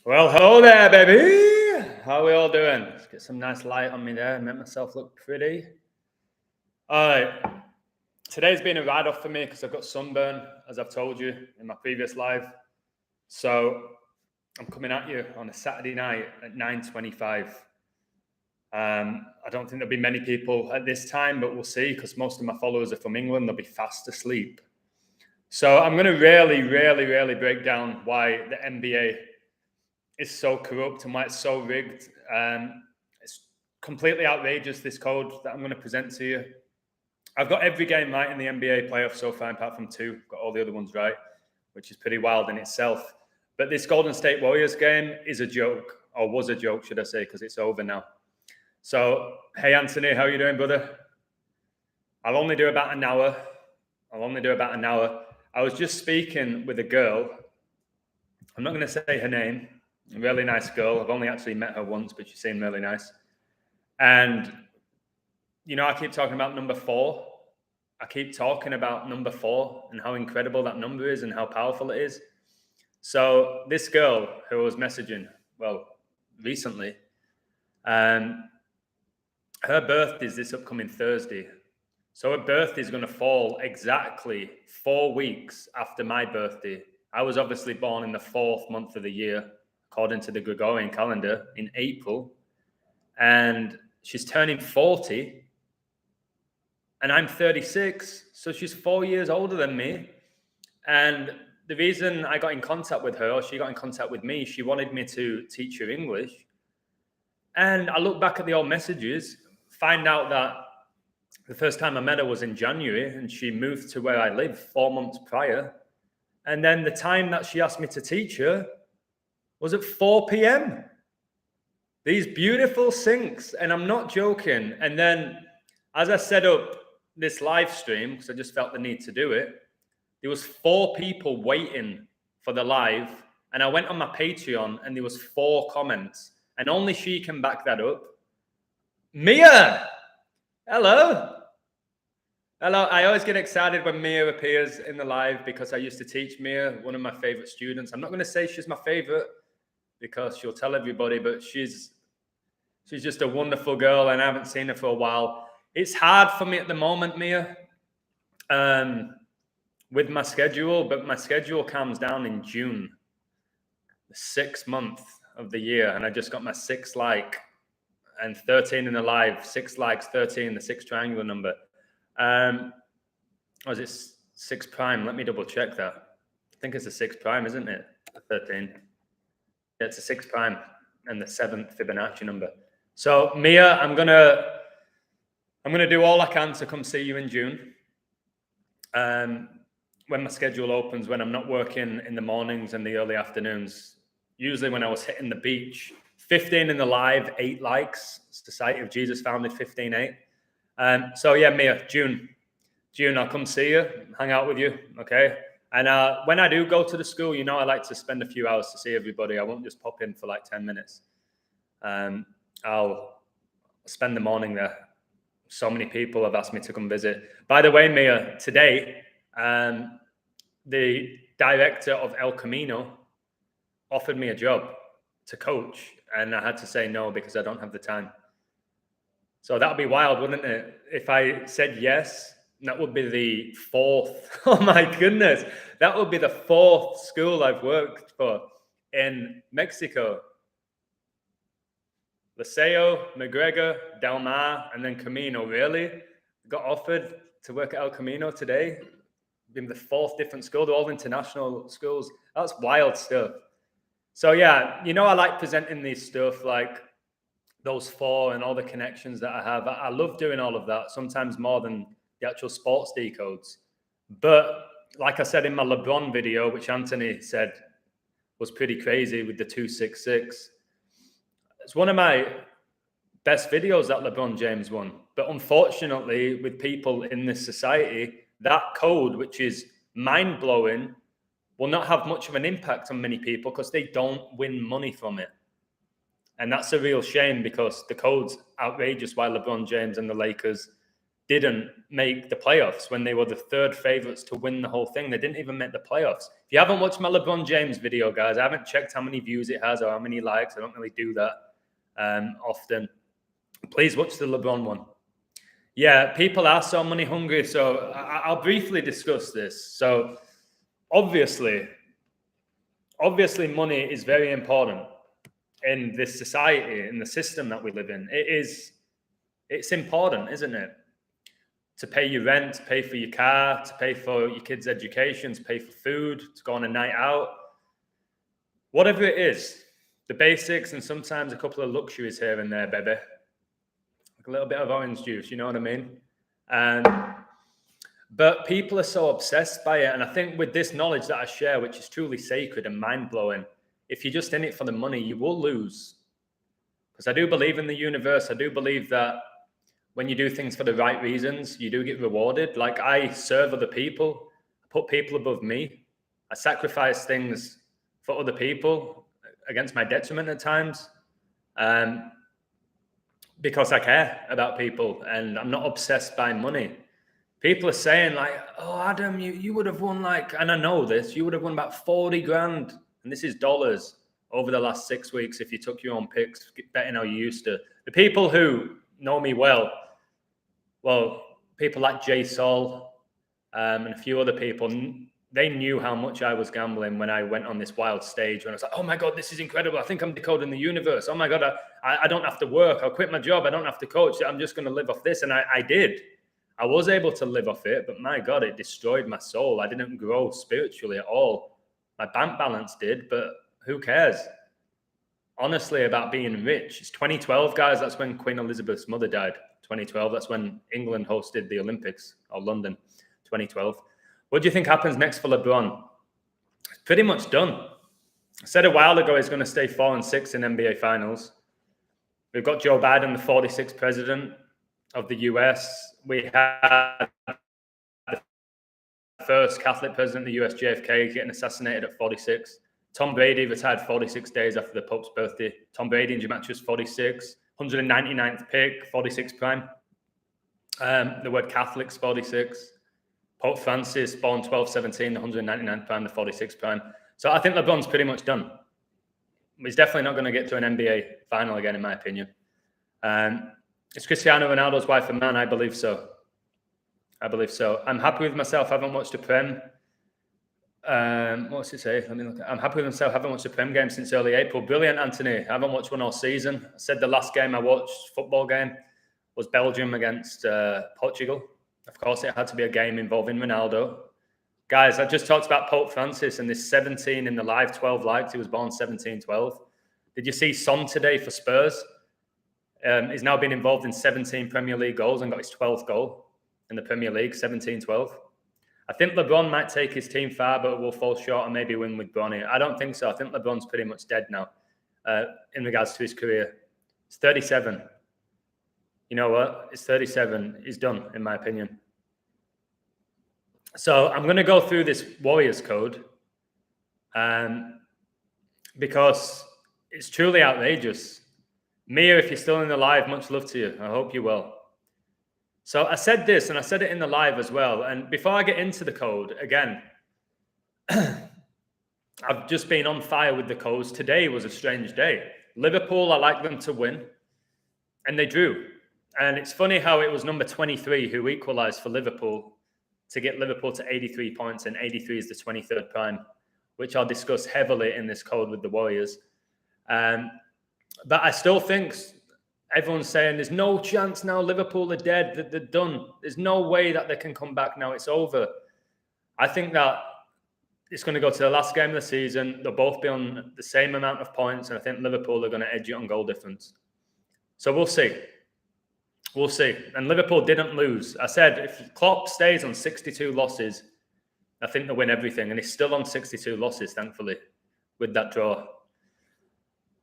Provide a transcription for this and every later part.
Well, hello there, baby. How are we all doing? Let's get some nice light on me there. Make myself look pretty. All right. Today's been a ride-off for me because I've got sunburn, as I've told you in my previous live. So I'm coming at you on a Saturday night at 9:25. I don't think there'll be many people at this time, but we'll see because most of my followers are from England. They'll be fast asleep. So I'm going to really break down why the NBA is so corrupt and why it's so rigged. It's completely outrageous, this code that I'm going to present to you. I've got every game right in the NBA playoffs so far, apart from two. Got all the other ones right, which is pretty wild in itself. But this Golden State Warriors game is a joke, or was a joke, should I say, because it's over now. So, hey, Anthony, how are you doing, brother? I'll only do about an hour. I was just speaking with a girl. I'm not going to say her name. A really nice girl. I've only actually met her once, but she seemed really nice. And, you know, I keep talking about number 4. I keep talking about number 4 and how incredible that number is and how powerful it is. So this girl who I was messaging, well, recently, her birthday is this upcoming Thursday. So her birthday is going to fall exactly 4 weeks after my birthday. I was obviously born in the 4th month of the year, according to the Gregorian calendar, in April. And she's turning 40. And I'm 36. So she's 4 years older than me. And the reason I got in contact with her, or she got in contact with me, she wanted me to teach her English. And I look back at the old messages, find out that the first time I met her was in January, and she moved to where I live 4 months prior. And then the time that she asked me to teach her was at 4 p.m. These beautiful syncs, and I'm not joking. And then as I set up this live stream, because I just felt the need to do it, there was 4 people waiting for the live. And I went on my Patreon and there was 4 comments. And only she can back that up. Mia! Hello. Hello. I always get excited when Mia appears in the live because I used to teach Mia, one of my favorite students. I'm not going to say she's my favorite because she'll tell everybody, but she's just a wonderful girl and I haven't seen her for a while. It's hard for me at the moment, Mia, with my schedule, but my schedule calms down in June, the 6th month of the year, and I just got my 6th like and 13 in the live, 6 likes, 13, the 6 triangular number. Was it 6 prime? Let me double check that. I think it's a 6 prime, isn't it? 13. Yeah, it's a 6 prime and the 7th Fibonacci number. So Mia, I'm gonna do all I can to come see you in June. When my schedule opens, when I'm not working in the mornings and the early afternoons, usually when I was hitting the beach. 15 in the live, 8 likes. Society of Jesus founded 15-8. So yeah, Mia, June, I'll come see you, hang out with you, okay? And when I do go to the school, you know I like to spend a few hours to see everybody. I won't just pop in for like 10 minutes. I'll spend the morning there. So many people have asked me to come visit. By the way, Mia, today, the director of El Camino offered me a job to coach, and I had to say no because I don't have the time. So that would be wild, wouldn't it? If I said yes, that would be the 4th. Oh my goodness. That would be the 4th school I've worked for in Mexico. Liceo, McGregor, Del Mar, and then Camino. Really? Got offered to work at El Camino today. Been the 4th different school. They're all international schools. That's wild stuff. So yeah, you know, I like presenting these stuff like those 4 and all the connections that I have. I love doing all of that, sometimes more than the actual sports decodes. But like I said in my LeBron video, which Anthony said was pretty crazy with the 266, it's one of my best videos that LeBron James won. But unfortunately, with people in this society, that code, which is mind-blowing, will not have much of an impact on many people because they don't win money from it. And that's a real shame because the code's outrageous why LeBron James and the Lakers didn't make the playoffs when they were the third favorites to win the whole thing. They didn't even make the playoffs. If you haven't watched my LeBron James video, guys, I haven't checked how many views it has or how many likes. I don't really do that often. Please watch the LeBron one. Yeah, people are so money hungry. So I'll briefly discuss this. So obviously money is very important in this society, in the system that we live in. It's important, isn't it? To pay your rent, to pay for your car, to pay for your kids' education, to pay for food, to go on a night out. Whatever it is, the basics and sometimes a couple of luxuries here and there, baby. Like a little bit of orange juice, you know what I mean? But people are so obsessed by it. And I think with this knowledge that I share, which is truly sacred and mind-blowing, if you're just in it for the money, you will lose. Because I do believe in the universe. I do believe that when you do things for the right reasons, you do get rewarded. Like I serve other people, I put people above me. I sacrifice things for other people against my detriment at times. Because I care about people and I'm not obsessed by money. People are saying like, oh, Adam, you would have won like, and I know this, you would have won about 40 grand. And this is dollars over the last 6 weeks if you took your own picks, betting how you used to. The people who know me well, people like Jay Saul and a few other people, they knew how much I was gambling when I went on this wild stage. When I was like, oh my God, this is incredible. I think I'm decoding the universe. Oh my God, I don't have to work. I'll quit my job. I don't have to coach. I'm just going to live off this. And I did. I was able to live off it, but my God, it destroyed my soul. I didn't grow spiritually at all. My bank balance did, but who cares? Honestly, about being rich. It's 2012, guys. That's when Queen Elizabeth's mother died. 2012. That's when England hosted the Olympics, or London, 2012. What do you think happens next for LeBron? It's pretty much done. I said a while ago he's going to stay 4-6 in NBA Finals. We've got Joe Biden, the 46th president of the US. We had the first Catholic president of the US, JFK, getting assassinated at 46. Tom Brady retired 46 days after the Pope's birthday. Tom Brady in Gematria 46. 199th pick, 46 prime. The word Catholic's 46. Pope Francis, born 1217, the 199th prime, the 46th prime. So I think LeBron's pretty much done. He's definitely not going to get to an NBA final again, in my opinion. Is Cristiano Ronaldo's wife a man? I believe so. I'm happy with myself. I haven't watched a Prem. What's it say? Let me look. I'm happy with myself. I haven't watched a Prem game since early April. Brilliant, Anthony. I haven't watched one all season. I said the last game I watched, football game, was Belgium against Portugal. Of course, it had to be a game involving Ronaldo. Guys, I just talked about Pope Francis and this 17 in the live, 12 likes. He was born 1712. Did you see Son today for Spurs? He's now been involved in 17 Premier League goals and got his 12th goal in the Premier League, 17-12. I think LeBron might take his team far, but will fall short and maybe win with Bronny. I don't think so. I think LeBron's pretty much dead now in regards to his career. It's 37. You know what? It's 37. He's done, in my opinion. So I'm going to go through this Warriors code because it's truly outrageous. Mia, if you're still in the live, much love to you. I hope you're well. So I said this, and I said it in the live as well. And before I get into the code, again, I've just been on fire with the codes. Today was a strange day. Liverpool, I like them to win, and they drew. And it's funny how it was number 23 who equalised for Liverpool to get Liverpool to 83 points, and 83 is the 23rd prime, which I'll discuss heavily in this code with the Warriors. But I still think everyone's saying there's no chance now. Liverpool are dead. They're done. There's no way that they can come back now. It's over. I think that it's going to go to the last game of the season. They'll both be on the same amount of points, and I think Liverpool are going to edge it on goal difference. So we'll see. We'll see. And Liverpool didn't lose. I said if Klopp stays on 62 losses, I think they'll win everything. And he's still on 62 losses, thankfully, with that draw.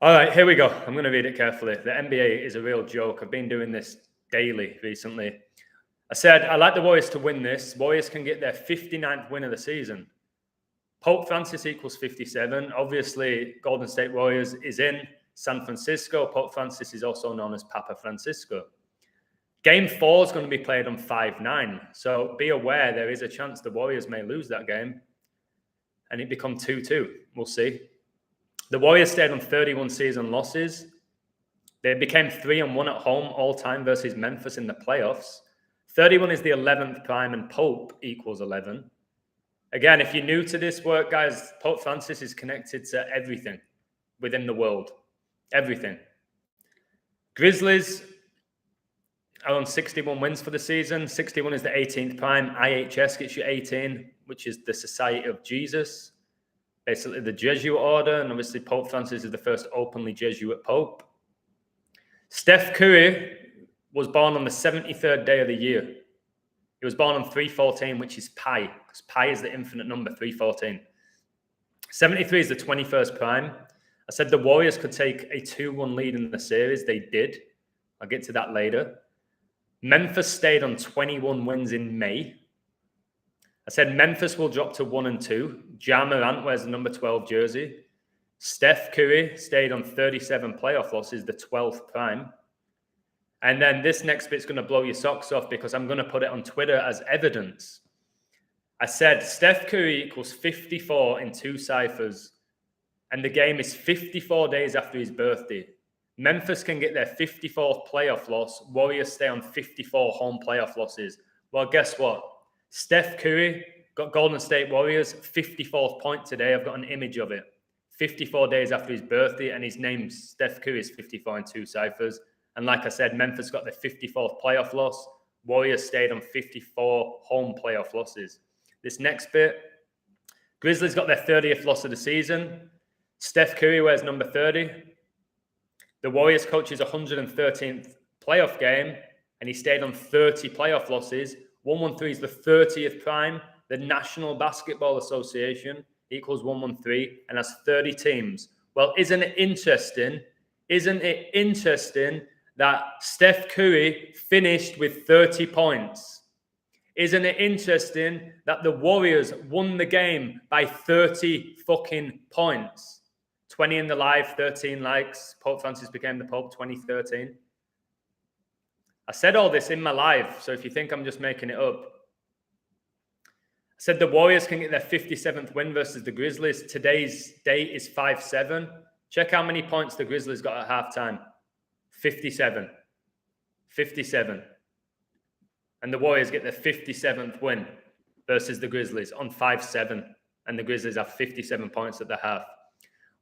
All right, here we go. I'm going to read it carefully. The NBA is a real joke. I've been doing this daily recently. I said, I like the Warriors to win this. Warriors can get their 59th win of the season. Pope Francis equals 57. Obviously, Golden State Warriors is in San Francisco. Pope Francis is also known as Papa Francisco. Game 4 is going to be played on 5-9. So be aware there is a chance the Warriors may lose that game and it become 2-2. We'll see. The Warriors stayed on 31 season losses. They became 3-1 at home all time versus Memphis in the playoffs. 31 is the 11th prime and Pope equals 11. Again, if you're new to this work, guys, Pope Francis is connected to everything within the world. Everything. Grizzlies are on 61 wins for the season. 61 is the 18th prime. IHS gets you 18, which is the Society of Jesus. Basically the Jesuit order. And obviously Pope Francis is the first openly Jesuit Pope. Steph Curry was born on the 73rd day of the year. He was born on 314, which is pi, because pi is the infinite number, 314. 73 is the 21st prime. I said the Warriors could take a 2-1 lead in the series. They did. I'll get to that later. Memphis stayed on 21 wins in May. I said Memphis will drop to 1-2. Ja Morant wears the number 12 jersey. Steph Curry stayed on 37 playoff losses, the 12th prime. And then this next bit's going to blow your socks off because I'm going to put it on Twitter as evidence. I said Steph Curry equals 54 in 2 ciphers, and the game is 54 days after his birthday. Memphis can get their 54th playoff loss. Warriors stay on 54 home playoff losses. Well, guess what? Steph Curry got Golden State Warriors 54th point today. I've got an image of it. 54 days after his birthday, and his name's Steph Curry is 54 in 2 ciphers. And like I said, Memphis got their 54th playoff loss. Warriors stayed on 54 home playoff losses. This next bit, Grizzlies got their 30th loss of the season. Steph Curry wears number 30. The Warriors coach's 113th playoff game, and he stayed on 30 playoff losses. 113 is the 30th prime. The National Basketball Association equals 113 and has 30 teams. Well, isn't it interesting? Isn't it interesting that Steph Curry finished with 30 points? Isn't it interesting that the Warriors won the game by 30 fucking points? 20 in the live, 13 likes. Pope Francis became the Pope 2013. I said all this in my live, so if you think I'm just making it up. I said the Warriors can get their 57th win versus the Grizzlies. Today's date is 5-7. Check how many points the Grizzlies got at halftime. 57. 57. And the Warriors get their 57th win versus the Grizzlies on 5-7. And the Grizzlies have 57 points at the half.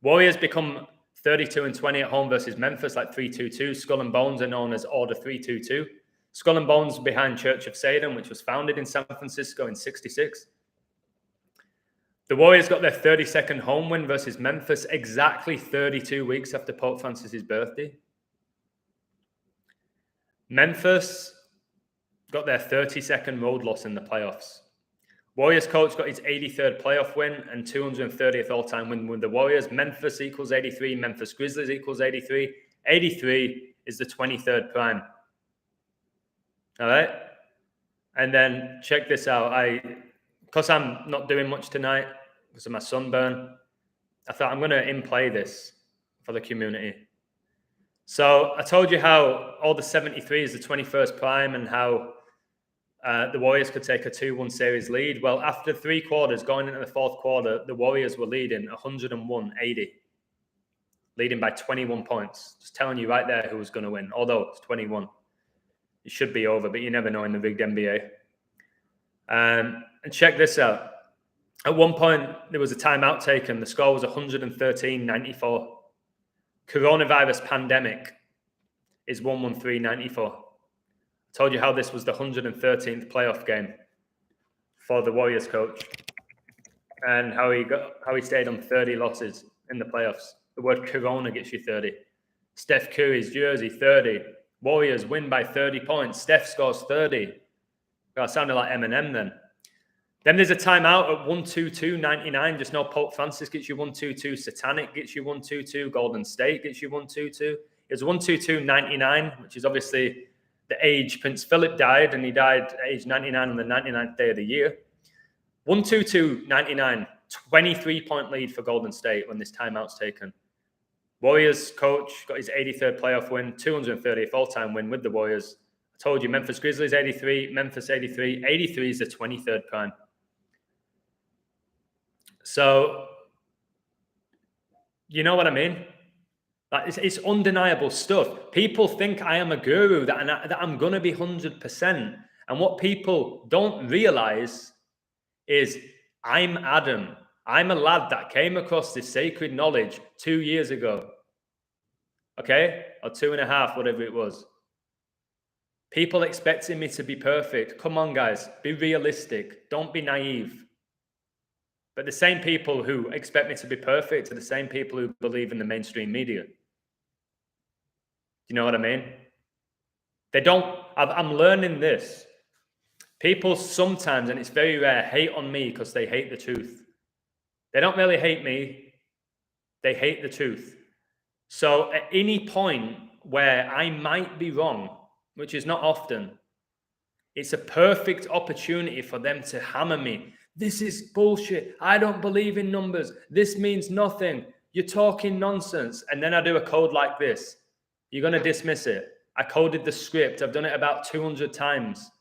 Warriors become 32-20 at home versus Memphis, like 3-2-2. Skull and Bones are known as Order 3-2-2. Skull and Bones behind Church of Satan, which was founded in San Francisco in 66. The Warriors got their 32nd home win versus Memphis exactly 32 weeks after Pope Francis' birthday. Memphis got their 32nd road loss in the playoffs. Warriors coach got his 83rd playoff win and 230th all-time win with the Warriors. Memphis equals 83. Memphis Grizzlies equals 83. 83 is the 23rd prime. All right? And then check this out. Because I'm not doing much tonight because of my sunburn, I thought I'm going to in-play this for the community. So I told you how all the 73 is the 21st prime and how the Warriors could take a 2-1 series lead. Well, after 3 quarters, going into the 4th quarter, the Warriors were leading 101-80, leading by 21 points. Just telling you right there who was going to win, although it's 21. It should be over, but you never know in the rigged NBA. And check this out. At one point, there was a timeout taken. The score was 113-94. Coronavirus pandemic is 113-94. I told you how this was the 113th playoff game for the Warriors coach and how he stayed on 30 losses in the playoffs. The word Corona gets you 30. Steph Curry's jersey, 30. Warriors win by 30 points. Steph scores 30. God, sounded like Eminem then. Then there's a timeout at 122.99. Just know Pope Francis gets you 122. Satanic gets you 122. Golden State gets you 122. It's 122.99, which is obviously the age Prince Philip died, and he died at age 99 on the 99th day of the year. 122.99, 23-point lead for Golden State when this timeout's taken. Warriors coach got his 83rd playoff win, 230th all-time win with the Warriors. I Told you, Memphis Grizzlies 83, Memphis 83. 83 is the 23rd prime. So, you know what I mean? Like it's undeniable stuff. People think I am a guru, that I'm going to be 100%. And what people don't realize is I'm Adam. I'm a lad that came across this sacred knowledge 2 years ago. Okay? Or 2.5, whatever it was. People expecting me to be perfect. Come on, guys. Be realistic. Don't be naive. But the same people who expect me to be perfect are the same people who believe in the mainstream media. You know what I mean? They don't. I'm learning this. People sometimes, and it's very rare, hate on me because they hate the truth. They don't really hate me. They hate the truth. So at any point where I might be wrong, which is not often, it's a perfect opportunity for them to hammer me. This is bullshit. I don't believe in numbers. This means nothing. You're talking nonsense. And then I do a code like this. You're going to dismiss it. I coded the script. I've done it about 200 times.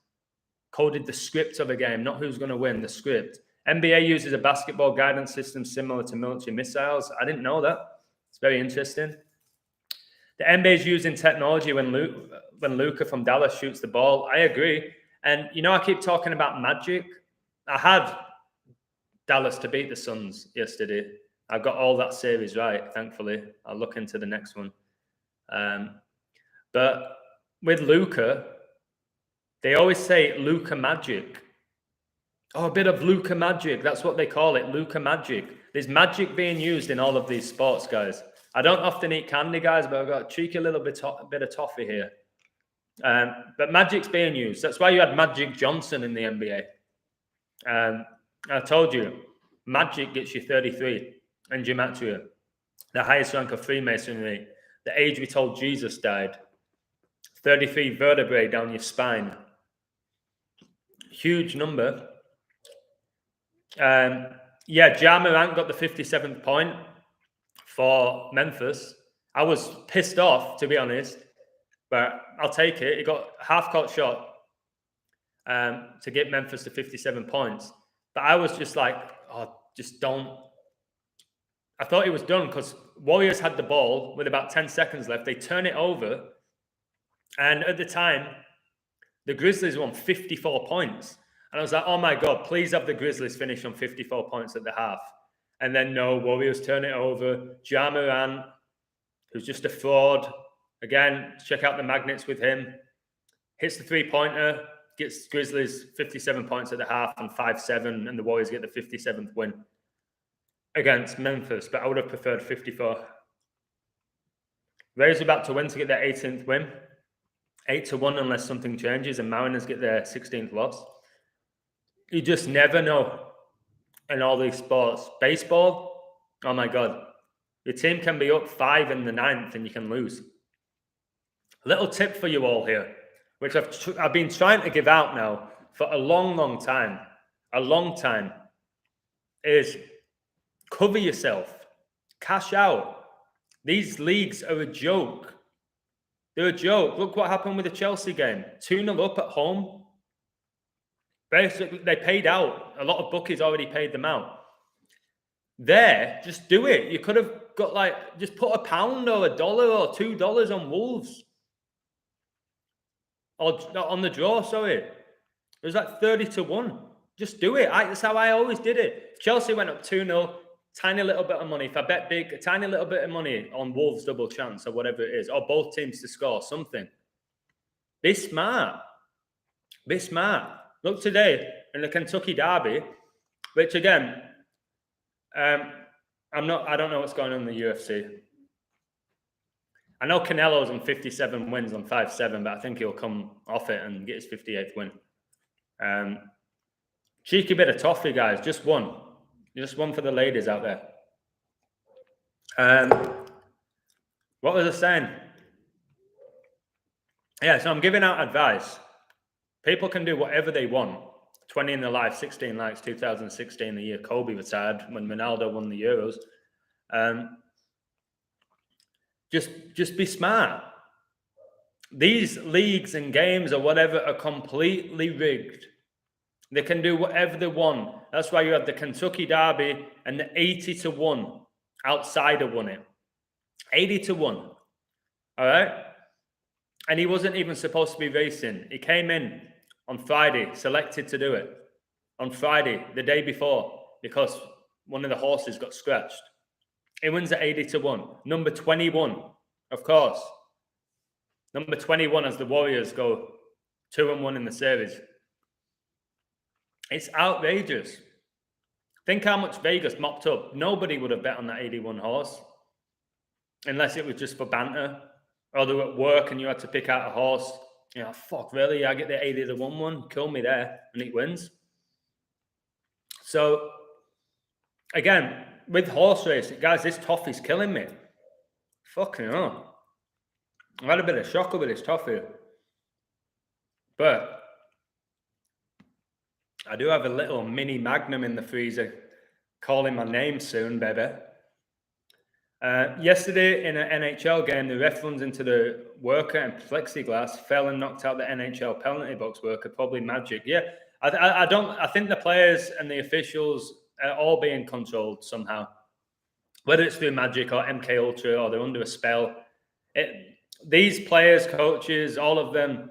Coded the script of a game, not who's going to win, the script. NBA uses a basketball guidance system similar to military missiles. I didn't know that. It's very interesting. The NBA is using technology when Luka from Dallas shoots the ball. I agree. And, you know, I keep talking about magic. I had Dallas to beat the Suns yesterday. I got all that series right, thankfully. I'll look into the next one. But with Luka, they always say Luka magic. Oh, a bit of Luka magic. That's what they call it, Luka magic. There's magic being used in all of these sports, guys. I don't often eat candy, guys, but I've got a cheeky little bit of toffee here. But magic's being used. That's why you had Magic Johnson in the NBA. I told you, magic gets you 33 in gematria, the highest rank of Freemasonry, the age we told Jesus died, 33 vertebrae down your spine. Huge number. Ja Morant got the 57th point for Memphis. I was pissed off, to be honest, but I'll take it. He got half-court shot to get Memphis to 57 points. But I was just like, oh, just don't. I thought it was done because Warriors had the ball with about 10 seconds left. They turn it over. And at the time, the Grizzlies won 54 points. And I was like, oh my God, please have the Grizzlies finish on 54 points at the half. And then no, Warriors turn it over. Ja Morant, who's just a fraud. Again, check out the magnets with him. Hits the three-pointer, gets Grizzlies 57 points at the half and 5-7, and the Warriors get the 57th win against Memphis. But I would have preferred 54. Rays are about to win to get their 18th win. 8-1 unless something changes, and Mariners get their 16th loss. You just never know in all these sports. Baseball, oh my God. Your team can be up 5 in the 9th and you can lose. Little tip for you all here, which I've been trying to give out now for a long time, is cover yourself, cash out. These leagues are a joke. They're a joke. Look what happened with the Chelsea game. 2-0 up at home. Basically, they paid out. A lot of bookies already paid them out. There, just do it. You could have got just put £1 or $1 or $2 on Wolves. Or on the draw, sorry. It was 30-1. Just do it. That's how I always did it. If Chelsea went up 2-0, tiny little bit of money. If I bet big, a tiny little bit of money on Wolves double chance or whatever it is, or both teams to score something. Be smart. Be smart. Look today in the Kentucky Derby, which again, I don't know what's going on in the UFC. I know Canelo's on 57 wins on 5-7, but I think he'll come off it and get his 58th win. Cheeky bit of toffee, guys. Just one. Just one for the ladies out there. What was I saying? Yeah, so I'm giving out advice. People can do whatever they want. 20 in their life, 16 likes, 2016, the year Kobe retired, when Ronaldo won the Euros. Just be smart. These leagues and games or whatever are completely rigged. They can do whatever they want. That's why you had the Kentucky Derby and the 80-1 outsider won it. 80-1. All right? And he wasn't even supposed to be racing. He came in on Friday, selected to do it. On Friday, the day before, because one of the horses got scratched. He wins at 80-1. Number 21, of course. Number 21 as the Warriors go 2-1 in the series. It's outrageous. Think how much Vegas mopped up. Nobody would have bet on that 81 horse. Unless it was just for banter. Or they were at work and you had to pick out a horse. You know, fuck, really? I get the 80-1 one? Kill me there. And it wins. So, again, with horse racing, guys, this toffee's killing me. Fucking hell. I had a bit of shocker with this toffee. But I do have a little mini Magnum in the freezer calling my name soon, baby. Yesterday in an NHL game, the ref runs into the worker and plexiglass, fell and knocked out the NHL penalty box worker. Probably magic. Yeah, I think the players and the officials are all being controlled somehow, whether it's through magic or MK Ultra or they're under a spell. These players, coaches, all of them,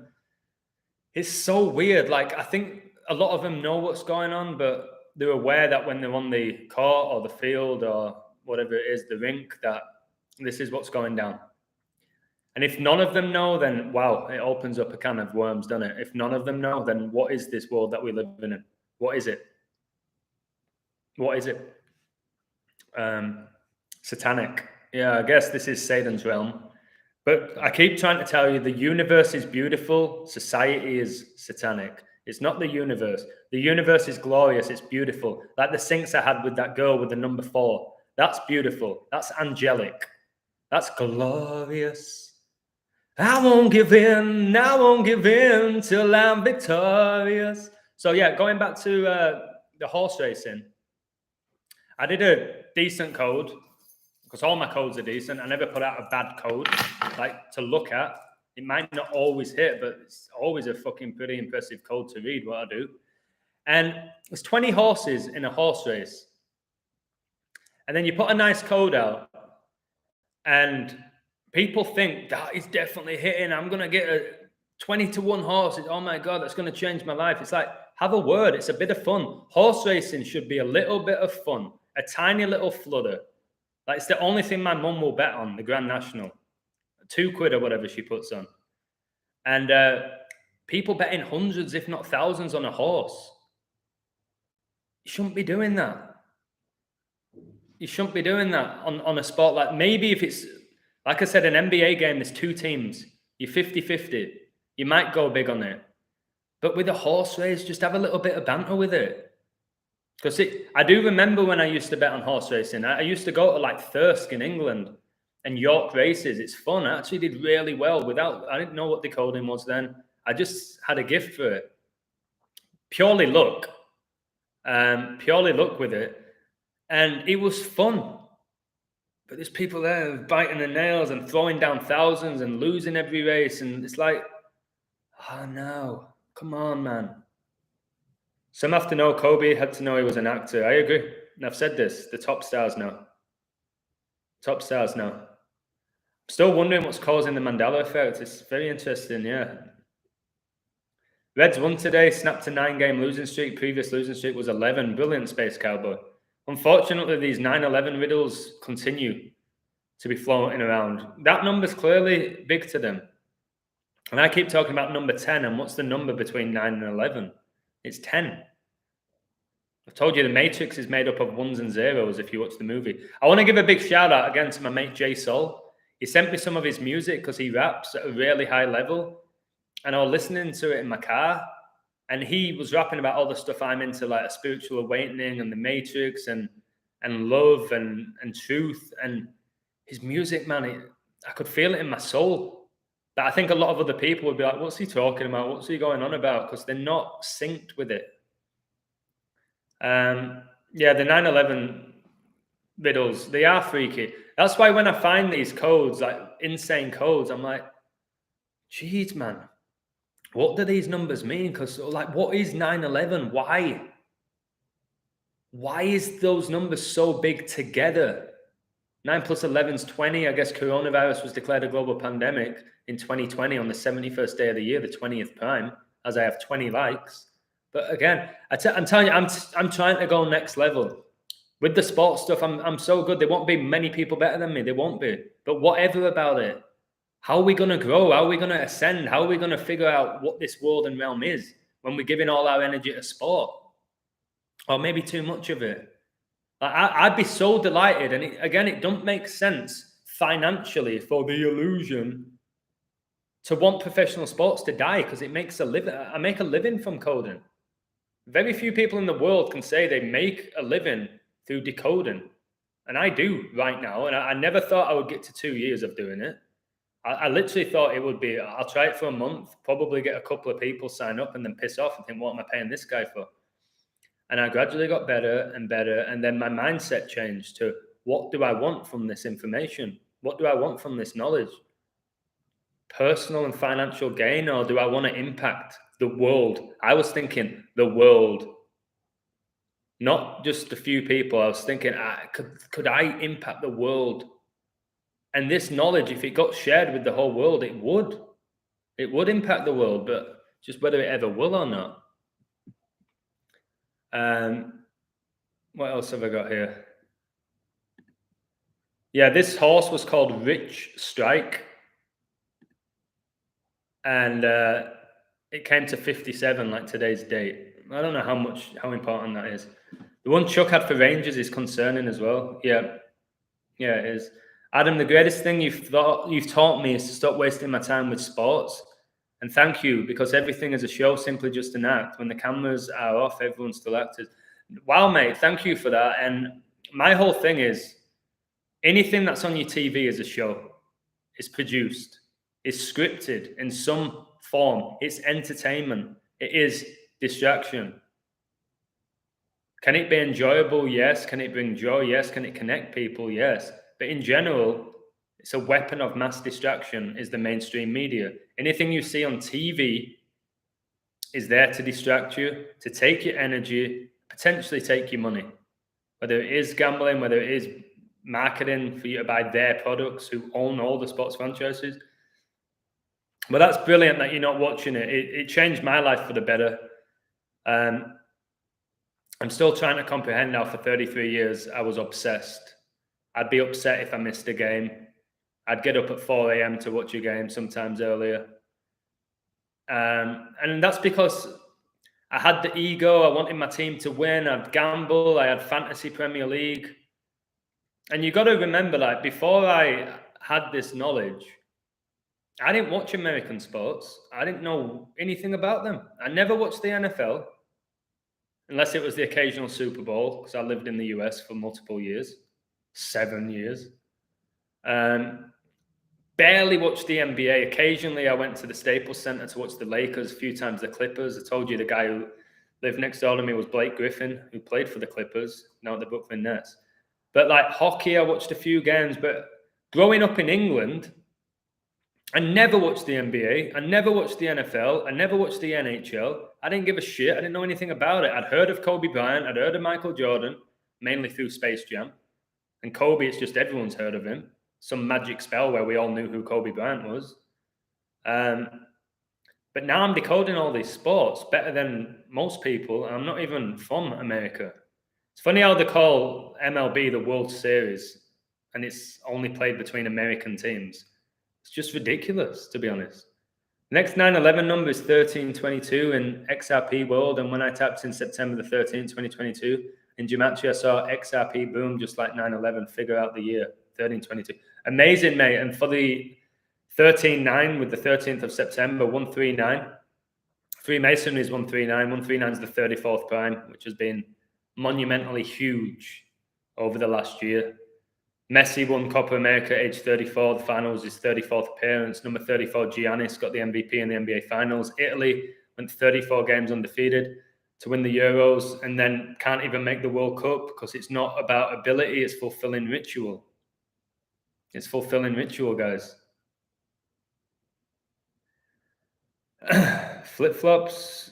it's so weird. Like, I think a lot of them know what's going on, but they're aware that when they're on the court or the field or whatever it is, the rink, that this is what's going down. And if none of them know, then wow, it opens up a can of worms, doesn't it? If none of them know, then what is this world that we live in? What is it? What is it? Satanic. Yeah, I guess this is Satan's realm. But I keep trying to tell you, the universe is beautiful. Society is satanic. It's not the universe. The universe is glorious. It's beautiful. Like the syncs I had with that girl with the number 4. That's beautiful. That's angelic. That's glorious. I won't give in. I won't give in till I'm victorious. So yeah, going back to the horse racing, I did a decent code because all my codes are decent. I never put out a bad code like to look at. It might not always hit, but it's always a fucking pretty impressive code to read what I do. And there's 20 horses in a horse race. And then you put a nice code out and people think that is definitely hitting. I'm going to get a 20-1 horse. Oh my God, that's going to change my life. It's like, have a word. It's a bit of fun. Horse racing should be a little bit of fun, a tiny little flutter. Like, it's the only thing my mum will bet on, the Grand National. £2 or whatever she puts on. And people betting hundreds, if not thousands, on a horse. You shouldn't be doing that. You shouldn't be doing that on a sport like, maybe if it's, like I said, an NBA game, there's 2 teams. You're 50-50. You might go big on it. But with a horse race, just have a little bit of banter with it. Because I do remember when I used to bet on horse racing. I used to go to like Thirsk in England and York races. It's fun. I actually did really well I didn't know what decoding was then. I just had a gift for it. Purely luck. Purely luck with it. And it was fun. But there's people there biting their nails and throwing down thousands and losing every race. And it's like, oh no, come on, man. Some have to know Kobe had to know he was an actor. I agree. And I've said this, the top stars now. Top stars now. I'm still wondering what's causing the Mandela effect. It's very interesting, yeah. Reds won today, snapped a 9-game losing streak. Previous losing streak was 11. Brilliant, Space Cowboy. Unfortunately, these 9-11 riddles continue to be floating around. That number's clearly big to them. And I keep talking about number 10, and what's the number between 9 and 11? It's 10. I've told you the Matrix is made up of ones and zeros if you watch the movie. I want to give a big shout out again to my mate Jay Soul. He sent me some of his music because he raps at a really high level. And I was listening to it in my car. And he was rapping about all the stuff I'm into, like a spiritual awakening and the Matrix and love and truth. And his music, man, I could feel it in my soul. That I think a lot of other people would be like, what's he talking about? What's he going on about? Because they're not synced with it. Yeah, the 9/11 riddles, they are freaky. That's why when I find these codes, like insane codes, I'm like, Jeez, man. What do these numbers mean? Because, like, what is 9/11? Why? Why is those numbers so big together? 9 plus 11 is 20. I guess coronavirus was declared a global pandemic in 2020 on the 71st day of the year, the 20th prime, as I have 20 likes. But again, I'm telling you, I'm trying to go next level. With the sports stuff, I'm so good. There won't be many people better than me. There won't be. But whatever about it, how are we going to grow? How are we going to ascend? How are we going to figure out what this world and realm is when we're giving all our energy to sport? Or maybe too much of it. Like, I'd be so delighted. And it don't make sense financially for the illusion to want professional sports to die because it makes a living. I make a living from coding. Very few people in the world can say they make a living through decoding. And I do right now. And I never thought I would get to 2 years of doing it. I literally thought it would be, I'll try it for a month, probably get a couple of people sign up and then piss off and think, what am I paying this guy for? And I gradually got better and better. And then my mindset changed to, what do I want from this information? What do I want from this knowledge? Personal and financial gain, or do I want to impact the world? I was thinking the world, not just a few people. I was thinking, could I impact the world? And this knowledge, if it got shared with the whole world, it would. It would impact the world, but just whether it ever will or not. What else have I got here? Yeah, this horse was called Rich Strike. And it came to 57, like today's date. I don't know how important that is. The one Chuck had for Rangers is concerning as well. Yeah, it is. Adam, the greatest thing you've taught me is to stop wasting my time with sports. And thank you, because everything is a show, simply just an act. When the cameras are off, everyone's still actors. Wow, mate, thank you for that. And my whole thing is, anything that's on your TV is a show. It's produced. It's scripted in some form. It's entertainment. It is distraction. Can it be enjoyable? Yes. Can it bring joy? Yes. Can it connect people? Yes. But in general, it's a weapon of mass distraction, is the mainstream media. Anything you see on TV is there to distract you, to take your energy, potentially take your money. Whether it is gambling, whether it is marketing for you to buy their products, who own all the sports franchises. But that's brilliant that you're not watching it. It changed my life for the better. I'm still trying to comprehend now. For 33 years, I was obsessed. I'd be upset if I missed a game. I'd get up at 4 a.m. to watch a game, sometimes earlier. And that's because I had the ego. I wanted my team to win. I'd gamble. I had fantasy Premier League. And you got to remember, like, before I had this knowledge, I didn't watch American sports. I didn't know anything about them. I never watched the NFL, unless it was the occasional Super Bowl, because I lived in the US for multiple years, 7 years. Barely watched the NBA. Occasionally, I went to the Staples Center to watch the Lakers, a few times the Clippers. I told you the guy who lived next door to me was Blake Griffin, who played for the Clippers, now at the Brooklyn Nets. But like hockey, I watched a few games. But growing up in England, I never watched the NBA. I never watched the NFL. I never watched the NHL. I didn't give a shit. I didn't know anything about it. I'd heard of Kobe Bryant. I'd heard of Michael Jordan, mainly through Space Jam. And Kobe, it's just everyone's heard of him. Some magic spell where we all knew who Kobe Bryant was. But now I'm decoding all these sports better than most people. And I'm not even from America. It's funny how they call MLB the World Series, and it's only played between American teams. It's just ridiculous, to be honest. The next 9/11 number is 1322 in XRP world. And when I tapped in September the 13th, 2022, in Gematria, I saw XRP boom, just like 9/11, figure out the year, 1322. Amazing, mate. And for the 13/9 with the 13th of September, 139. Freemasonry is 139. 139 is the 34th prime, which has been monumentally huge over the last year. Messi won Copa America age 34. The final was his 34th appearance. Number 34, Giannis, got the MVP in the NBA Finals. Italy went 34 games undefeated to win the Euros, and then can't even make the World Cup because it's not about ability, it's fulfilling ritual. It's fulfilling ritual, guys. Flip-flops.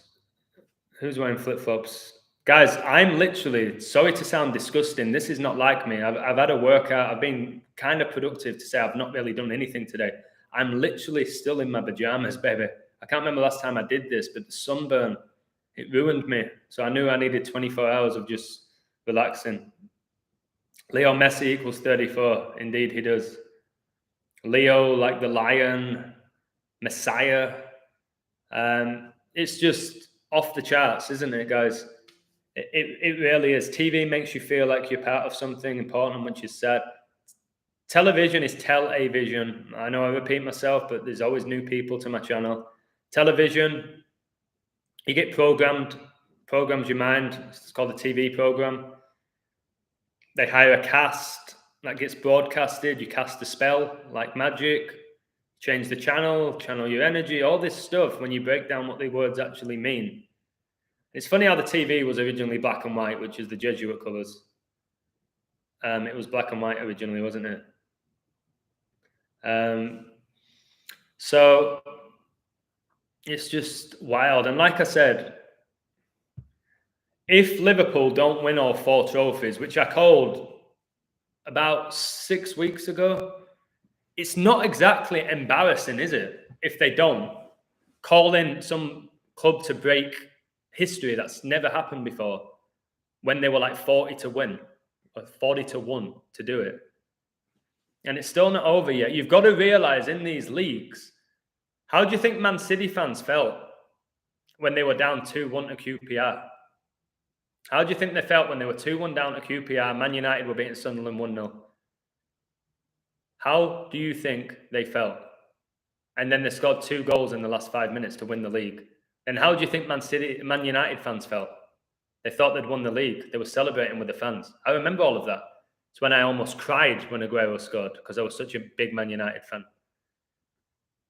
Who's wearing flip-flops? Guys, I'm literally, sorry to sound disgusting. This is not like me. I've had a workout. I've been kind of productive to say I've not really done anything today. I'm literally still in my pajamas, baby. I can't remember last time I did this, but the sunburn, it ruined me. So I knew I needed 24 hours of just relaxing. Leo Messi equals 34. Indeed, he does. Leo, like the lion, Messiah. It's just off the charts, isn't it, guys? It really is. TV makes you feel like you're part of something important, which is sad. Television is tell-a-vision. I know I repeat myself, but there's always new people to my channel. Television, you get programs your mind. It's called a TV program. They hire a cast that gets broadcasted. You cast a spell like magic, change the channel your energy, all this stuff when you break down what the words actually mean. It's funny how the TV was originally black and white, which is the Jesuit colours. It was black and white originally, wasn't it? So it's just wild. And like I said, if Liverpool don't win all 4 trophies, which I called about 6 weeks ago, it's not exactly embarrassing, is it? If they don't, call in some club to break history that's never happened before, when they were like 40 to win or 40 to 1 to do it. And it's still not over yet. You've got to realize in these leagues, how do you think Man City fans felt when they were down 2-1 to QPR? How do you think they felt when they were 2-1 down to QPR? Man United were beating Sunderland 1-0. How do you think they felt? And then they scored 2 goals in the last 5 minutes to win the league. And how do you think Man United fans felt? They thought they'd won the league. They were celebrating with the fans. I remember all of that. It's when I almost cried when Aguero scored because I was such a big Man United fan.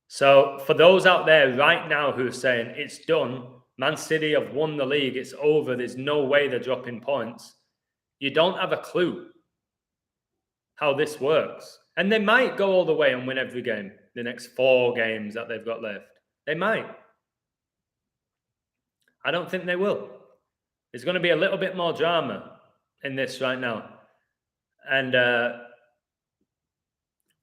So for those out there right now who are saying it's done, Man City have won the league, it's over, there's no way they're dropping points, you don't have a clue how this works. And they might go all the way and win every game, the next 4 games that they've got left. They might. I don't think they will. There's going to be a little bit more drama in this right now. And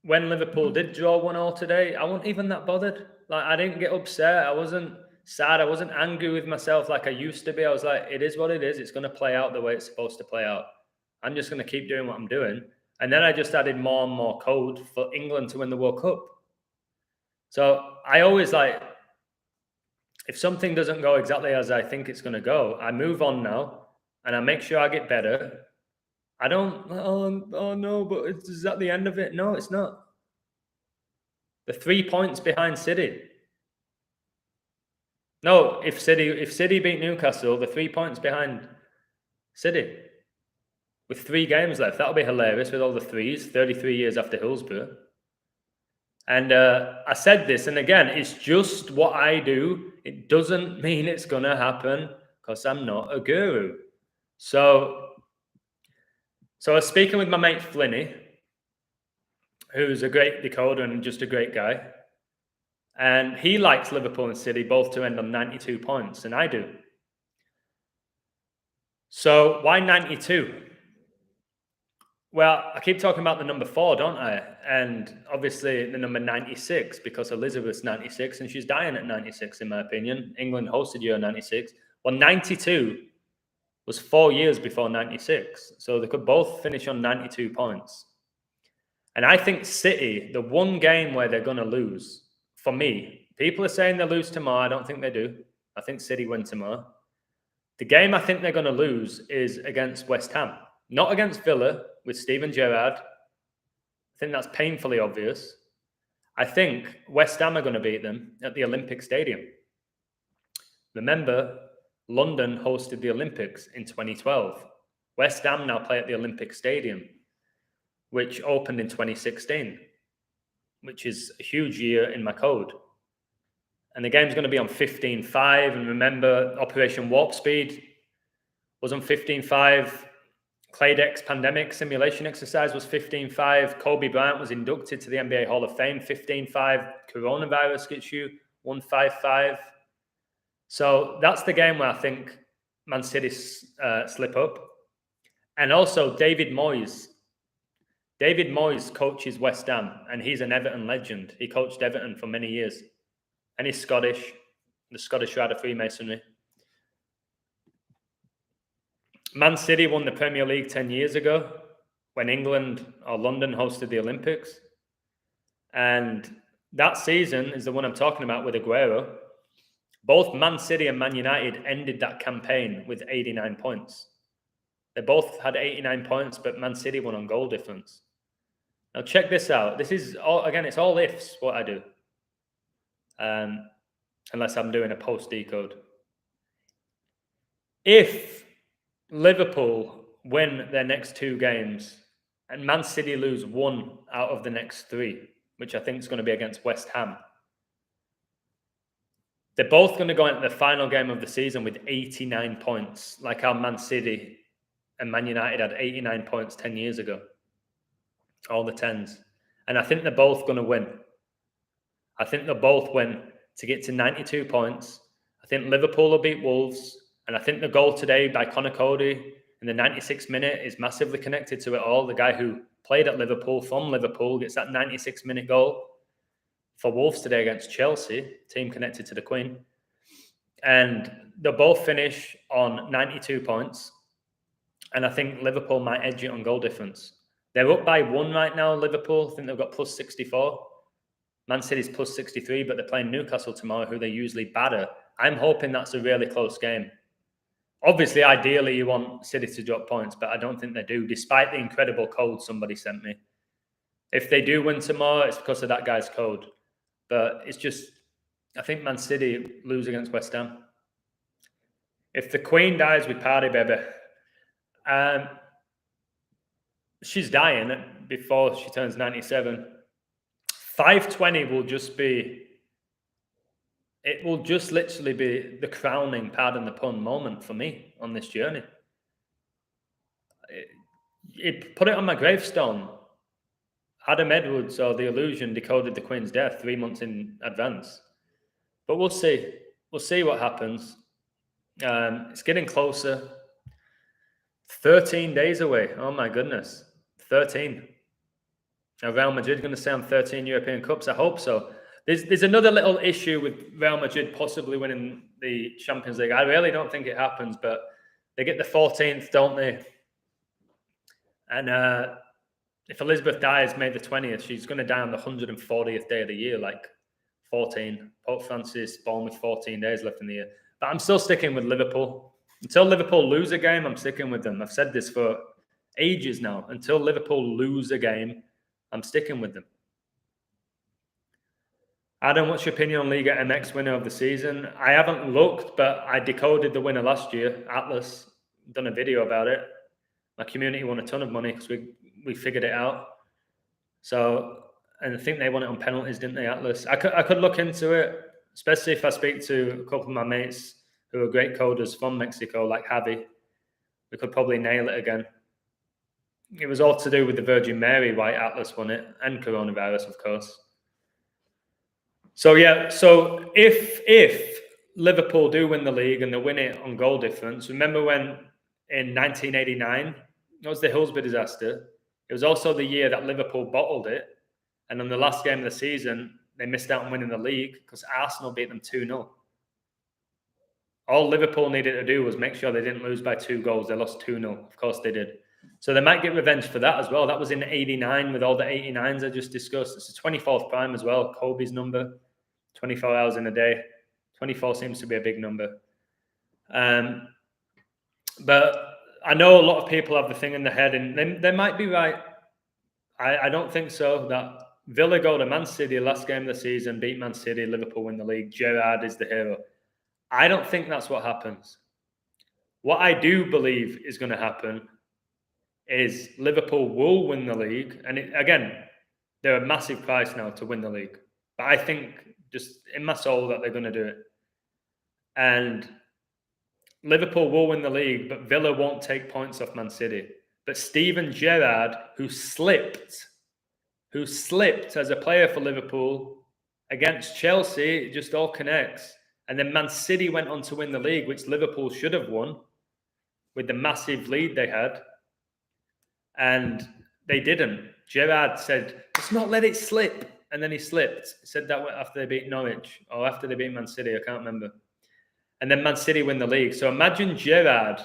when Liverpool did draw 1-1 today, I wasn't even that bothered. Like, I didn't get upset. I wasn't sad. I wasn't angry with myself like I used to be. I was like, it is what it is. It's going to play out the way it's supposed to play out. I'm just going to keep doing what I'm doing. And then I just added more and more code for England to win the World Cup. So I always like, if something doesn't go exactly as I think it's going to go, I move on now and I make sure I get better. I don't, oh no, but is that the end of it? No, it's not. The 3 points behind City. No, if City beat Newcastle, the 3 points behind City. With 3 games left, that'll be hilarious with all the threes, 33 years after Hillsborough. And I said this, and again, it's just what I do. It doesn't mean it's going to happen because I'm not a guru. So I was speaking with my mate Flinny, who's a great decoder and just a great guy. And he likes Liverpool and City both to end on 92 points, and I do. So why 92? Well, I keep talking about the number 4, don't I? And obviously the number 96, because Elizabeth's 96 and she's dying at 96, in my opinion. England hosted Euro 96. Well, 92 was 4 years before 96. So they could both finish on 92 points. And I think City, the one game where they're going to lose, for me, people are saying they'll lose tomorrow. I don't think they do. I think City win tomorrow. The game I think they're going to lose is against West Ham. Not against Villa with Steven Gerrard. I think that's painfully obvious. I think West Ham are going to beat them at the Olympic Stadium. Remember, London hosted the Olympics in 2012. West Ham now play at the Olympic Stadium, which opened in 2016, which is a huge year in my code. And the game's going to be on 15.5. And remember, Operation Warp Speed was on 15.5. Claydex pandemic simulation exercise was 15.5. Kobe Bryant was inducted to the NBA Hall of Fame, 15.5. Coronavirus gets you 155. So that's the game where I think Man City slip up. And also David Moyes. David Moyes coaches West Ham, and he's an Everton legend. He coached Everton for many years. And he's Scottish. The Scottish Rite of Freemasonry. Man City won the Premier League 10 years ago when England or London hosted the Olympics. And that season is the one I'm talking about with Aguero. Both Man City and Man United ended that campaign with 89 points. They both had 89 points, but Man City won on goal difference. Now check this out. This is all, again, it's all ifs what I do. Unless I'm doing a post decode. If Liverpool win their next 2 games and Man City lose 1 out of the next 3, which I think is going to be against West Ham, they're both going to go into the final game of the season with 89 points, like how Man City and Man United had 89 points 10 years ago. All the 10s. And I think they're both going to win. I think they'll both win to get to 92 points. I think Liverpool will beat Wolves. And I think the goal today by Conor Cody in the 96th minute is massively connected to it all. The guy who played at Liverpool, from Liverpool, gets that 96-minute goal for Wolves today against Chelsea, team connected to the Queen. And they'll both finish on 92 points. And I think Liverpool might edge it on goal difference. They're up by 1 right now, Liverpool. I think they've got plus 64. Man City's plus 63, but they're playing Newcastle tomorrow, who they usually batter. I'm hoping that's a really close game. Obviously, ideally, you want City to drop points, but I don't think they do, despite the incredible code somebody sent me. If they do win tomorrow, it's because of that guy's code. But it's just, I think Man City lose against West Ham. If the Queen dies, we party, baby. She's dying before she turns 97. 520 will just be, it will just literally be the crowning, pardon the pun, moment for me on this journey. It put it on my gravestone. Adam Edwards, or The Illusion, decoded the Queen's death 3 months in advance. But we'll see. We'll see what happens. It's getting closer. 13 days away. Oh, my goodness. 13. Are Real Madrid going to stay on 13 European Cups? I hope so. There's another little issue with Real Madrid possibly winning the Champions League. I really don't think it happens, but they get the 14th, don't they? And if Elizabeth dies May the 20th, she's going to die on the 140th day of the year, like 14. Pope Francis born with 14 days left in the year. But I'm still sticking with Liverpool. Until Liverpool lose a game, I'm sticking with them. I've said this for ages now. Until Liverpool lose a game, I'm sticking with them. Adam, what's your opinion on Liga MX winner of the season? I haven't looked, but I decoded the winner last year, Atlas. Done a video about it. My community won a ton of money because we figured it out. So, and I think they won it on penalties, didn't they, Atlas? I could look into it, especially if I speak to a couple of my mates who are great coders from Mexico, like Javi. We could probably nail it again. It was all to do with the Virgin Mary why Atlas won it, and coronavirus, of course. So, yeah, so if Liverpool do win the league and they win it on goal difference, remember when in 1989, it was the Hillsborough disaster. It was also the year that Liverpool bottled it. And on the last game of the season, they missed out on winning the league because Arsenal beat them 2-0. All Liverpool needed to do was make sure they didn't lose by 2 goals. They lost 2-0. Of course they did. So they might get revenge for that as well. That was in 89 with all the 89s I just discussed. It's the 24th prime as well, Kobe's number. 24 hours in a day. 24 seems to be a big number. But I know a lot of people have the thing in their head, and they might be right. I don't think so. That Villa go to Man City last game of the season, beat Man City, Liverpool win the league. Gerrard is the hero. I don't think that's what happens. What I do believe is going to happen is Liverpool will win the league. And again, they're a massive price now to win the league. But I think just in my soul that they're going to do it. And Liverpool will win the league, but Villa won't take points off Man City. But Steven Gerrard, who slipped as a player for Liverpool against Chelsea, it just all connects. And then Man City went on to win the league, which Liverpool should have won with the massive lead they had. And they didn't. Gerrard said, let's not let it slip. And then he slipped. He said that after they beat Norwich or after they beat Man City. I can't remember. And then Man City win the league. So imagine Gerrard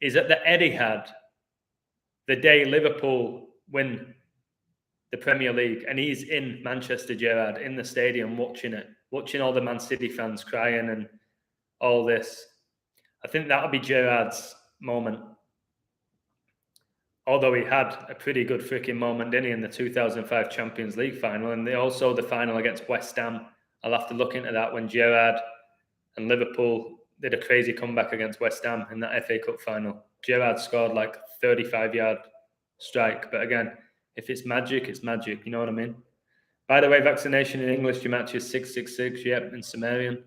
is at the Etihad the day Liverpool win the Premier League. And he's in Manchester, Gerrard, in the stadium watching it, watching all the Man City fans crying and all this. I think that'll be Gerrard's moment. Although he had a pretty good freaking moment, didn't he, in the 2005 Champions League final. And also the final against West Ham. I'll have to look into that when Gerrard and Liverpool did a crazy comeback against West Ham in that FA Cup final. Gerrard scored like 35-yard strike. But again, if it's magic, it's magic. You know what I mean? By the way, vaccination in English, your match is 666. Yep, in Sumerian.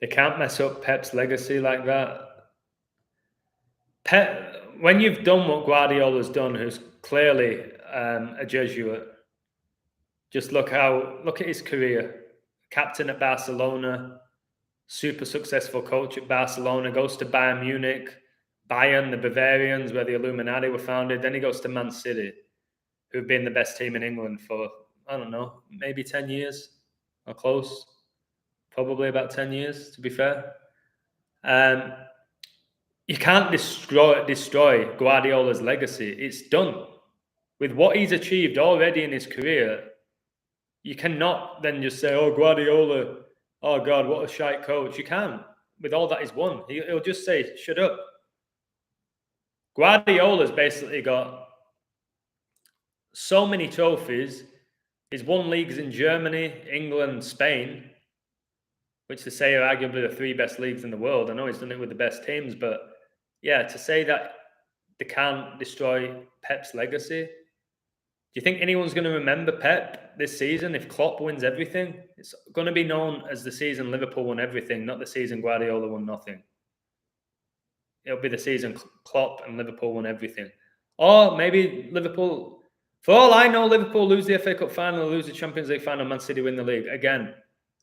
They can't mess up Pep's legacy like that. Pep, when you've done what Guardiola's done, who's clearly a Jesuit, just look at his career. Captain at Barcelona, super successful coach at Barcelona, goes to Bayern Munich, Bayern, the Bavarians, where the Illuminati were founded. Then he goes to Man City, who've been the best team in England for, I don't know, maybe 10 years or close. Probably about 10 years, to be fair. You can't destroy Guardiola's legacy. It's done. With what he's achieved already in his career, you cannot then just say, oh, Guardiola, oh, God, what a shite coach. You can't. With all that he's won, he'll just say, shut up. Guardiola's basically got so many trophies. He's won leagues in Germany, England, Spain, which to say are arguably the three best leagues in the world. I know he's done it with the best teams, but yeah, to say that they can't destroy Pep's legacy. Do you think anyone's going to remember Pep this season if Klopp wins everything? It's going to be known as the season Liverpool won everything, not the season Guardiola won nothing. It'll be the season Klopp and Liverpool won everything. Or maybe Liverpool, for all I know, Liverpool lose the FA Cup final, lose the Champions League final, Man City win the league. Again,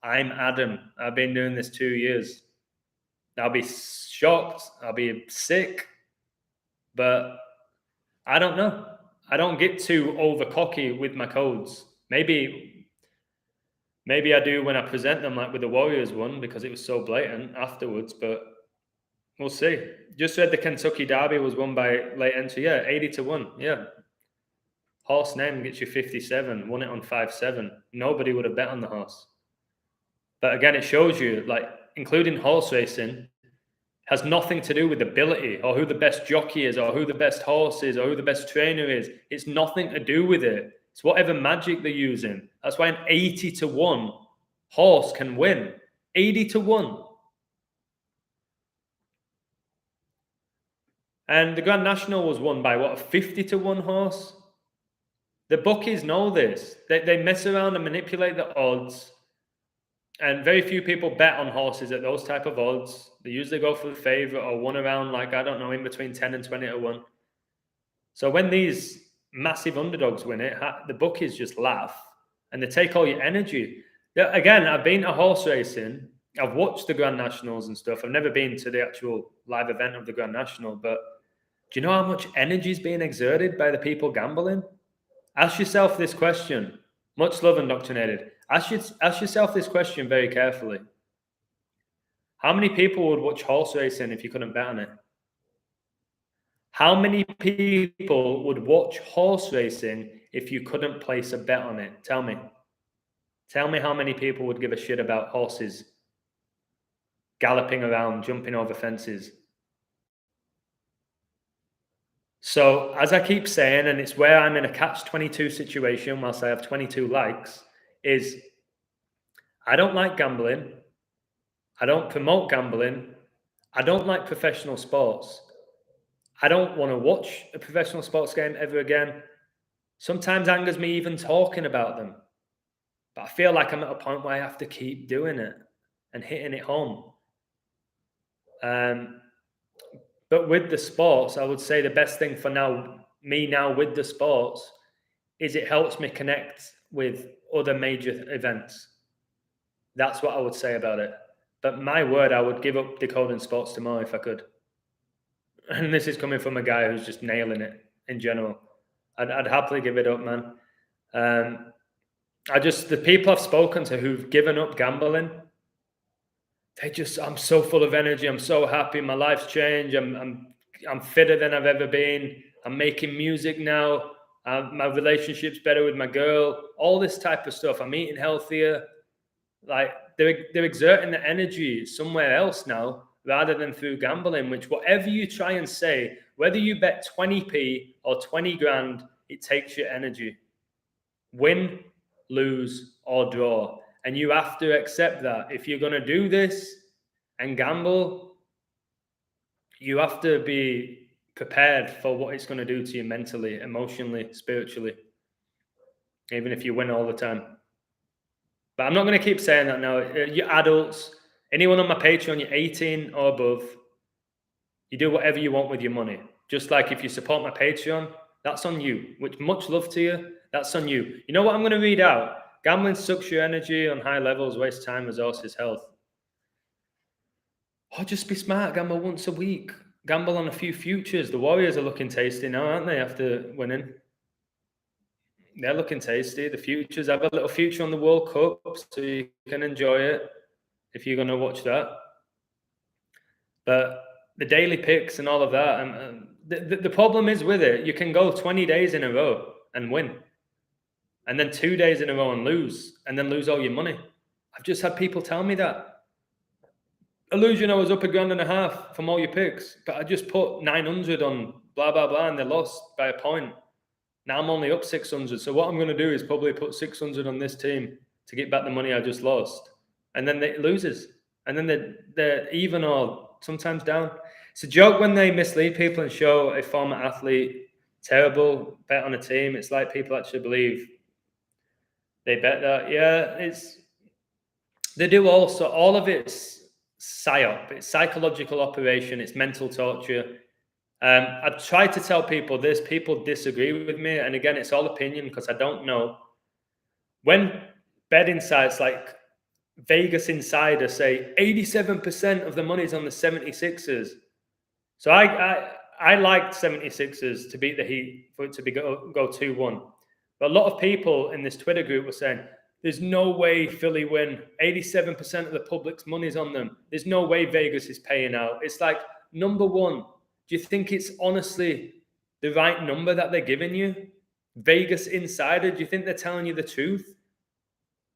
I'm Adam. I've been doing this 2 years. I'll be shocked. I'll be sick. But I don't know. I don't get too over cocky with my codes. Maybe I do when I present them, like with the Warriors one, because it was so blatant afterwards. But we'll see. Just read the Kentucky Derby was won by late entry. Yeah, 80-1. Yeah. Horse name gets you 57. Won it on 5-7. Nobody would have bet on the horse. But again, it shows you, like, including horse racing, has nothing to do with ability or who the best jockey is or who the best horse is or who the best trainer is. It's nothing to do with it. It's whatever magic they're using. That's why an 80-1 horse can win. 80-1. And the Grand National was won by, what, a 50-1 horse? The bookies know this. They mess around and manipulate the odds. And very few people bet on horses at those type of odds. They usually go for the favourite or one around, like, I don't know, in between 10 and 20-1. So when these massive underdogs win it, the bookies just laugh and they take all your energy. Again, I've been to horse racing. I've watched the Grand Nationals and stuff. I've never been to the actual live event of the Grand National, but do you know how much energy is being exerted by the people gambling? Ask yourself this question. Much love, Indoctrinated. Ask yourself this question very carefully. How many people would watch horse racing if you couldn't bet on it? How many people would watch horse racing if you couldn't place a bet on it? Tell me. Tell me how many people would give a shit about horses galloping around, jumping over fences. So, as I keep saying, and it's where I'm in a catch-22 situation whilst I have 22 likes, is I don't like gambling. I don't promote gambling. I don't like professional sports. I don't want to watch a professional sports game ever again. Sometimes angers me even talking about them. But I feel like I'm at a point where I have to keep doing it and hitting it home. But with the sports, I would say the best thing for me now with the sports is it helps me connect with other major events. That's what I would say about it. But my word, I would give up decoding sports tomorrow if I could. And this is coming from a guy who's just nailing it in general. I'd happily give it up, man. The people I've spoken to who've given up gambling, I'm so full of energy. I'm so happy. My life's changed. I'm fitter than I've ever been. I'm making music now. My relationship's better with my girl. All this type of stuff. I'm eating healthier. Like they're exerting the energy somewhere else now rather than through gambling, which whatever you try and say, whether you bet 20p or 20 grand, it takes your energy. Win, lose, or draw. And you have to accept that. If you're going to do this and gamble, you have to be prepared for what it's going to do to you mentally, emotionally, spiritually, even if you win all the time. But I'm not going to keep saying that now. You adults, anyone on my Patreon, you're 18 or above, you do whatever you want with your money. Just like if you support my Patreon, that's on you. Which much love to you, that's on you. You know what I'm going to read out? Gambling sucks your energy on high levels, wastes time, resources, health. Oh, just be smart. Gamble once a week. Gamble on a few futures. The Warriors are looking tasty now, aren't they, after winning? They're looking tasty. The futures, have a little future on the World Cup so you can enjoy it if you're going to watch that. But the daily picks and all of that, and the problem is with it, you can go 20 days in a row and win. And then 2 days in a row and lose all your money. I've just had people tell me that. Illusion, I was up $1.5 grand from all your picks, but I just put 900 on blah, blah, blah, and they lost by a point. Now I'm only up 600. So what I'm going to do is probably put 600 on this team to get back the money I just lost. And then it loses. And then they're even or sometimes down. It's a joke when they mislead people and show a former athlete terrible bet on a team. It's like people actually believe they bet that. Yeah, they do also. All of it's psyop. It's psychological operation. It's mental torture. I've tried to tell people this. People disagree with me. And again, it's all opinion because I don't know. When betting sites like Vegas Insider say 87% of the money's on the 76ers. So I liked 76ers to beat the Heat, for it to go 2-1. But a lot of people in this Twitter group were saying, there's no way Philly win. 87% of the public's money's on them. There's no way Vegas is paying out. It's like, number one, do you think it's honestly the right number that they're giving you? Vegas Insider, do you think they're telling you the truth?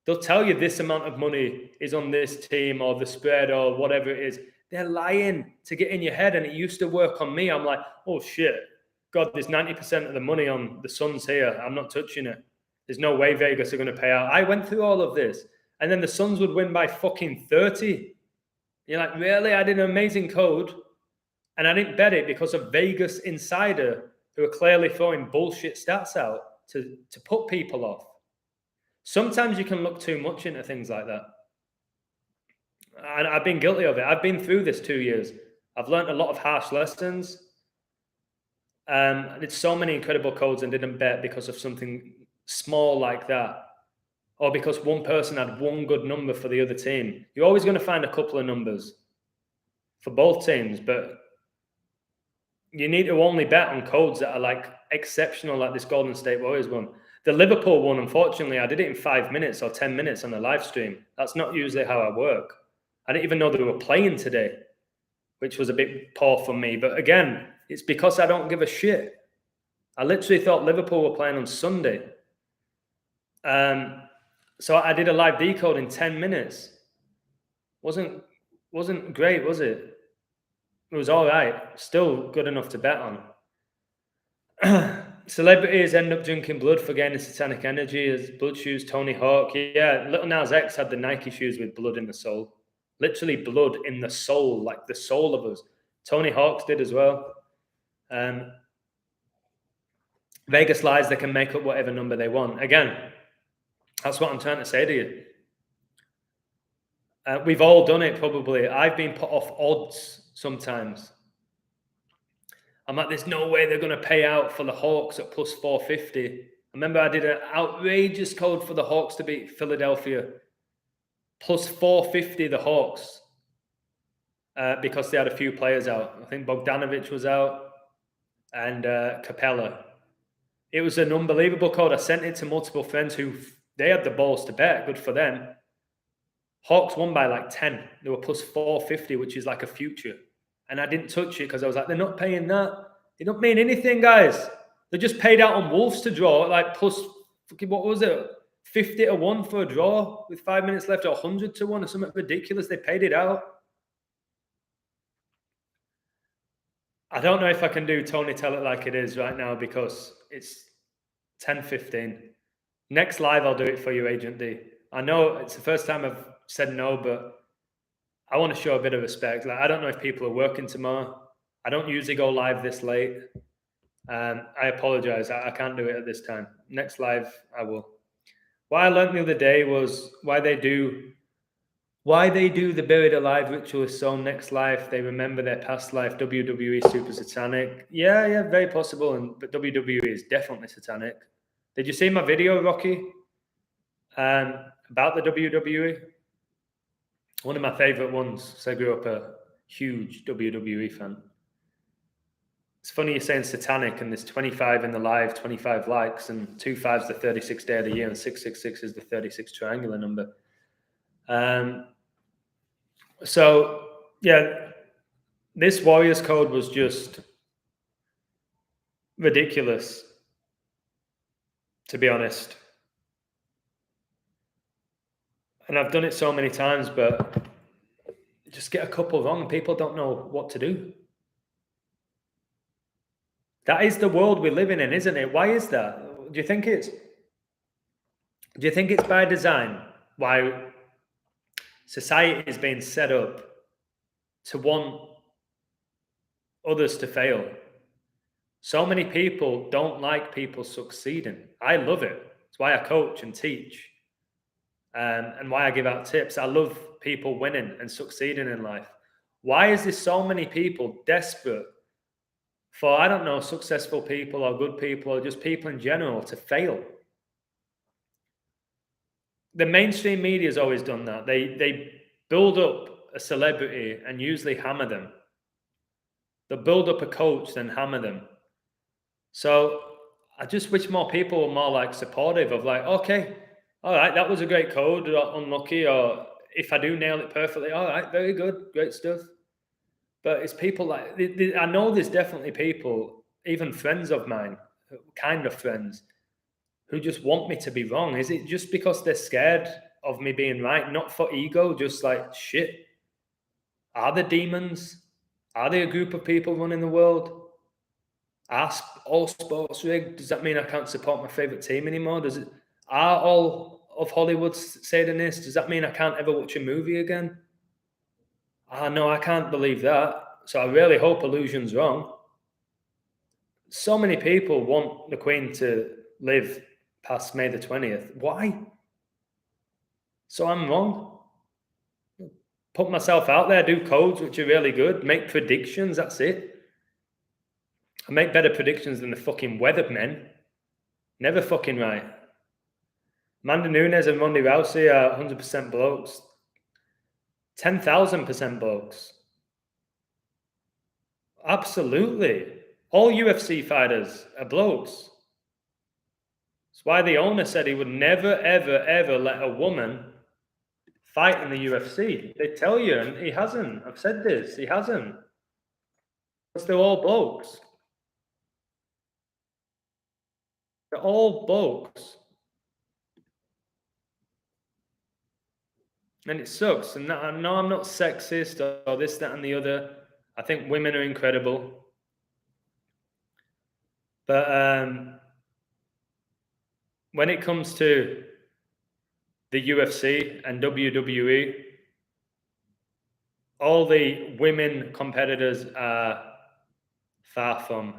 They'll tell you this amount of money is on this team or the spread or whatever it is. They're lying to get in your head. And it used to work on me. I'm like, oh, shit. God, there's 90% of the money on the Suns here. I'm not touching it. There's no way Vegas are going to pay out. I went through all of this. And then the Suns would win by fucking 30. You're like, really? I did an amazing code. And I didn't bet it because of Vegas Insider, who are clearly throwing bullshit stats out to put people off. Sometimes you can look too much into things like that. And I've been guilty of it. I've been through this 2 years. I've learned a lot of harsh lessons. I did so many incredible codes and didn't bet because of something small like that. Or because one person had one good number for the other team. You're always going to find a couple of numbers for both teams, but you need to only bet on codes that are like exceptional, like this Golden State Warriors one. The Liverpool one, unfortunately, I did it in 5 minutes or 10 minutes on a live stream. That's not usually how I work. I didn't even know they were playing today, which was a bit poor for me. But again, it's because I don't give a shit. I literally thought Liverpool were playing on Sunday. So I did a live decode in 10 minutes. Wasn't great, was it? It was all right. Still good enough to bet on. Celebrities end up drinking blood for gaining satanic energy as blood shoes. Tony Hawk. Yeah, Lil Nas X had the Nike shoes with blood in the sole. Literally blood in the soul, like the soul of us. Tony Hawk's did as well. Vegas lies, they can make up whatever number they want. Again, that's what I'm trying to say to you. We've all done it probably. I've been put off odds sometimes. I'm like, there's no way they're going to pay out for the Hawks at plus 450. I remember I did an outrageous code for the Hawks to beat Philadelphia. plus 450 the Hawks because they had a few players out. I think Bogdanovic was out and Capella. It was an unbelievable code. I sent it to multiple friends who they had the balls to bet. Good for them. Hawks won by like 10. They were plus 450, which is like a future. And I didn't touch it because I was like, they're not paying that. They don't mean anything, guys. They just paid out on Wolves to draw, like plus, what was it? 50-1 for a draw with 5 minutes left, or 100-1 or something ridiculous. They paid it out. I don't know if I can do Tony Tell It Like It Is right now because it's 10:15. Next live, I'll do it for you, Agent D. I know it's the first time I've said no, but I want to show a bit of respect. Like, I don't know if people are working tomorrow. I don't usually go live this late. I apologize. I can't do it at this time. Next live, I will. What I learned the other day was why they do the buried alive ritual is so next life. They remember their past life. WWE super satanic. Yeah, very possible. But WWE is definitely satanic. Did you see my video, Rocky? About the WWE? One of my favorite ones. So I grew up a huge WWE fan. It's funny you're saying satanic, and there's 25 in the live, 25 likes, and 25's the 36th day of the year, and 666 is the 36th triangular number. So, yeah, this Warriors code was just ridiculous, to be honest. And I've done it so many times, but just get a couple wrong. People don't know what to do. That is the world we're living in, isn't it? Why is that? Do you think it's by design? Why society is being set up to want others to fail? So many people don't like people succeeding. I love it. It's why I coach and teach, and why I give out tips. I love people winning and succeeding in life. Why is there so many people desperate for, I don't know, successful people or good people or just people in general to fail? The mainstream media has always done that. They build up a celebrity and usually hammer them. They'll build up a coach, then hammer them. So I just wish more people were more like supportive of like, okay, all right, that was a great code, or unlucky, or if I do nail it perfectly, all right, very good, great stuff. But it's people like, I know there's definitely people, even friends of mine, kind of friends, who just want me to be wrong. Is it just because they're scared of me being right? Not for ego, just like, shit. Are there demons? Are there a group of people running the world? Are all sports rigged? Does that mean I can't support my favorite team anymore? Are all of Hollywood Satanists? Does that mean I can't ever watch a movie again? No, I can't believe that. So I really hope Illusion's wrong. So many people want the Queen to live past May the 20th. Why? So I'm wrong. Put myself out there, do codes which are really good, make predictions, that's it. I make better predictions than the fucking weathermen. Never fucking right. Amanda Nunes and Ronda Rousey are 100% blokes. 10,000% blokes. Absolutely. All UFC fighters are blokes. That's why the owner said he would never, ever, ever let a woman fight in the UFC. They tell you, and he hasn't. I've said this. He hasn't. Because they're all blokes. They're all blokes. And it sucks. And no, I'm not sexist or this, that, and the other. I think women are incredible. But when it comes to the UFC and WWE, all the women competitors are far from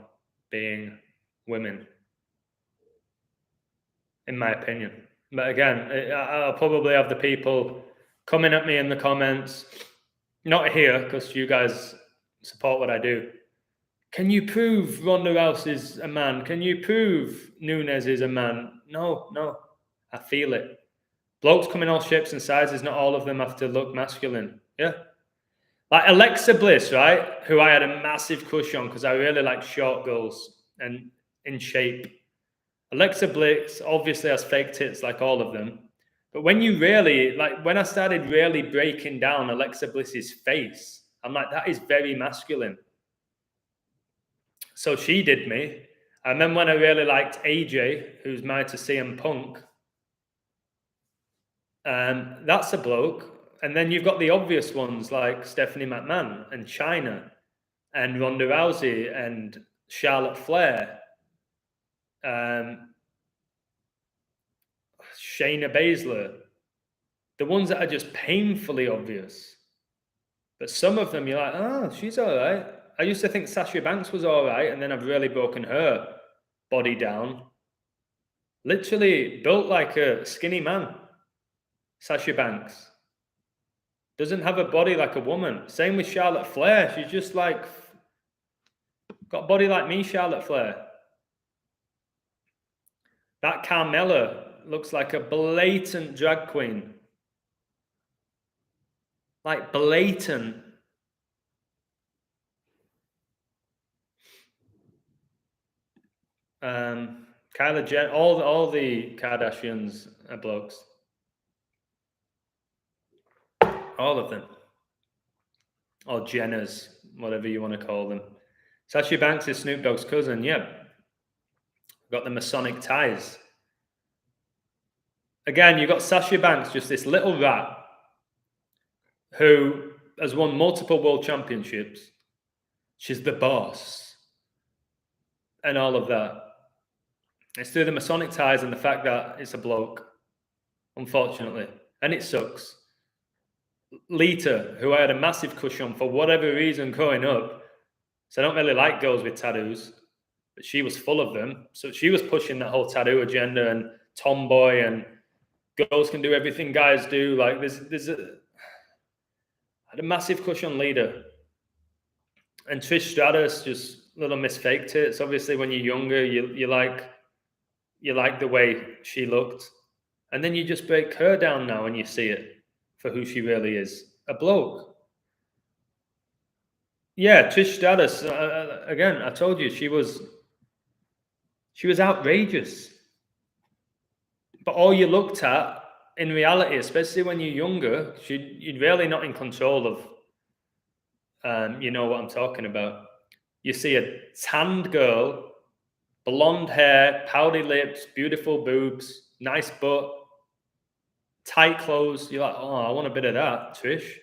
being women, in my opinion. But again, I'll probably have the people coming at me in the comments, not here, because you guys support what I do. Can you prove Ronda Rousey's a man? Can you prove Nunes is a man? No. I feel it. Blokes come in all shapes and sizes. Not all of them have to look masculine. Yeah. Like Alexa Bliss, right? Who I had a massive crush on because I really like short girls and in shape. Alexa Bliss obviously has fake tits like all of them. But when you really, like when I started really breaking down Alexa Bliss's face, I'm like, that is very masculine. So she did me. And then when I really liked AJ, who's married to CM Punk, that's a bloke. And then you've got the obvious ones like Stephanie McMahon and Chyna and Ronda Rousey and Charlotte Flair, Shayna Baszler, the ones that are just painfully obvious. But some of them you're like, oh, she's all right. I used to think Sasha Banks was all right, and then I've really broken her body down. Literally built like a skinny man. Sasha Banks doesn't have a body like a woman. Same with Charlotte Flair. She's just like got a body like me, Charlotte Flair. That Carmella looks like a blatant drag queen. Like blatant. Kylie Jenner, all the Kardashians are blokes. All of them. Or Jenners, whatever you want to call them. Sasha Banks is Snoop Dogg's cousin, yeah. Got the Masonic ties. Again, you've got Sasha Banks, just this little rat who has won multiple world championships. She's the boss. And all of that. It's through the Masonic ties and the fact that it's a bloke, unfortunately. And it sucks. Lita, who I had a massive crush on for whatever reason growing up. So I don't really like girls with tattoos, but she was full of them. So she was pushing that whole tattoo agenda and tomboy and girls can do everything guys do. Like I had a massive crush on Lita. And Trish Stratus, just little Miss Fake Tits. Obviously, when you're younger, you like the way she looked. And then you just break her down now and you see it for who she really is. A bloke. Yeah, Trish Stratus, again, I told you, she was outrageous. But all you looked at, in reality, especially when you're younger, you're really not in control of, you know what I'm talking about. You see a tanned girl, blonde hair, pouty lips, beautiful boobs, nice butt, tight clothes. You're like, oh, I want a bit of that, Trish.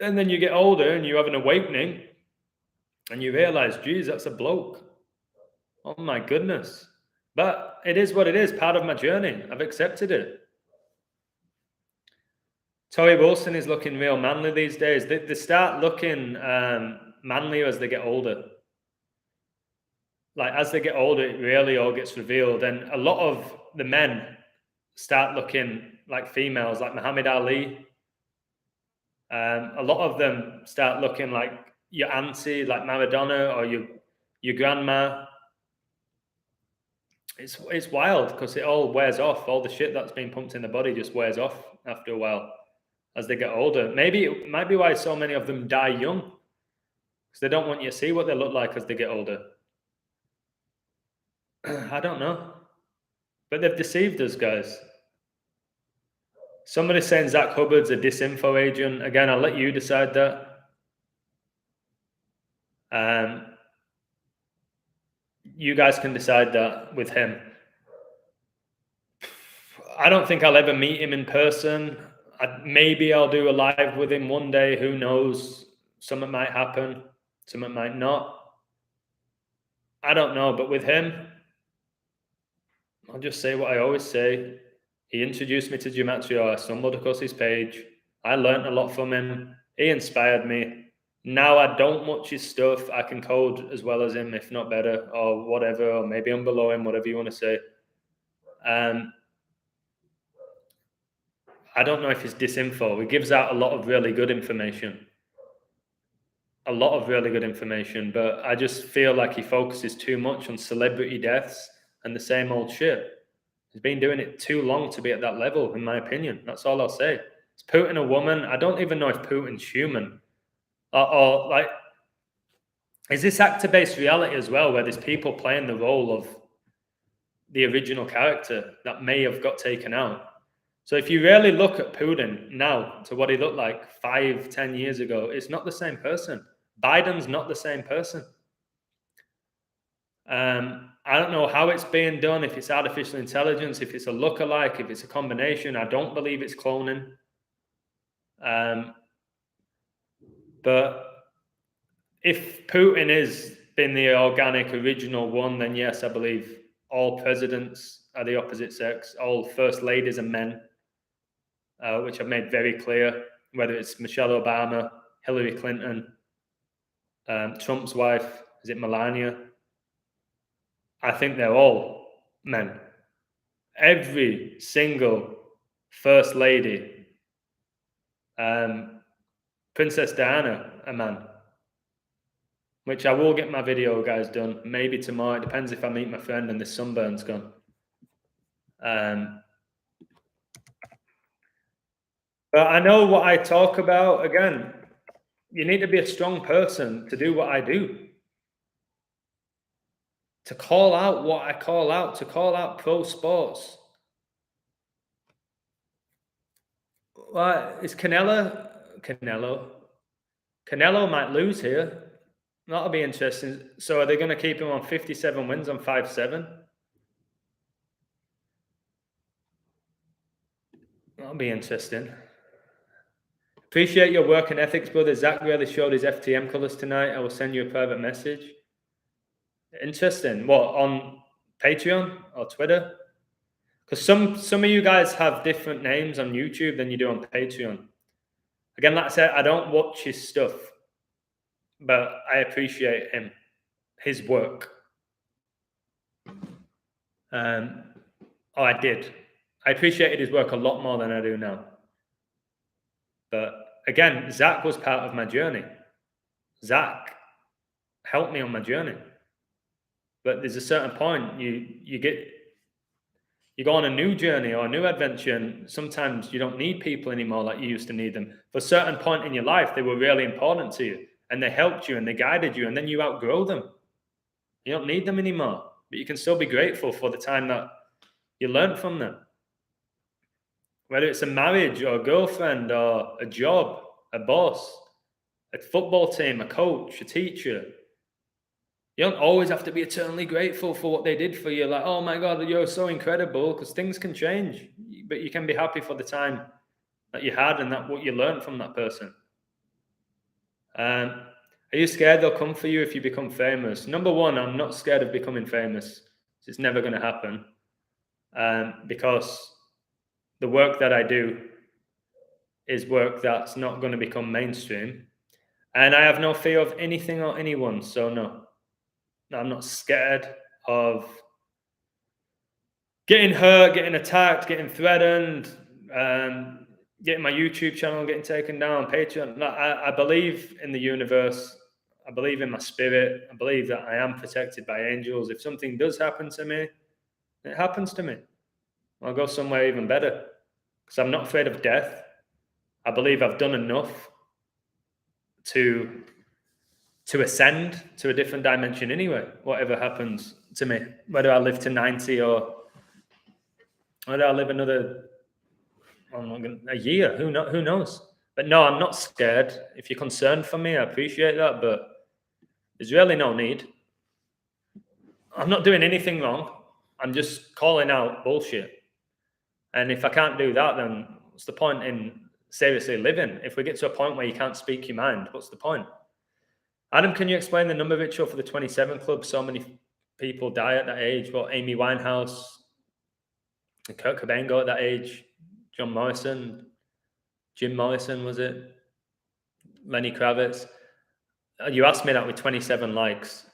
And then you get older and you have an awakening and you realize, geez, that's a bloke. Oh my goodness. But it is what it is, part of my journey. I've accepted it. Tori Wilson is looking real manly these days. They start looking manlier as they get older. Like as they get older, it really all gets revealed. And a lot of the men start looking like females, like Muhammad Ali. A lot of them start looking like your auntie, like Maradona, or your grandma. It's wild because it all wears off. All the shit that's been pumped in the body just wears off after a while as they get older. Maybe it might be why so many of them die young, because they don't want you to see what they look like as they get older. I don't know. But they've deceived us, guys. Somebody's saying Zach Hubbard's a disinfo agent. Again, I'll let you decide that. You guys can decide that with him. I don't think I'll ever meet him in person. Maybe I'll do a live with him one day. Who knows? Something might happen. Something might not. I don't know. But with him, I'll just say what I always say. He introduced me to Gematria. I stumbled across his page. I learned a lot from him. He inspired me. Now I don't watch his stuff. I can code as well as him, if not better, or whatever, or maybe I'm below him, whatever you want to say. I don't know if it's disinfo. He gives out a lot of really good information. But I just feel like he focuses too much on celebrity deaths and the same old shit. He's been doing it too long to be at that level, in my opinion. That's all I'll say. Is Putin a woman? I don't even know if Putin's human. Or like, is this actor-based reality as well, where there's people playing the role of the original character that may have got taken out? So if you really look at Putin now to what he looked like 5-10 years ago, it's not the same person. Biden's not the same person. I don't know how it's being done, if it's artificial intelligence, if it's a lookalike, if it's a combination. I don't believe it's cloning. But if Putin is been the organic original one, then yes, I believe all presidents are the opposite sex. All first ladies are men, which I've made very clear, whether it's Michelle Obama, Hillary Clinton, Trump's wife, is it Melania? I think they're all men. Every single first lady, Princess Diana, a man. Which I will get my video, guys, done. Maybe tomorrow. It depends if I meet my friend and the sunburn's gone. But I know what I talk about. Again, you need to be a strong person to do what I do. To call out what I call out, to call out pro sports. Well, is Canelo might lose here. That'll be interesting. So are they going to keep him on 57 wins on 5-7? That'll be interesting. Appreciate your work and ethics, brother. Zach really showed his FTM colours tonight. I will send you a private message. Interesting. What, on Patreon or Twitter? Because some of you guys have different names on YouTube than you do on Patreon. Again, like I said, I don't watch his stuff, but I appreciate him, his work. I did. I appreciated his work a lot more than I do now. But again, Zach was part of my journey. Zach helped me on my journey. But there's a certain point you go on a new journey or a new adventure, and sometimes you don't need people anymore like you used to need them. For a certain point in your life, they were really important to you, and they helped you and they guided you, and then you outgrow them. You don't need them anymore, but you can still be grateful for the time that you learned from them. Whether it's a marriage or a girlfriend or a job, a boss, a football team, a coach, a teacher. You don't always have to be eternally grateful for what they did for you. Like, oh my God, you're so incredible, because things can change. But you can be happy for the time that you had and that what you learned from that person. Are you scared they'll come for you if you become famous? Number one, I'm not scared of becoming famous. It's never going to happen. Because the work that I do is work that's not going to become mainstream. And I have no fear of anything or anyone. So no, I'm not scared of getting hurt, getting attacked, getting threatened, getting my YouTube channel getting taken down, Patreon. I believe in the universe. I believe in my spirit. I believe that I am protected by angels. If something does happen to me, it happens to me. I'll go somewhere even better, because I'm not afraid of death. I believe I've done enough to ascend to a different dimension anyway, whatever happens to me, whether I live to 90 or whether I live another a year, who knows? But no, I'm not scared. If you're concerned for me, I appreciate that, but there's really no need. I'm not doing anything wrong. I'm just calling out bullshit. And if I can't do that, then what's the point in seriously living? If we get to a point where you can't speak your mind, what's the point? Adam, can you explain the number ritual for the 27 Club? So many people die at that age. Well, Amy Winehouse, and Kurt Cobain go at that age. John Morrison, Jim Morrison, was it? Lenny Kravitz. You asked me that with 27 likes.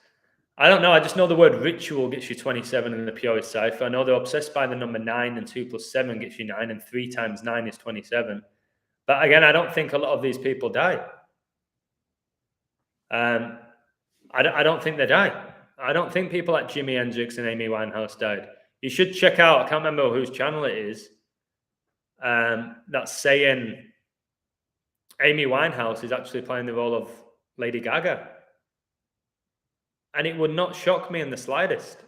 I don't know. I just know the word ritual gets you 27 in the purest cipher. I know they're obsessed by the number 9, and 2 + 7 gets you 9, and 3 times 9 is 27. But again, I don't think a lot of these people die. I don't think they die. I don't think people like Jimi Hendrix and Amy Winehouse died. You should check out, I can't remember whose channel it is, that's saying Amy Winehouse is actually playing the role of Lady Gaga. And it would not shock me in the slightest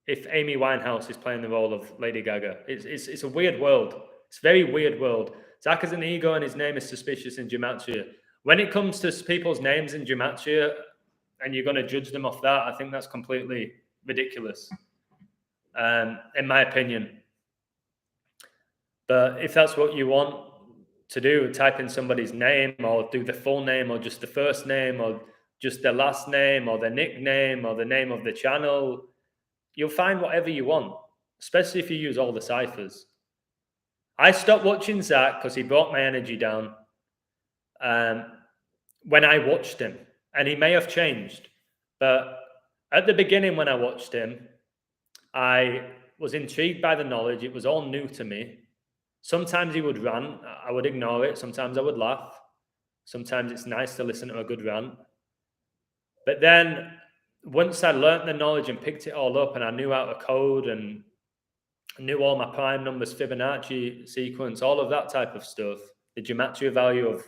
if Amy Winehouse is playing the role of Lady Gaga. It's a weird world. It's a very weird world. Zach has an ego and his name is suspicious in Gematria. When it comes to people's names in Gematria and you're going to judge them off that, I think that's completely ridiculous, in my opinion. But if that's what you want to do, type in somebody's name or do the full name or just the first name or just their last name or their nickname or the name of the channel, you'll find whatever you want, especially if you use all the ciphers. I stopped watching Zach because he brought my energy down when I watched him, and he may have changed. But at the beginning when I watched him, I was intrigued by the knowledge. It was all new to me. Sometimes he would rant. I would ignore it. Sometimes I would laugh. Sometimes it's nice to listen to a good rant. But then once I learnt the knowledge and picked it all up and I knew how to code and knew all my prime numbers, Fibonacci sequence, all of that type of stuff, the gematria value of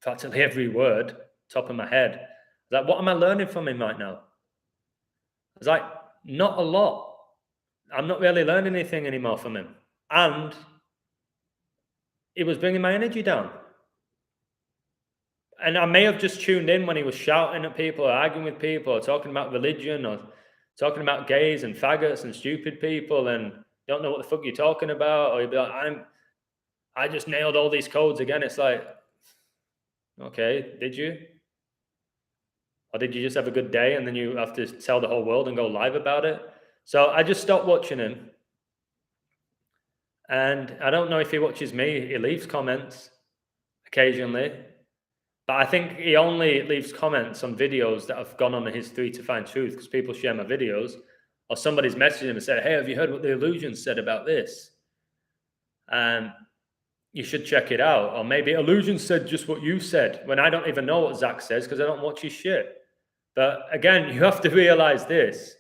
practically every word, top of my head, I was like, what am I learning from him right now? I was like, not a lot. I'm not really learning anything anymore from him. And it was bringing my energy down. And I may have just tuned in when he was shouting at people or arguing with people or talking about religion or talking about gays and faggots and stupid people and don't know what the fuck you're talking about. Or you'd be like, I just nailed all these codes again. It's like, okay, did you? Or did you just have a good day and then you have to tell the whole world and go live about it? So I just stopped watching him. And I don't know if he watches me. He leaves comments occasionally. But I think he only leaves comments on videos that have gone on his 3 to Find Truth because people share my videos. Or somebody's messaged him and said, hey, have you heard what the Illusion said about this? You should check it out. Or maybe Illusion said just what you said when I don't even know what Zach says because I don't watch his shit. But again, you have to realize this.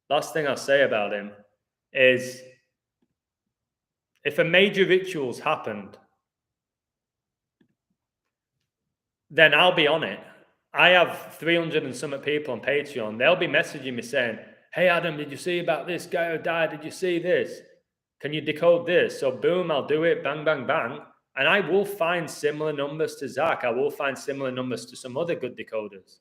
Last thing I'll say about him is if a major ritual's happened, then I'll be on it. I have 300 and something people on Patreon. They'll be messaging me saying, hey, Adam, did you see about this guy who died? Did you see this? Can you decode this? So boom, I'll do it. Bang, bang, bang. And I will find similar numbers to Zach. I will find similar numbers to some other good decoders.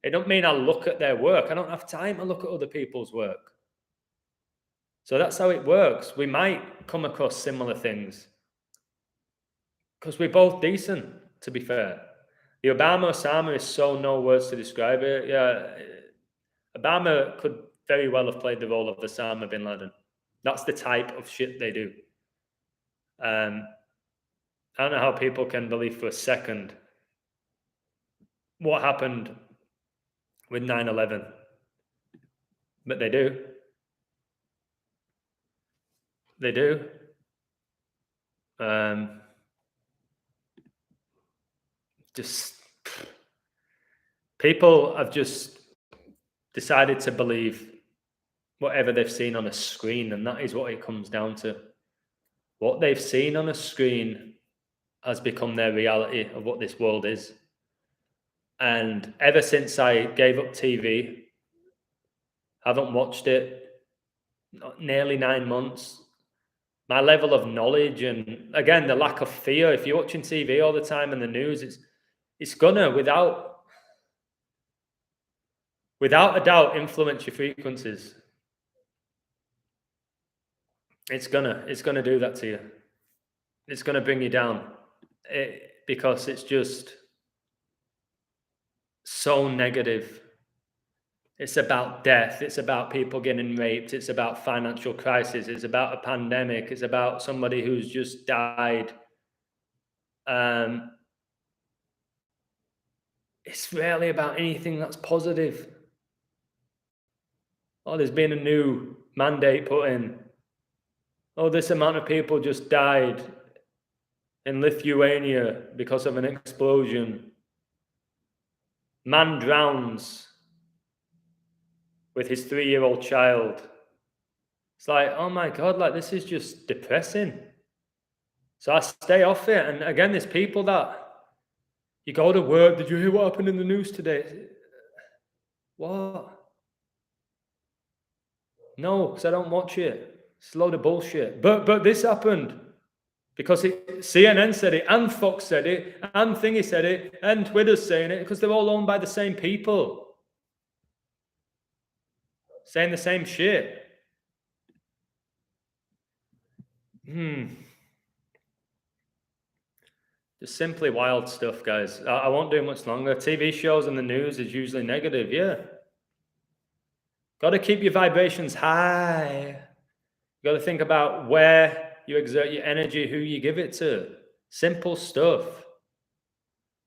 It don't mean I'll look at their work. I don't have time to look at other people's work. So that's how it works. We might come across similar things because we're both decent, to be fair. The Obama-Osama is so no words to describe it. Yeah, Obama could very well have played the role of Osama bin Laden. That's the type of shit they do. I don't know how people can believe for a second what happened with 9/11, but they do. They do. Just people have just decided to believe whatever they've seen on a screen, and that is what it comes down to. What they've seen on a screen has become their reality of what this world is. And ever since I gave up TV, haven't watched it, nearly 9 months, my level of knowledge and, again, the lack of fear, if you're watching TV all the time and the news, it's gonna, without a doubt, influence your frequencies. It's gonna do that to you. It's gonna bring you down because it's just so negative. It's about death. It's about people getting raped. It's about financial crisis. It's about a pandemic. It's about somebody who's just died. It's rarely about anything that's positive. Oh, there's been a new mandate put in. Oh, this amount of people just died in Lithuania because of an explosion. Man drowns with his 3-year-old child It's like, oh my God, like this is just depressing. So I stay off it. And again, there's people that you go to work. Did you hear what happened in the news today? What? No, because I don't watch it. It's a load of bullshit. But this happened because CNN said it, and Fox said it, and Thingy said it, and Twitter's saying it, because they're all owned by the same people saying the same shit. Just simply wild stuff, guys. I won't do much longer. TV shows and the news is usually negative, yeah. Got to keep your vibrations high. You got to think about where you exert your energy, who you give it to. Simple stuff.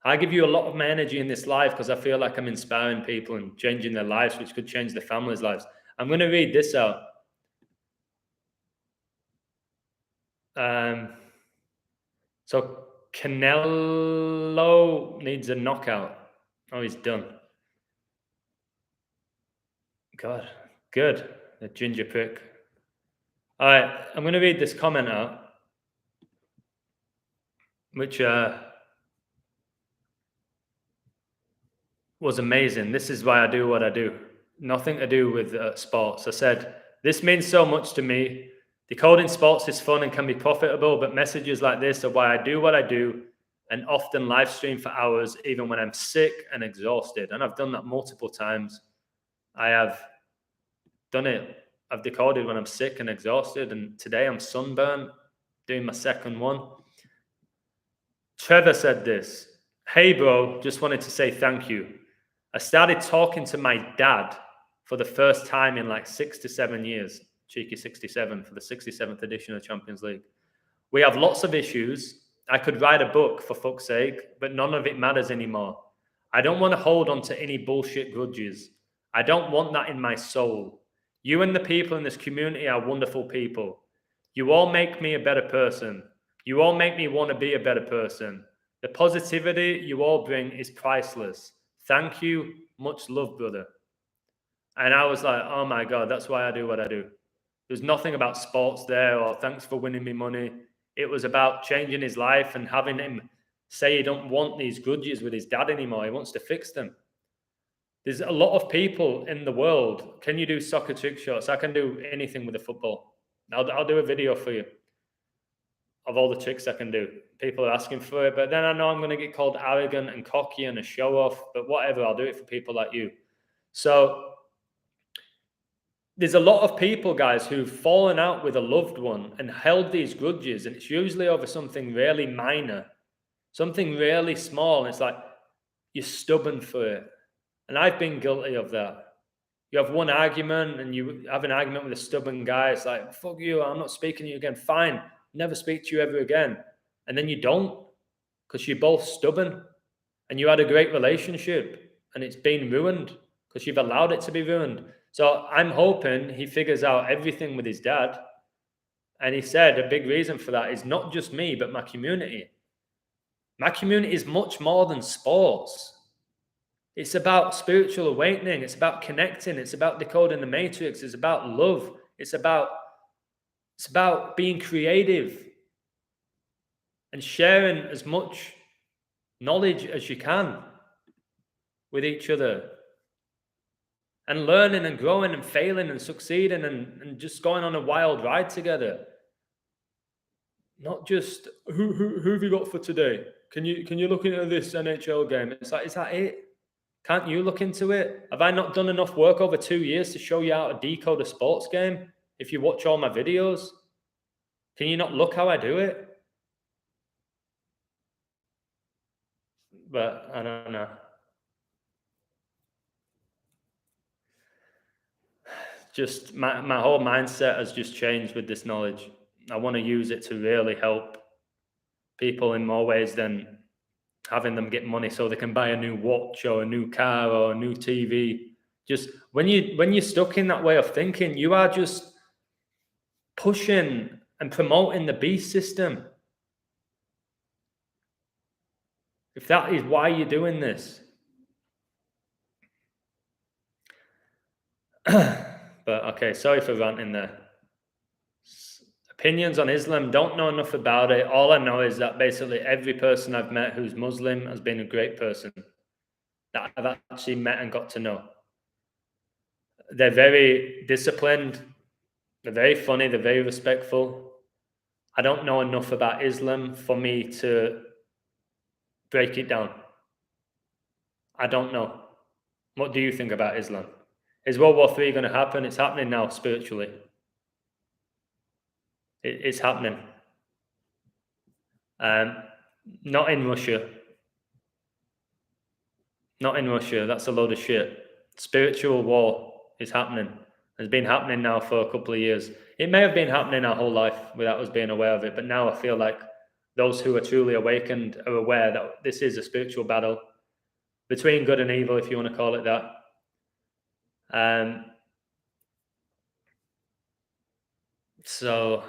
I give you a lot of my energy in this life because I feel like I'm inspiring people and changing their lives, which could change their families' lives. I'm going to read this out. So Canelo needs a knockout. Oh, he's done. God, good. The ginger prick. All right, I'm going to read this comment out, which was amazing. This is why I do what I do. Nothing to do with sports. I said, this means so much to me. Decoding sports is fun and can be profitable, but messages like this are why I do what I do and often live stream for hours, even when I'm sick and exhausted. And I've done that multiple times. I have done it. I've decoded when I'm sick and exhausted. And today I'm sunburned, doing my second one. Trevor said this. Hey, bro, just wanted to say thank you. I started talking to my dad for the first time in like 6 to 7 years. Cheeky 67 for the 67th edition of Champions League. We have lots of issues. I could write a book for fuck's sake, but none of it matters anymore. I don't want to hold on to any bullshit grudges. I don't want that in my soul. You and the people in this community are wonderful people. You all make me a better person. You all make me want to be a better person. The positivity you all bring is priceless. Thank you. Much love, brother. And I was like, oh my God, that's why I do what I do. There's nothing about sports there or thanks for winning me money. It was about changing his life and having him say he don't want these grudges with his dad anymore. He wants to fix them. There's a lot of people in the world. Can you do soccer trick shots? I can do anything with a football. I'll do a video for you of all the tricks I can do. People are asking for it, but then I know I'm going to get called arrogant and cocky and a show off, but whatever, I'll do it for people like you. So there's a lot of people, guys, who've fallen out with a loved one and held these grudges, and it's usually over something really minor, something really small, and it's like, you're stubborn for it. And I've been guilty of that. You have one argument and you have an argument with a stubborn guy. It's like, fuck you, I'm not speaking to you again. Fine, never speak to you ever again. And then you don't, because you're both stubborn and you had a great relationship and it's been ruined because you've allowed it to be ruined. So I'm hoping he figures out everything with his dad. And he said a big reason for that is not just me, but my community. My community is much more than sports. It's about spiritual awakening. It's about connecting. It's about decoding the matrix. It's about love. It's about being creative and sharing as much knowledge as you can with each other. And learning and growing and failing and succeeding and just going on a wild ride together. Not just who have you got for today? Can you look into this NHL game? It's like, is that it? Can't you look into it? Have I not done enough work over 2 years to show you how to decode a sports game? If you watch all my videos, can you not look how I do it? But I don't know. Just my whole mindset has just changed with this knowledge. I want to use it to really help people in more ways than having them get money so they can buy a new watch or a new car or a new TV. Just when you're stuck in that way of thinking, you are just pushing and promoting the beast system. If that is why you're doing this. But okay, sorry for ranting there. Opinions on Islam, don't know enough about it. All I know is that basically every person I've met who's Muslim has been a great person that I've actually met and got to know. They're very disciplined, they're very funny, they're very respectful. I don't know enough about Islam for me to break it down. I don't know. What do you think about Islam? Is World War III going to happen? It's happening now spiritually. It's happening. Not in Russia. Not in Russia. That's a load of shit. Spiritual war is happening. It's been happening now for a couple of years. It may have been happening our whole life without us being aware of it, but now I feel like those who are truly awakened are aware that this is a spiritual battle between good and evil, if you want to call it that. So,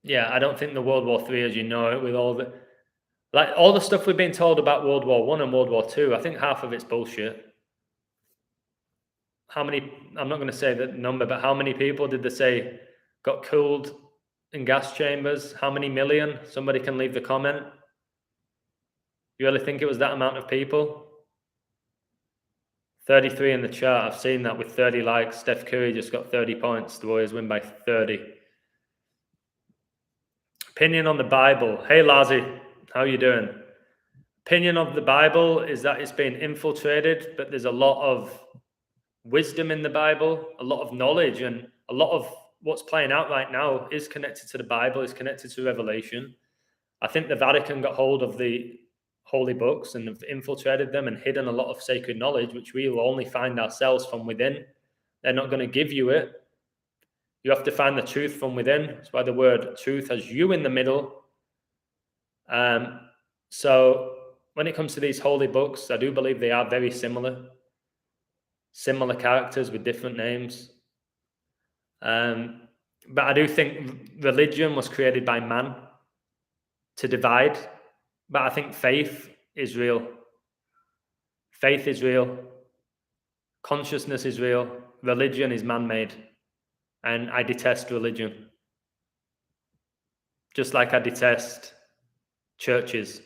yeah, I don't think the World War III, as you know it, with all the stuff we've been told about World War I and World War II, I think half of it's bullshit. How many, I'm not going to say the number, but how many people did they say got cooled in gas chambers? How many million? Somebody can leave the comment. You really think it was that amount of people? 33 in the chat. I've seen that with 30 likes. Steph Curry just got 30 points. The Warriors win by 30. Opinion on the Bible. Hey, Lazi, how you doing? Opinion of the Bible is that it's been infiltrated, but there's a lot of wisdom in the Bible, a lot of knowledge, and a lot of what's playing out right now is connected to the Bible, is connected to Revelation. I think the Vatican got hold of the holy books and have infiltrated them and hidden a lot of sacred knowledge, which we will only find ourselves from within. They're not going to give you it. You have to find the truth from within. That's why the word truth has you in the middle. So when it comes to these holy books, I do believe they are very similar characters with different names. But I do think religion was created by man to divide. But I think faith is real. Faith is real. Consciousness is real. Religion is man-made. And I detest religion. Just like I detest churches.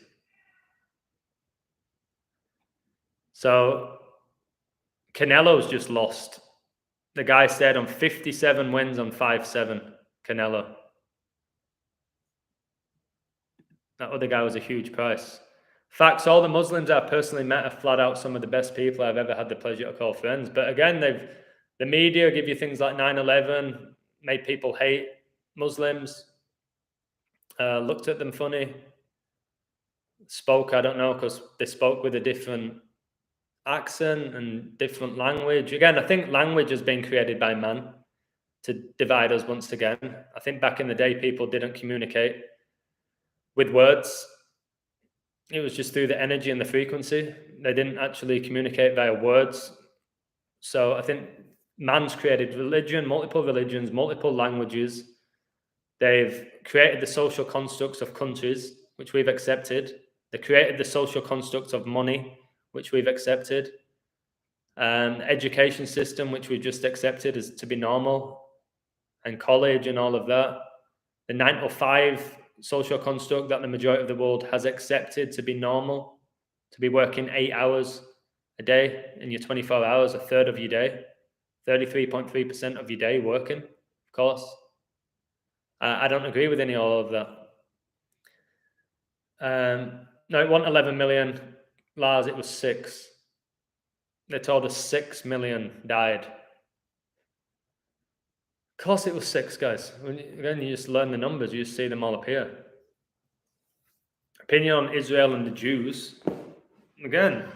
So Canelo's just lost. The guy said on 57 wins on 5-7, Canelo. That other guy was a huge price. Facts, all the Muslims I've personally met are flat out some of the best people I've ever had the pleasure to call friends. But again, the media give you things like 9/11, made people hate Muslims, looked at them funny, spoke, I don't know, because they spoke with a different accent and different language. Again, I think language has been created by man to divide us once again. I think back in the day, people didn't communicate with words. It was just through the energy and the frequency. They didn't actually communicate via words. So I think man's created religion, multiple religions, multiple languages. They've created the social constructs of countries, which we've accepted. They created the social constructs of money, which we've accepted. Education system, which we've just accepted as to be normal. And college and all of that. The 9 to 5 social construct that the majority of the world has accepted to be normal, to be working 8 hours a day in your 24 hours, a third of your day, 33.3% of your day working, of course. I don't agree with any of all of that. No, it wasn't 11 million. Lars, it was 6. They told us 6 million died. Of course it was 6, guys. Again, you just learn the numbers, you just see them all appear. Opinion on Israel and the Jews. Again,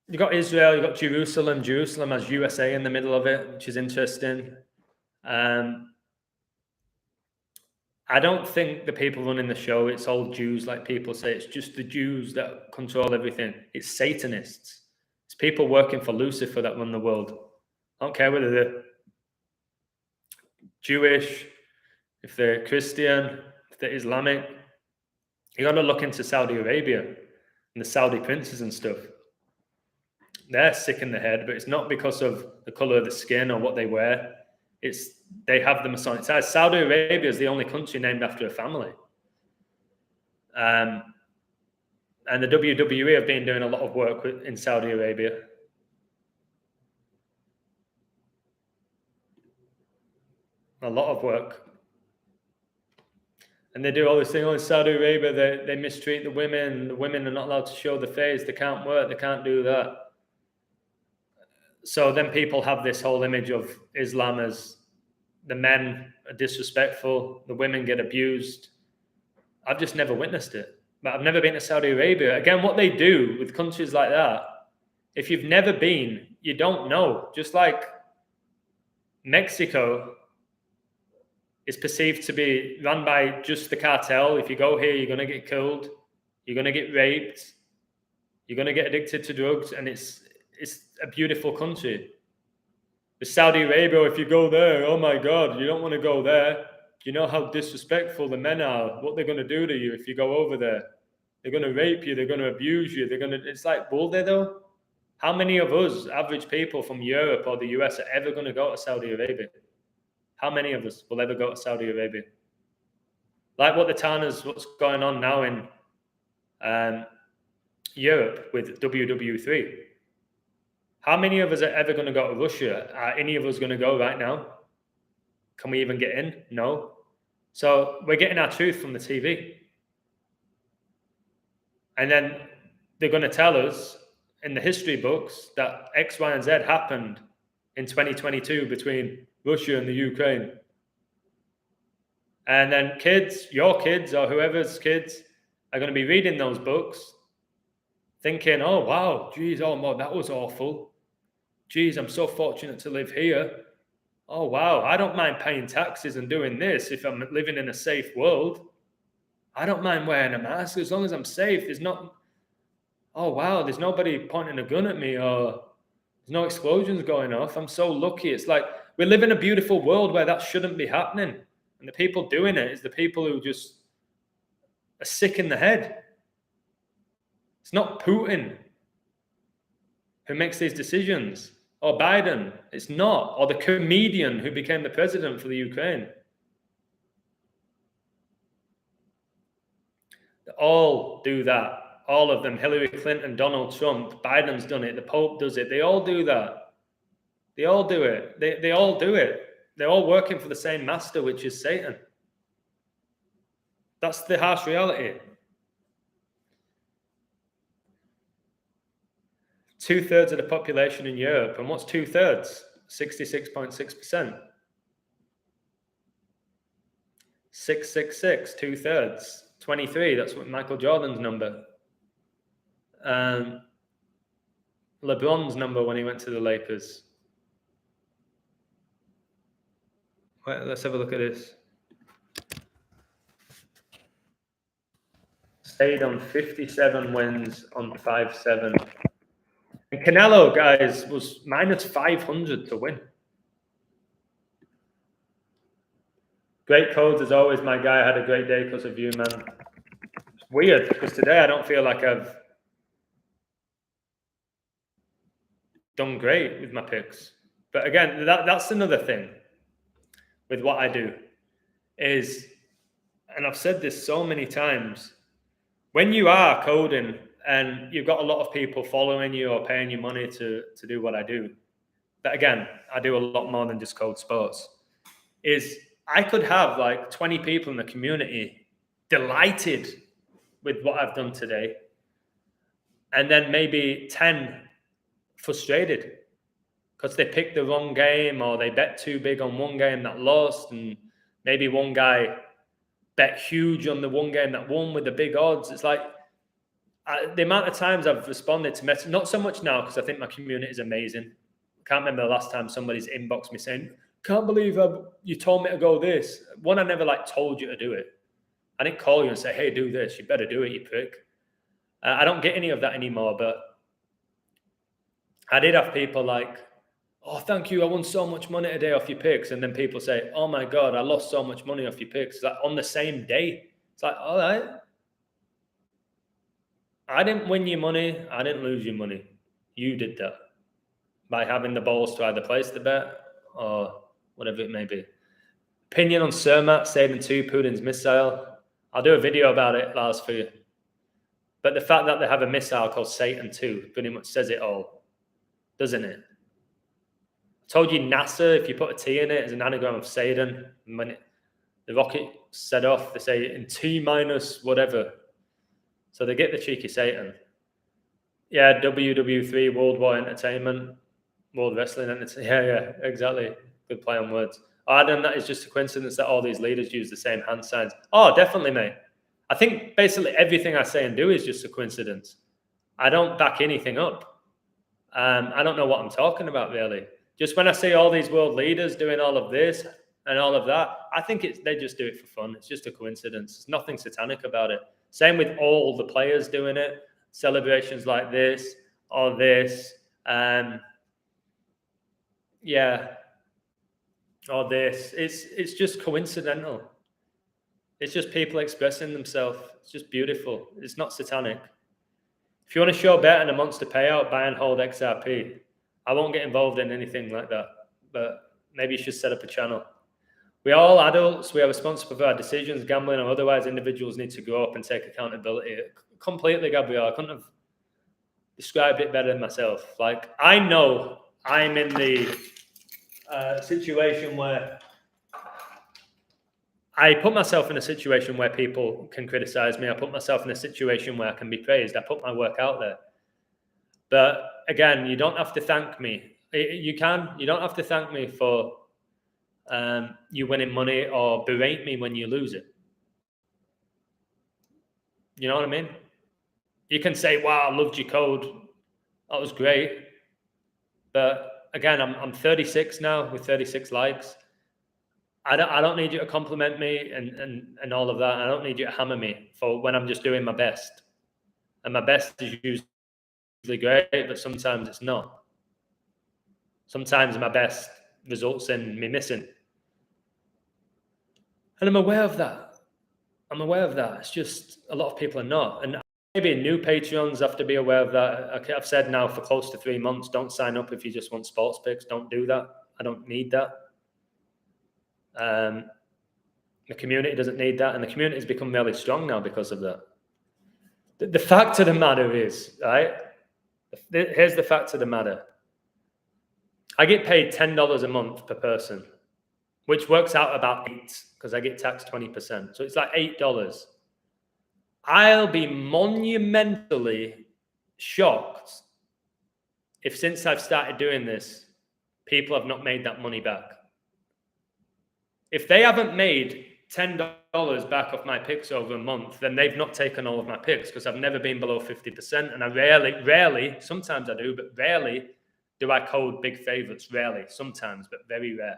you got Israel, you got Jerusalem. Jerusalem has USA in the middle of it, which is interesting. I don't think the people running the show, it's all Jews, like people say. It's just the Jews that control everything. It's Satanists. It's people working for Lucifer that run the world. I don't care whether they're Jewish, if they're Christian, if they're Islamic. You got to look into Saudi Arabia and the Saudi princes and stuff. They're sick in the head, but it's not because of the color of the skin or what they wear. They have the Masonic ties. Saudi Arabia is the only country named after a family. And the WWE have been doing a lot of work in Saudi Arabia. A lot of work. And they do all this thing in Saudi Arabia. They mistreat the women. The women are not allowed to show the face. They can't work. They can't do that. So then people have this whole image of Islam as the men are disrespectful, the women get abused. I've just never witnessed it. But I've never been to Saudi Arabia. Again, what they do with countries like that, if you've never been, you don't know. Just like Mexico is perceived to be run by just the cartel. If you go here, you're going to get killed. You're going to get raped. You're going to get addicted to drugs. And it's a beautiful country. With Saudi Arabia, if you go there, oh my God, you don't want to go there. You know how disrespectful the men are, what they're going to do to you if you go over there. They're going to rape you. They're going to abuse you. It's like, will they though? How many of us, average people from Europe or the US, are ever going to go to Saudi Arabia? How many of us will ever go to Saudi Arabia? Like what's going on now in Europe with WWE3. How many of us are ever going to go to Russia? Are any of us going to go right now? Can we even get in? No. So we're getting our truth from the TV. And then they're going to tell us in the history books that X, Y, and Z happened in 2022 between Russia and the Ukraine. And then kids, your kids or whoever's kids, are going to be reading those books thinking, oh, wow, geez, oh, no, that was awful. Geez, I'm so fortunate to live here. Oh, wow, I don't mind paying taxes and doing this if I'm living in a safe world. I don't mind wearing a mask as long as I'm safe. There's nobody pointing a gun at me or there's no explosions going off. I'm so lucky. It's like we live in a beautiful world where that shouldn't be happening. And the people doing it is the people who just are sick in the head. It's not Putin who makes these decisions or Biden. It's not. Or the comedian who became the president for the Ukraine. They all do that. All of them. Hillary Clinton, Donald Trump, Biden's done it. The Pope does it. They all do that. They all do it. They all do it. They're all working for the same master, which is Satan. That's the harsh reality. 2/3 of the population in Europe. And what's 2/3? 66.6%. 666, 2/3. 23, that's what Michael Jordan's number. LeBron's number when he went to the Lakers. Wait, let's have a look at this. Stayed on 57 wins on 5-7. And Canelo, guys, was minus 500 to win. Great codes as always, my guy. I had a great day because of you, man. It's weird because today I don't feel like I've done great with my picks. But again, that's another thing with what I do is, and I've said this so many times, when you are coding and you've got a lot of people following you or paying you money to do what I do, but again, I do a lot more than just code sports, is I could have like 20 people in the community delighted with what I've done today, and then maybe 10 frustrated because they picked the wrong game or they bet too big on one game that lost, and maybe one guy bet huge on the one game that won with the big odds. It's like the amount of times I've responded to messages, not so much now because I think my community is amazing. I can't remember the last time somebody's inboxed me saying, can't believe you told me to go this. One, I never told you to do it. I didn't call you and say, hey, do this. You better do it, you prick. I don't get any of that anymore, but I did have people like, oh, thank you, I won so much money today off your picks. And then people say, oh my God, I lost so much money off your picks. It's like on the same day. It's like, all right. I didn't win your money. I didn't lose your money. You did that by having the balls to either place the bet or whatever it may be. Opinion on Cermat, Saban 2, Putin's missile. I'll do a video about it, Lars, for you. But the fact that they have a missile called Satan 2 pretty much says it all, doesn't it? I told you NASA, if you put a T in it, is an anagram of Satan. And when the rocket set off, they say in T minus whatever. So they get the cheeky Satan. Yeah, WW3, World War Entertainment, World Wrestling Entertainment. Yeah, exactly. Good play on words. Adam, that is just a coincidence that all these leaders use the same hand signs. Oh, definitely, mate. I think basically everything I say and do is just a coincidence. I don't back anything up. I don't know what I'm talking about, really. Just when I see all these world leaders doing all of this and all of that, I think they just do it for fun. It's just a coincidence. There's nothing satanic about it. Same with all the players doing it. Celebrations like this or this. Yeah. Or this. It's just coincidental. It's just people expressing themselves. It's just beautiful. It's not satanic. If you want to show bet and a monster payout, buy and hold XRP. I won't get involved in anything like that, but maybe you should set up a channel. We're all adults. We are responsible for our decisions, gambling or otherwise. Individuals need to grow up and take accountability. Completely, Gabriel. I couldn't have described it better than myself. Like, I know I'm in the situation where I put myself in a situation where people can criticize me. I put myself in a situation where I can be praised. I put my work out there. But again, you don't have to thank me. You don't have to thank me for you winning money or berate me when you lose it. You know what I mean? You can say, wow, I loved your code. That was great. But again, I'm 36 now with 36 likes. I don't need you to compliment me and all of that. I don't need you to hammer me for when I'm just doing my best. And my best is usually great, but sometimes it's not. Sometimes my best results in me missing. And I'm aware of that. It's just a lot of people are not. And maybe new Patreons have to be aware of that. I've said now for close to 3 months, don't sign up if you just want sports picks. Don't do that. I don't need that. The community doesn't need that. And the community has become really strong now because of that. The fact of the matter is, right? Here's the fact of the matter. I get paid $10 a month per person, which works out about $8 because I get taxed 20%. So it's like $8. I'll be monumentally shocked if since I've started doing this, people have not made that money back. If they haven't made $10 back off my picks over a month, then they've not taken all of my picks because I've never been below 50%. And I rarely, sometimes I do, but rarely do I code big favorites. Rarely, sometimes, but very rare.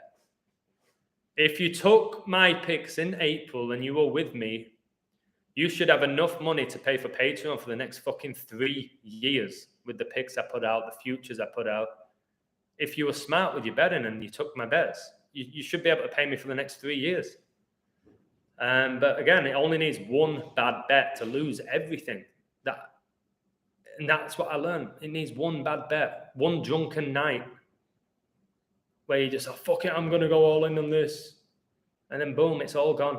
If you took my picks in April and you were with me, you should have enough money to pay for Patreon for the next fucking 3 years with the picks I put out, the futures I put out. If you were smart with your betting and you took my bets, you should be able to pay me for the next 3 years. But again, it only needs one bad bet to lose everything. And that's what I learned. It needs one bad bet, one drunken night where you just, oh, fuck it, I'm going to go all in on this. And then boom, it's all gone.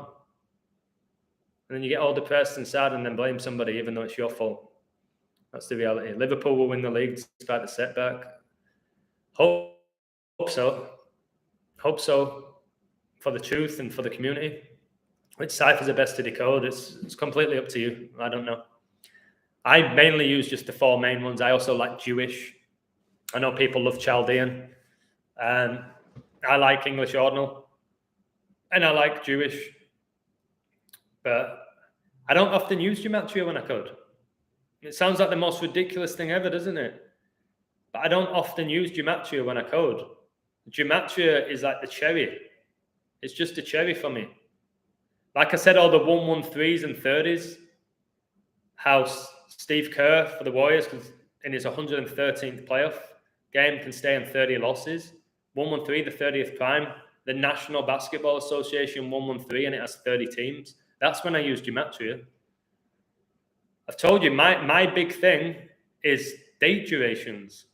And then you get all depressed and sad and then blame somebody even though it's your fault. That's the reality. Liverpool will win the league despite the setback. Hope so. Hope so for the truth and for the community. Which ciphers are best to decode? It's completely up to you. I don't know. I mainly use just the 4 main ones. I also like Jewish. I know people love Chaldean. I like English Ordinal. And I like Jewish. But I don't often use Gematria when I code. It sounds like the most ridiculous thing ever, doesn't it? But I don't often use Gematria when I code. Gematria is like the cherry. It's just a cherry for me. Like I said, all the 113s and 30s, how Steve Kerr for the Warriors in his 113th playoff game can stay on 30 losses. 113, the 30th prime. The National Basketball Association 113, and it has 30 teams. That's when I use Gematria. I've told you, my big thing is date durations.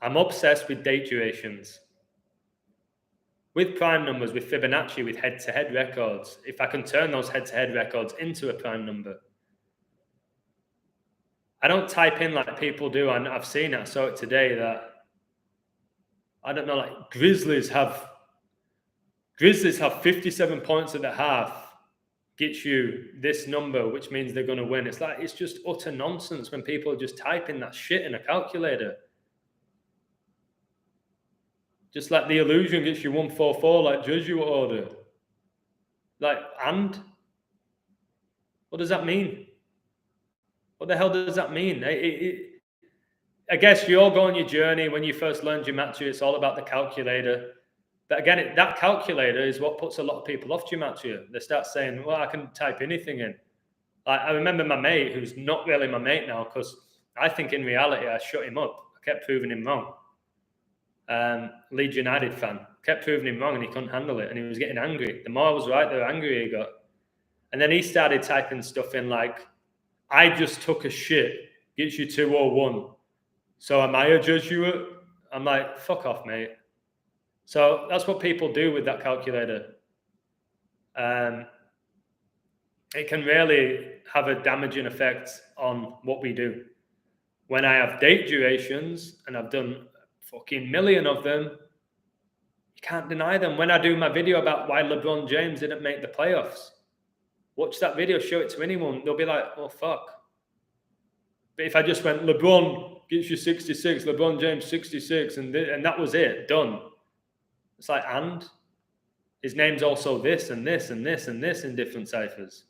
I'm obsessed with date durations. with prime numbers, with Fibonacci, with head-to-head records, if I can turn those head-to-head records into a prime number, I don't type in like people do, and I've seen it, I saw it today, that, I don't know, like Grizzlies have 57 points at the half, gets you this number, which means they're going to win. It's like, it's just utter nonsense when people just type in that shit in a calculator. Just like the illusion gets you 144, like Jesuit order. Like, and? What does that mean? What the hell does that mean? I guess you all go on your journey. When you first learn gematria, it's all about the calculator. But again, that calculator is what puts a lot of people off gematria. They start saying, well, I can type anything in. Like, I remember my mate, who's not really my mate now, because I think in reality I shut him up. I kept proving him wrong. Leeds United fan. Kept proving him wrong and he couldn't handle it and he was getting angry. The more I was right, the angrier he got. And then he started typing stuff in like, I just took a shit, gets you 201. So am I a Jesuit? I'm like, fuck off, mate. So that's what people do with that calculator. It can really have a damaging effect on what we do. When I have date durations, and I've done fucking million of them, you can't deny them. When I do my video about why LeBron James didn't make the playoffs, watch that video, show it to anyone, they'll be like, oh, fuck. But if I just went, LeBron gets you 66, LeBron James 66, and that was it, done. It's like, and? His name's also this and this and this and this in different ciphers.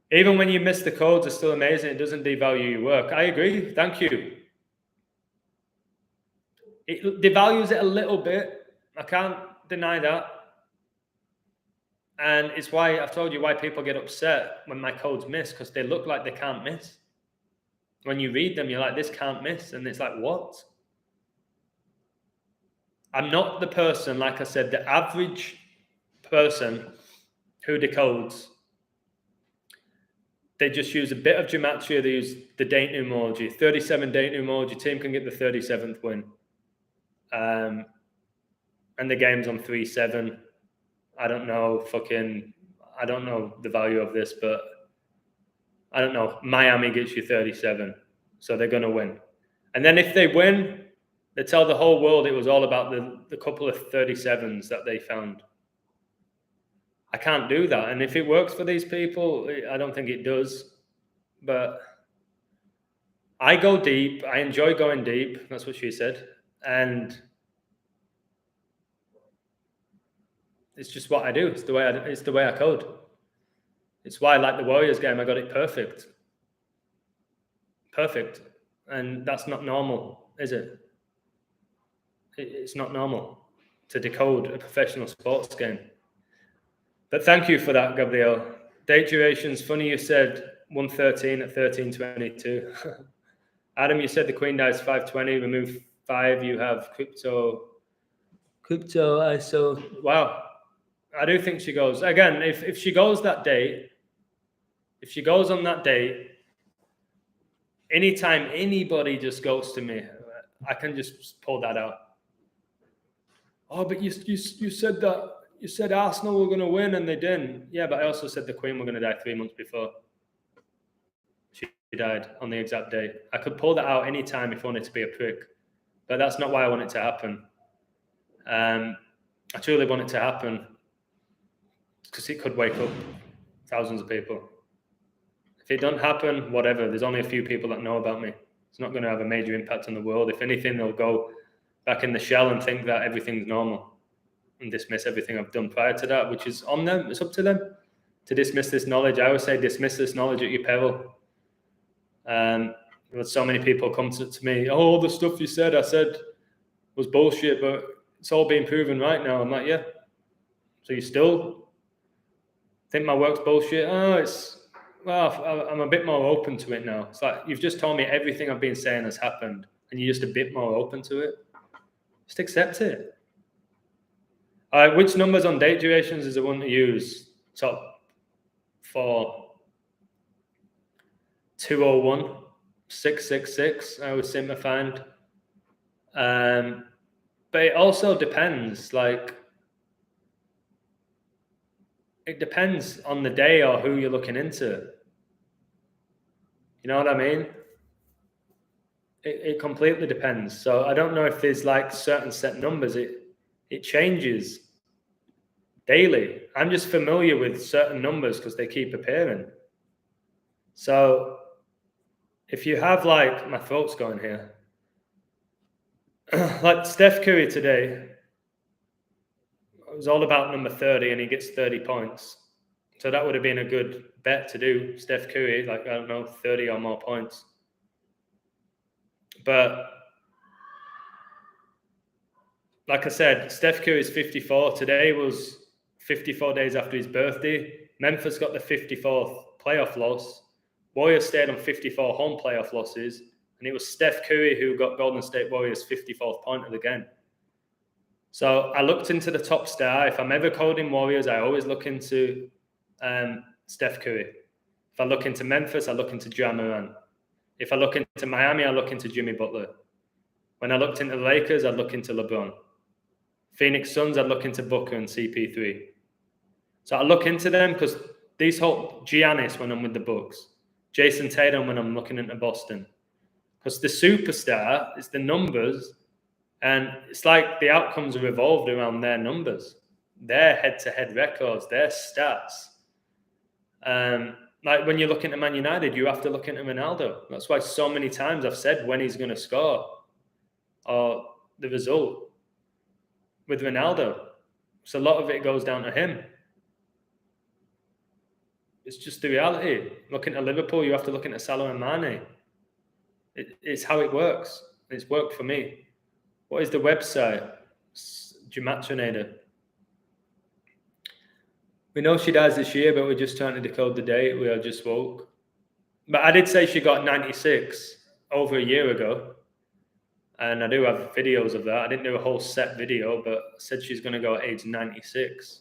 Even when you miss the codes, it's still amazing. It doesn't devalue your work. I agree. Thank you. It devalues it a little bit. I can't deny that. And it's why I've told you why people get upset when my codes miss, because they look like they can't miss. When you read them, you're like, this can't miss. And it's like, what? I'm not the person, like I said, the average person who decodes. They just use a bit of gematria. They use the date numerology. 37 date numerology. Team can get the 37th win. And the game's on 3-7. I don't know the value of this, but I don't know. Miami gets you 37. So they're going to win. And then if they win, they tell the whole world it was all about the couple of 37s that they found. I can't do that. And if it works for these people, I don't think it does. But I go deep. I enjoy going deep. That's what she said. And it's just what I do. It's the way I code. It's why I like the Warriors game. I got it perfect. Perfect. And that's not normal, is it? It's not normal to decode a professional sports game. But thank you for that, Gabriel. Date durations, funny you said 113 at 1322. Adam, you said the queen dies 520, remove 5, you have crypto ISO. Wow. I do think she goes. Again, if she goes that date, if she goes on that date, anytime anybody just goes to me, I can just pull that out. Oh, but you said that. You said Arsenal were going to win and they didn't. Yeah, but I also said the Queen were going to die 3 months before. She died on the exact day. I could pull that out anytime if I wanted to be a prick. But that's not why I want it to happen. I truly want it to happen because it could wake up thousands of people. If it doesn't happen, whatever. There's only a few people that know about me. It's not going to have a major impact on the world. If anything, they'll go back in the shell and think that everything's normal and dismiss everything I've done prior to that, which is on them. It's up to them to dismiss this knowledge. I always say dismiss this knowledge at your peril. There's so many people come to me, oh, all the stuff you said, I said was bullshit, but it's all being proven right now. I'm like, yeah. So you still think my work's bullshit? Well, I'm a bit more open to it now. It's like, you've just told me everything I've been saying has happened, and you're just a bit more open to it. Just accept it. Which numbers on date durations is the one to use? Top 4, 201, 666. I always seem to find. But But it also depends. Like, it depends on the day or who you're looking into. You know what I mean? It completely depends. So I don't know if there's like certain set numbers. It changes daily. I'm just familiar with certain numbers because they keep appearing. So if you have like, my throat's going here, like Steph Curry today, it was all about number 30 and he gets 30 points. So that would have been a good bet to do. Steph Curry, like, I don't know, 30 or more points. But like I said, Steph Curry's 54. Today was 54 days after his birthday. Memphis got the 54th playoff loss. Warriors stayed on 54 home playoff losses. And it was Steph Curry who got Golden State Warriors' 54th point of the game. So I looked into the top star. If I'm ever coding Warriors, I always look into Steph Curry. If I look into Memphis, I look into Ja Morant. If I look into Miami, I look into Jimmy Butler. When I looked into the Lakers, I'd look into LeBron. Phoenix Suns, I'd look into Booker and CP3. So I look into them because these whole Giannis when I'm with the Bucks, Jason Tatum when I'm looking into Boston. Because the superstar is the numbers, and it's like the outcomes are revolved around their numbers, their head-to-head records, their stats. Like when you're looking at Man United, you have to look into Ronaldo. That's why so many times I've said when he's going to score or the result with Ronaldo. So a lot of it goes down to him. It's just the reality. Looking at Liverpool, you have to look into Salah and Mane. It's how it works. It's worked for me. What is the website? Gematria. We know she dies this year, but we're just trying to decode the date. We are just woke. But I did say she got 96 over a year ago. And I do have videos of that. I didn't do a whole set video, but I said she's going to go at age 96.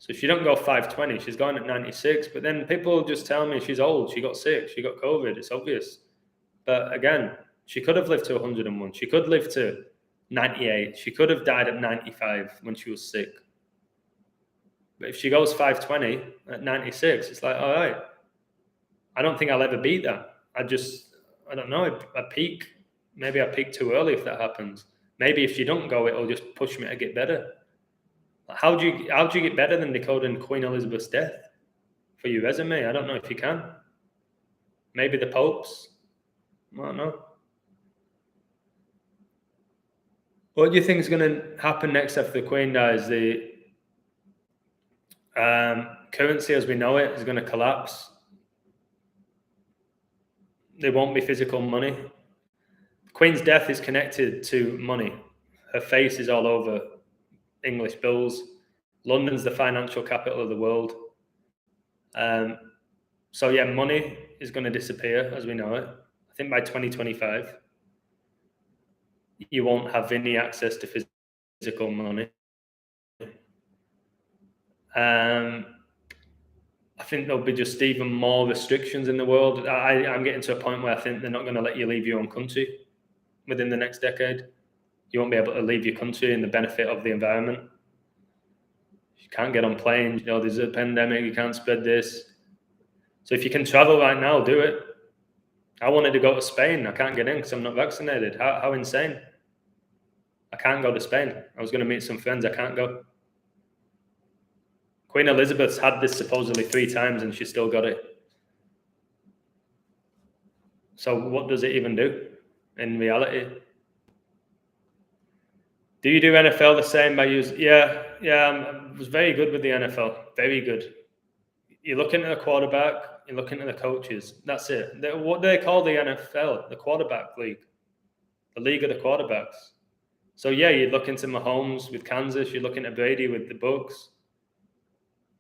So she don't go 520. She's going at 96. But then people just tell me she's old. She got sick. She got COVID. It's obvious. But again, she could have lived to 101. She could live to 98. She could have died at 95 when she was sick. But if she goes 520 at 96, it's like, all right. I don't think I'll ever beat that. I don't know. I peak. Maybe I peak too early if that happens. Maybe if she don't go, it'll just push me to get better. How do you get better than decoding Queen Elizabeth's death for your resume? I don't know if you can. Maybe the popes. I don't know. What do you think is going to happen next after the Queen dies? The currency as we know it is going to collapse. There won't be physical money. The Queen's death is connected to money. Her face is all over English bills. London's the financial capital of the world. So yeah, money is going to disappear as we know it. I think by 2025, you won't have any access to physical money. I think there'll be just even more restrictions in the world. I'm getting to a point where I think they're not going to let you leave your own country within the next decade. You won't be able to leave your country in the benefit of the environment. You can't get on planes. You know, there's a pandemic. You can't spread this. So if you can travel right now, do it. I wanted to go to Spain. I can't get in because I'm not vaccinated. How insane. I can't go to Spain. I was going to meet some friends. I can't go. Queen Elizabeth's had this supposedly 3 times and she still got it. So what does it even do in reality? Do you do NFL the same by using? Yeah, I was very good with the NFL. Very good. You're looking at the quarterback, you're looking at the coaches. That's it. What they call the NFL, the quarterback league. The league of the quarterbacks. So yeah, you're looking to Mahomes with Kansas, you're looking at Brady with the Bucs.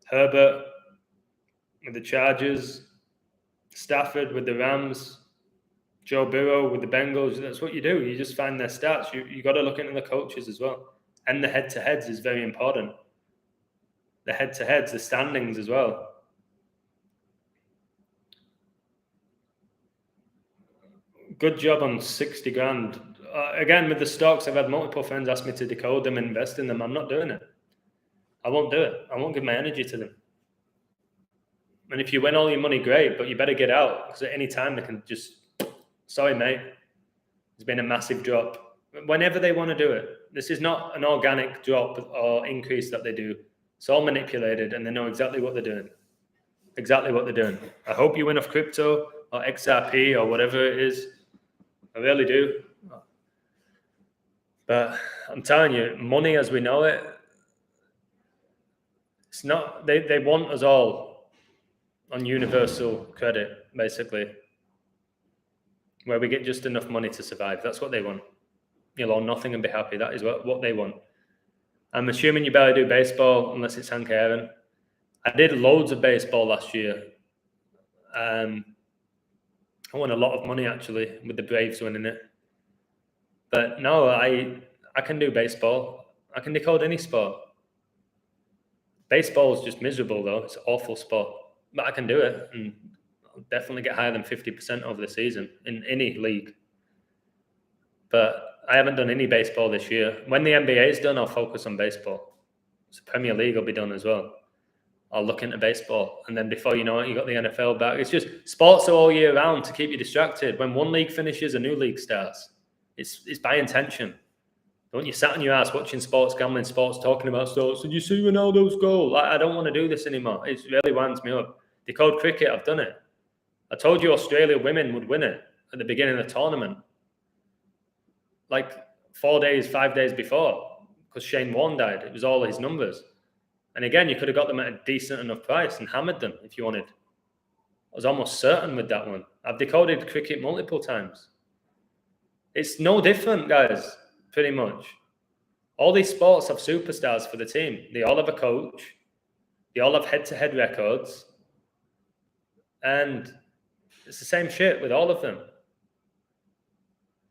Herbert with the Chargers, Stafford with the Rams, Joe Burrow with the Bengals. That's what you do. You just find their stats. You got to look into the coaches as well. And the head-to-heads is very important. The head-to-heads, the standings as well. Good job on 60 grand again, with the stocks, I've had multiple friends ask me to decode them and invest in them. I'm not doing it. I won't do it. I won't give my energy to them. And if you win all your money, great, but you better get out, because at any time they can just, sorry, mate, there's been a massive drop. Whenever they want to do it. This is not an organic drop or increase that they do. It's all manipulated, and they know exactly what they're doing. Exactly what they're doing. I hope you win off crypto or XRP or whatever it is. I really do. But I'm telling you, money as we know it, it's not, they want us all on universal credit, basically, where we get just enough money to survive. That's what they want. You'll own nothing and be happy. That is what they want. I'm assuming you barely do baseball unless it's Hank Aaron. I did loads of baseball last year. I won a lot of money, actually, with the Braves winning it. But no, I can do baseball. I can decode any sport. Baseball is just miserable, though. It's an awful sport. But I can do it, and I'll definitely get higher than 50% over the season in any league. But I haven't done any baseball this year. When the NBA is done, I'll focus on baseball. So Premier League will be done as well. I'll look into baseball. And then before you know it, you got the NFL back. It's just sports are all year round to keep you distracted. When one league finishes, a new league starts. It's by intention. Don't you sat on your ass watching sports, gambling sports, talking about sports. Did you see Ronaldo's goal? Like, I don't want to do this anymore. It really winds me up. Decode cricket, I've done it. I told you Australia women would win it at the beginning of the tournament. Like 5 days before, because Shane Warne died. It was all his numbers. And again, you could have got them at a decent enough price and hammered them if you wanted. I was almost certain with that one. I've decoded cricket multiple times. It's no different, guys, pretty much. All these sports have superstars for the team. They all have a coach. They all have head-to-head records. And it's the same shit with all of them.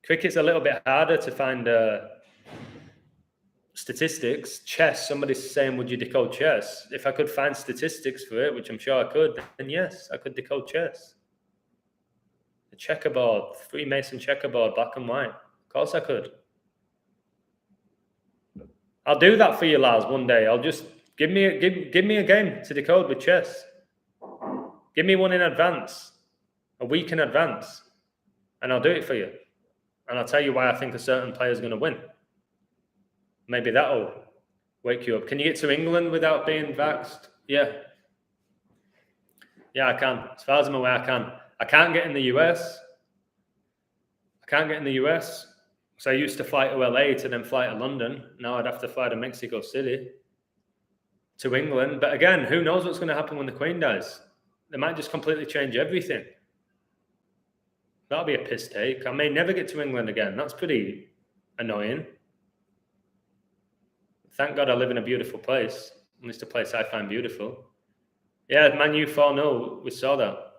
Cricket's a little bit harder to find statistics. Chess, somebody's saying, would you decode chess? If I could find statistics for it, which I'm sure I could, then yes, I could decode chess. The checkerboard, Freemason checkerboard, black and white. Of course I could. I'll do that for you, Lars, one day. I'll just give me a game to decode with chess. Give me one in advance, a week in advance, and I'll do it for you. And I'll tell you why I think a certain player is going to win. Maybe that'll wake you up. Can you get to England without being vaxxed? Yeah. Yeah, I can. As far as I'm aware, I can. I can't get in the US. So I used to fly to LA to then fly to London. Now I'd have to fly to Mexico City, to England. But again, who knows what's going to happen when the Queen dies? They might just completely change everything. That'll be a piss take. I may never get to England again. That's pretty annoying. Thank God I live in a beautiful place. At least a place I find beautiful. Yeah, Man U 4-0. We saw that.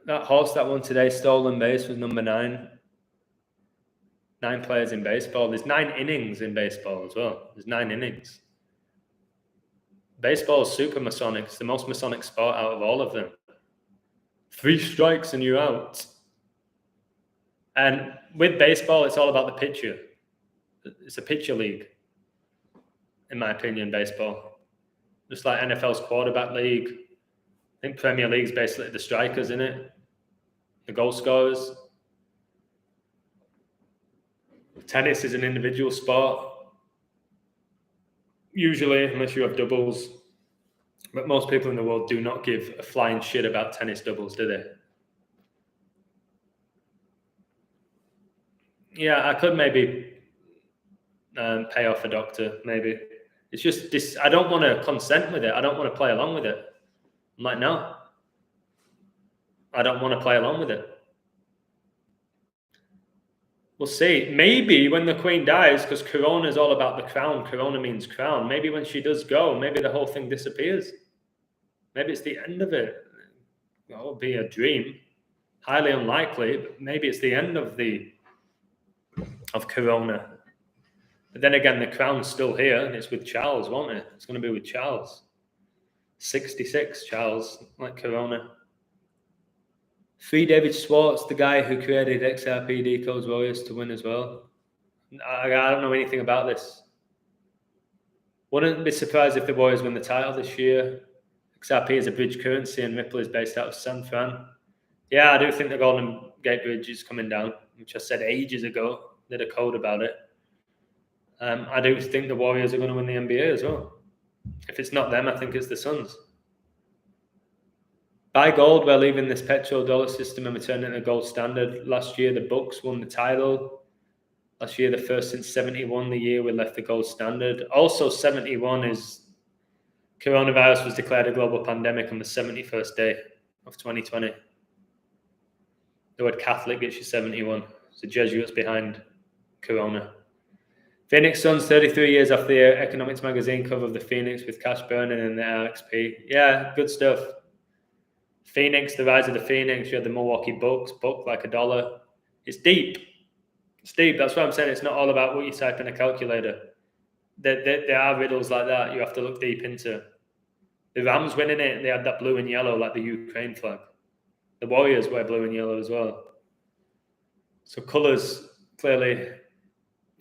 That horse that won today, Stolen Base, was number 9. 9 players in baseball. There's 9 innings in baseball as well. There's 9 innings. Baseball is super Masonic. It's the most Masonic sport out of all of them. 3 strikes and you're out. And with baseball, it's all about the pitcher. It's a pitcher league, in my opinion, baseball. Just like NFL's quarterback league. I think Premier League's basically the strikers in it, the goal scorers. Tennis is an individual sport. Usually, unless you have doubles. But most people in the world do not give a flying shit about tennis doubles, do they? Yeah, I could maybe pay off a doctor, maybe. It's just this. I don't want to consent with it. I don't want to play along with it. I'm like, no. I don't want to play along with it. We'll see. Maybe when the Queen dies, because Corona is all about the crown. Corona means crown. Maybe when she does go, maybe the whole thing disappears. Maybe it's the end of it. That would be a dream. Highly unlikely, but maybe it's the end of Corona. But then again, the crown's still here, and it's with Charles, won't it? It's going to be with Charles. 66, Charles, like Corona. Free David Schwartz, the guy who created XRP decodes Warriors to win as well. I don't know anything about this. Wouldn't be surprised if the Warriors win the title this year. XRP is a bridge currency and Ripple is based out of San Fran. Yeah, I do think the Golden Gate Bridge is coming down, which I said ages ago. Did a code about it. I do think the Warriors are going to win the NBA as well. If it's not them, I think it's the Suns. Buy gold, we're leaving this petrodollar system and returning to the gold standard. Last year, the Bucks won the title. Last year, the first since 71, the year we left the gold standard. Also, 71 is coronavirus was declared a global pandemic on the 71st day of 2020. The word Catholic gets you 71. It's the Jesuits behind Corona. Phoenix Suns, 33 years off the Economics magazine cover of the Phoenix with cash burning in the RXP. Yeah, good stuff. Phoenix, the rise of the Phoenix. You had the Milwaukee Bucks, book like $1. It's deep. It's deep. That's what I'm saying. It's not all about what you type in a calculator. There are riddles like that you have to look deep into. The Rams winning it, they had that blue and yellow like the Ukraine flag. The Warriors wear blue and yellow as well. So colours clearly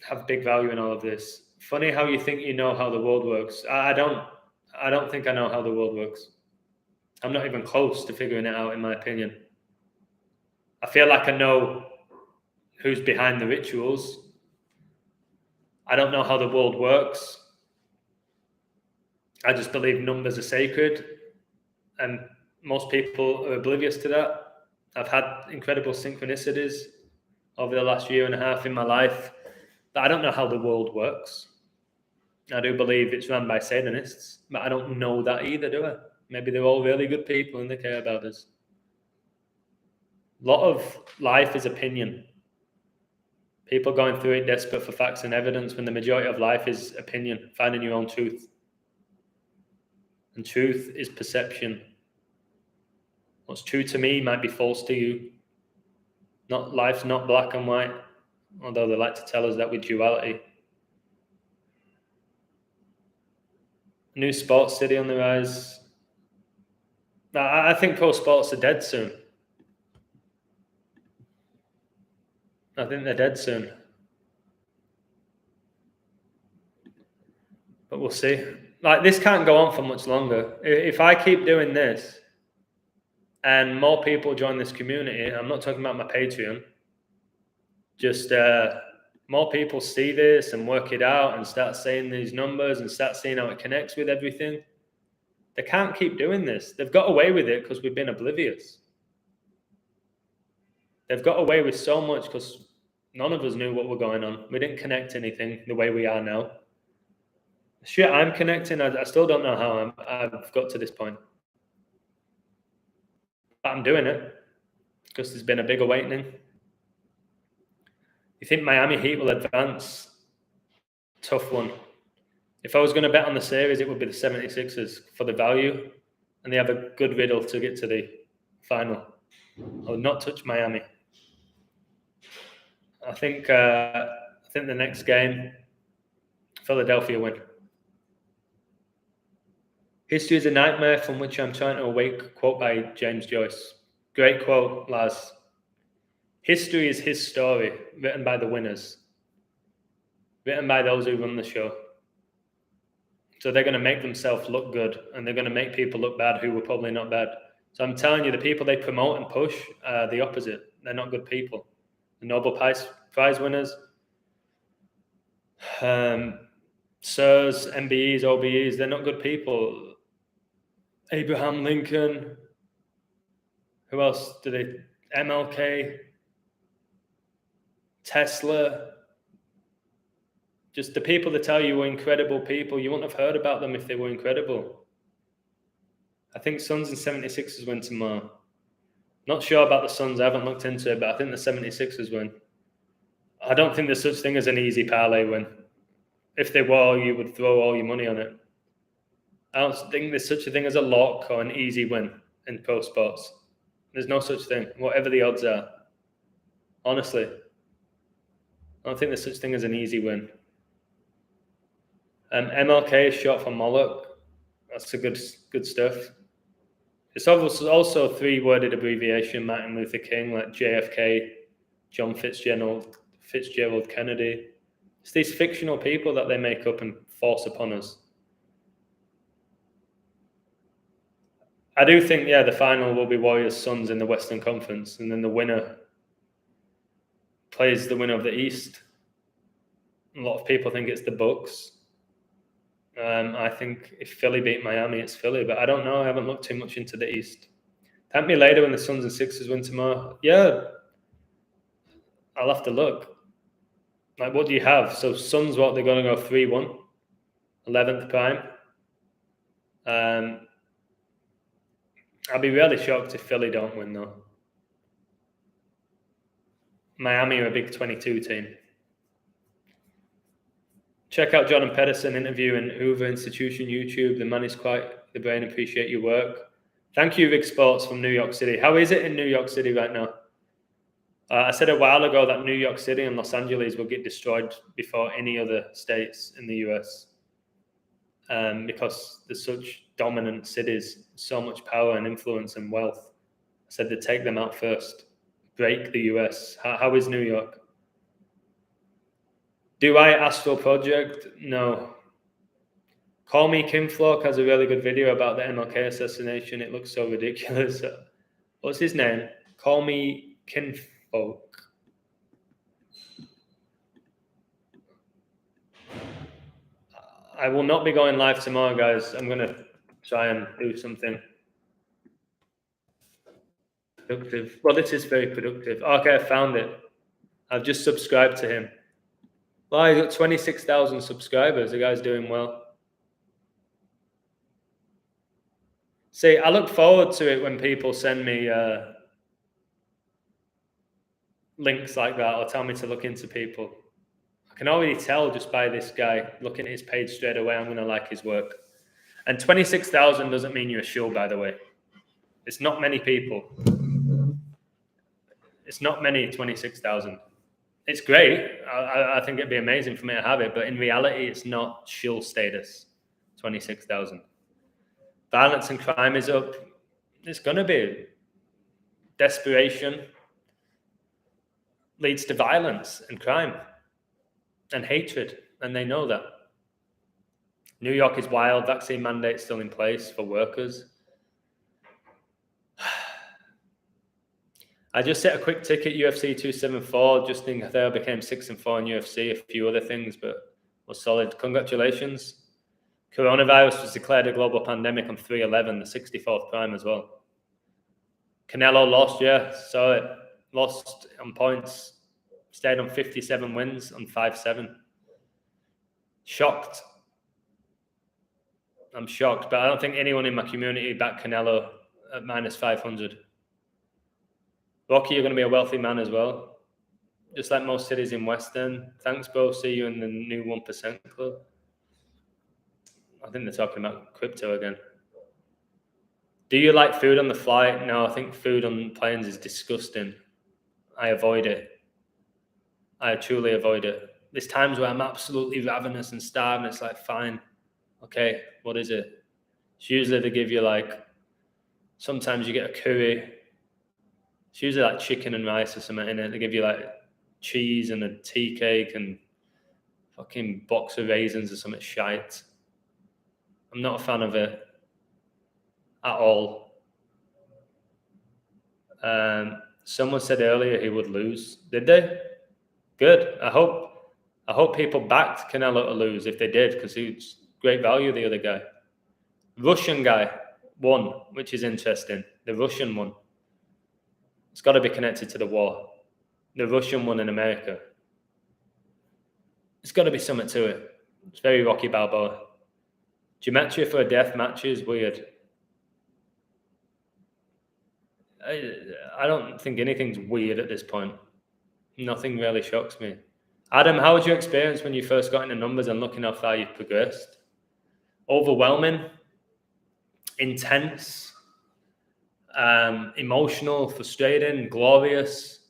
have big value in all of this. Funny how you think you know how the world works. I don't think I know how the world works. I'm not even close to figuring it out, in my opinion. I feel like I know who's behind the rituals. I don't know how the world works. I just believe numbers are sacred, and most people are oblivious to that. I've had incredible synchronicities over the last year and a half in my life, but I don't know how the world works. I do believe it's run by Satanists, but I don't know that either, do I? Maybe they're all really good people and they care about us. A lot of life is opinion. People going through it desperate for facts and evidence when the majority of life is opinion, finding your own truth. And truth is perception. What's true to me might be false to you. Life's not black and white, although they like to tell us that with duality. New sports city on the rise. I think pro sports are dead soon. I think they're dead soon. But we'll see. Like, this can't go on for much longer. If I keep doing this and more people join this community, I'm not talking about my Patreon, just more people see this and work it out and start seeing these numbers and start seeing how it connects with everything. They can't keep doing this. They've got away with it because we've been oblivious. They've got away with so much because none of us knew what was going on. We didn't connect anything the way we are now. Shit, I'm connecting. I still don't know how I've got to this point. But I'm doing it because there's been a big awakening. You think Miami Heat will advance? Tough one. If I was going to bet on the series, it would be the 76ers for the value, and they have a good riddle to get to the final. I would not touch Miami. I think the next game, Philadelphia win. History is a nightmare from which I'm trying to awake. Quote by James Joyce. Great quote, Laz. History is his story, written by the winners, written by those who run the show. So they're going to make themselves look good, and they're going to make people look bad who were probably not bad. So I'm telling you, the people they promote and push are the opposite. They're not good people. The Nobel Prize winners, SIRS, MBEs, OBEs, they're not good people. Abraham Lincoln, who else did they? MLK, Tesla. Just the people that tell you were incredible people, you wouldn't have heard about them if they were incredible. I think Suns and 76ers win tomorrow. Not sure about the Suns, I haven't looked into it, but I think the 76ers win. I don't think there's such thing as an easy parlay win. If there were, you would throw all your money on it. I don't think there's such a thing as a lock or an easy win in pro sports. There's no such thing, whatever the odds are. Honestly, I don't think there's such thing as an easy win. MLK is short for Moloch. That's a good stuff. It's also a 3-worded abbreviation, Martin Luther King, like JFK, John Fitzgerald Kennedy. It's these fictional people that they make up and force upon us. I do think, the final will be Warriors Suns in the Western Conference, and then the winner plays the winner of the East. A lot of people think it's the Bucks. I think if Philly beat Miami, it's Philly, but I don't know. I haven't looked too much into the East. Thank me later when the Suns and Sixers win tomorrow. Yeah, I'll have to look. Like, what do you have? So Suns, they're going to go 3-1, 11th prime. I'll be really shocked if Philly don't win, though. Miami are a big 22 team. Check out Jordan Pedersen interview in Hoover Institution YouTube. The man is quite the brain. Appreciate your work. Thank you, Rick Sports from New York City. How is it in New York City right now? I said a while ago that New York City and Los Angeles will get destroyed before any other states in the US because they're such dominant cities, so much power and influence and wealth. I said to take them out first, break the US. How is New York? Do I Astral Project? No. Call Me Kim Flock has a really good video about the MLK assassination. It looks so ridiculous. What's his name? Call Me Kinfolk. I will not be going live tomorrow, guys. I'm going to try and do something productive. Well, this is very productive. Okay, I found it. I've just subscribed to him. Well, I got 26,000 subscribers. The guy's doing well. See, I look forward to it when people send me links like that or tell me to look into people. I can already tell just by this guy looking at his page straight away, I'm going to like his work. And 26,000 doesn't mean you're a shill, by the way. It's not many people. It's not many 26,000. It's great. I think it'd be amazing for me to have it, but in reality, it's not shill status, 26,000. Violence and crime is up. It's going to be. Desperation leads to violence and crime and hatred, and they know that. New York is wild. Vaccine mandate still in place for workers. I just set a quick ticket, UFC 274. Justin Gaethje became 6-4 in UFC, a few other things, but was solid. Congratulations. Coronavirus was declared a global pandemic on 3/11, the 64th prime as well. Canelo lost, saw it. Lost on points. Stayed on 57 wins on 5-7. Shocked. I'm shocked, but I don't think anyone in my community backed Canelo at -500. Rocky, you're going to be a wealthy man as well. Just like most cities in Western. Thanks, bro. See you in the new 1% club. I think they're talking about crypto again. Do you like food on the flight? No, I think food on planes is disgusting. I avoid it. I truly avoid it. There's times where I'm absolutely ravenous and starving. It's like, fine. Okay, what is it? It's usually they give you sometimes you get a curry. It's usually like chicken and rice or something in it. They give you like cheese and a tea cake and fucking box of raisins or something shite. I'm not a fan of it at all. Someone said earlier he would lose. Did they? Good. I hope people backed Canelo to lose if they did, because he's great value, the other guy. Russian guy won, which is interesting. The Russian one. It's got to be connected to the war. The Russian one in America. It's got to be something to it. It's very Rocky Balboa. Geometry for a death match is weird. I don't think anything's weird at this point. Nothing really shocks me. Adam, how was your experience when you first got into numbers and looking how far you've progressed? Overwhelming, intense, emotional, frustrating, glorious,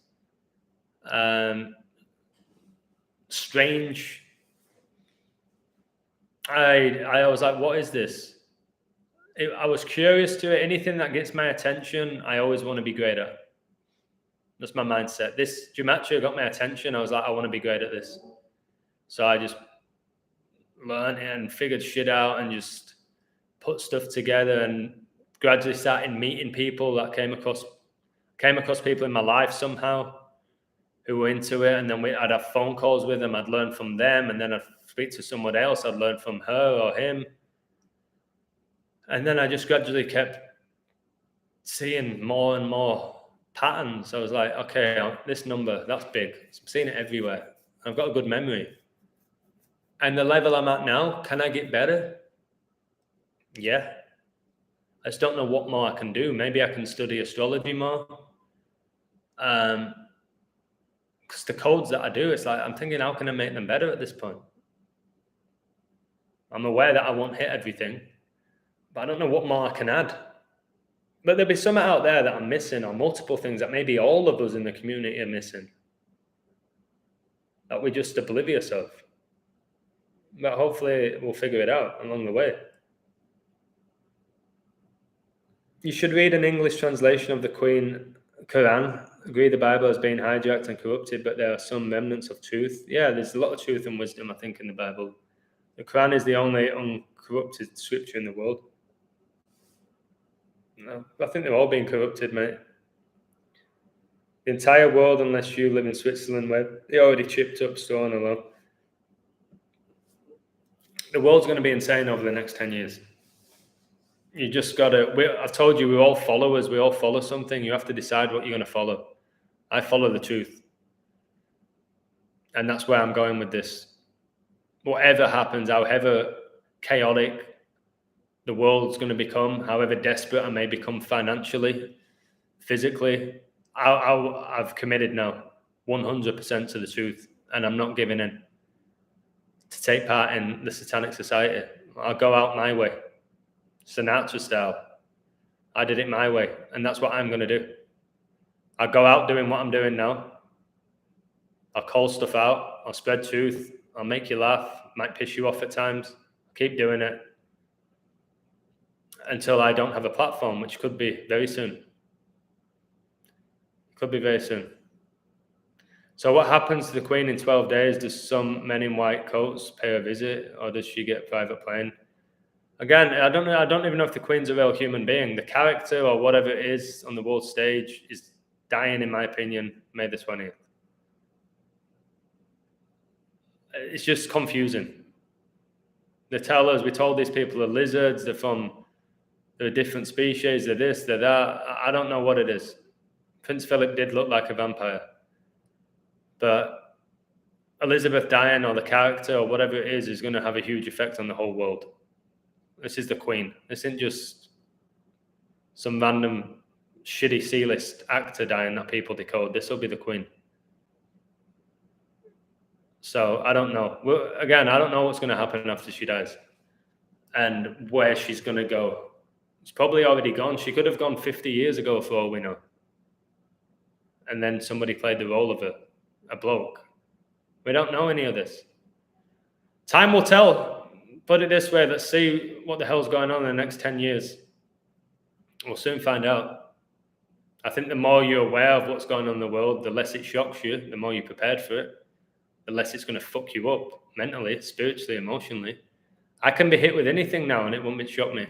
strange. I was like, what is this? I was curious to it. Anything that gets my attention, I always want to be great at. That's my mindset. This gematria got my attention. I was like, I want to be great at this. So I just learned and figured shit out and just put stuff together and gradually started meeting people that came across people in my life somehow who were into it. And then I'd have phone calls with them. I'd learn from them. And then I'd speak to someone else. I'd learn from her or him. And then I just gradually kept seeing more and more patterns. I was like, okay, this number, that's big. I'm seeing it everywhere. I've got a good memory. And the level I'm at now, can I get better? Yeah. I just don't know what more I can do. Maybe I can study astrology more. Because the codes that I do, it's like, I'm thinking, how can I make them better at this point? I'm aware that I won't hit everything, but I don't know what more I can add. But there'll be something out there that I'm missing, or multiple things that maybe all of us in the community are missing, that we're just oblivious of. But hopefully we'll figure it out along the way. You should read an English translation of the Quran. Agree the Bible has been hijacked and corrupted, but there are some remnants of truth. Yeah, there's a lot of truth and wisdom, I think, in the Bible. The Quran is the only uncorrupted scripture in the world. No, I think they're all being corrupted, mate. The entire world, unless you live in Switzerland, where they already chipped up stone alone. The world's going to be insane over the next 10 years. You just got to, I've told you, we're all followers. We all follow something. You have to decide what you're going to follow. I follow the truth. And that's where I'm going with this. Whatever happens, however chaotic the world's going to become, however desperate I may become financially, physically, I've committed now 100% to the truth, and I'm not giving in to take part in the satanic society. I'll go out my way, Sinatra style. I did it my way, and that's what I'm going to do. I'll go out doing what I'm doing now. I'll call stuff out. I'll spread truth. I'll make you laugh. Might piss you off at times. I'll keep doing it until I don't have a platform, which could be very soon. Could be very soon. So what happens to the Queen in 12 days? Does some men in white coats pay a visit, or does she get a private plane? Again, I don't know. I don't even know if the Queen's a real human being. The character or whatever it is on the world stage is dying, in my opinion, May the 20th. It's just confusing. They tell us, we told these people are lizards, they're a different species, they're this, they're that. I don't know what it is. Prince Philip did look like a vampire. But Elizabeth dying, or the character or whatever it is going to have a huge effect on the whole world. This is the Queen. This isn't just some random shitty C-list actor dying that people decode. This will be the Queen. So I don't know. Well, again, I don't know what's going to happen after she dies and where she's going to go. She's probably already gone. She could have gone 50 years ago for all we know. And then somebody played the role of a bloke. We don't know any of this. Time will tell. Put it this way, let's see what the hell's going on in the next 10 years. We'll soon find out. I think the more you're aware of what's going on in the world, the less it shocks you, the more you're prepared for it, the less it's going to fuck you up mentally, spiritually, emotionally. I can be hit with anything now and it won't shock me.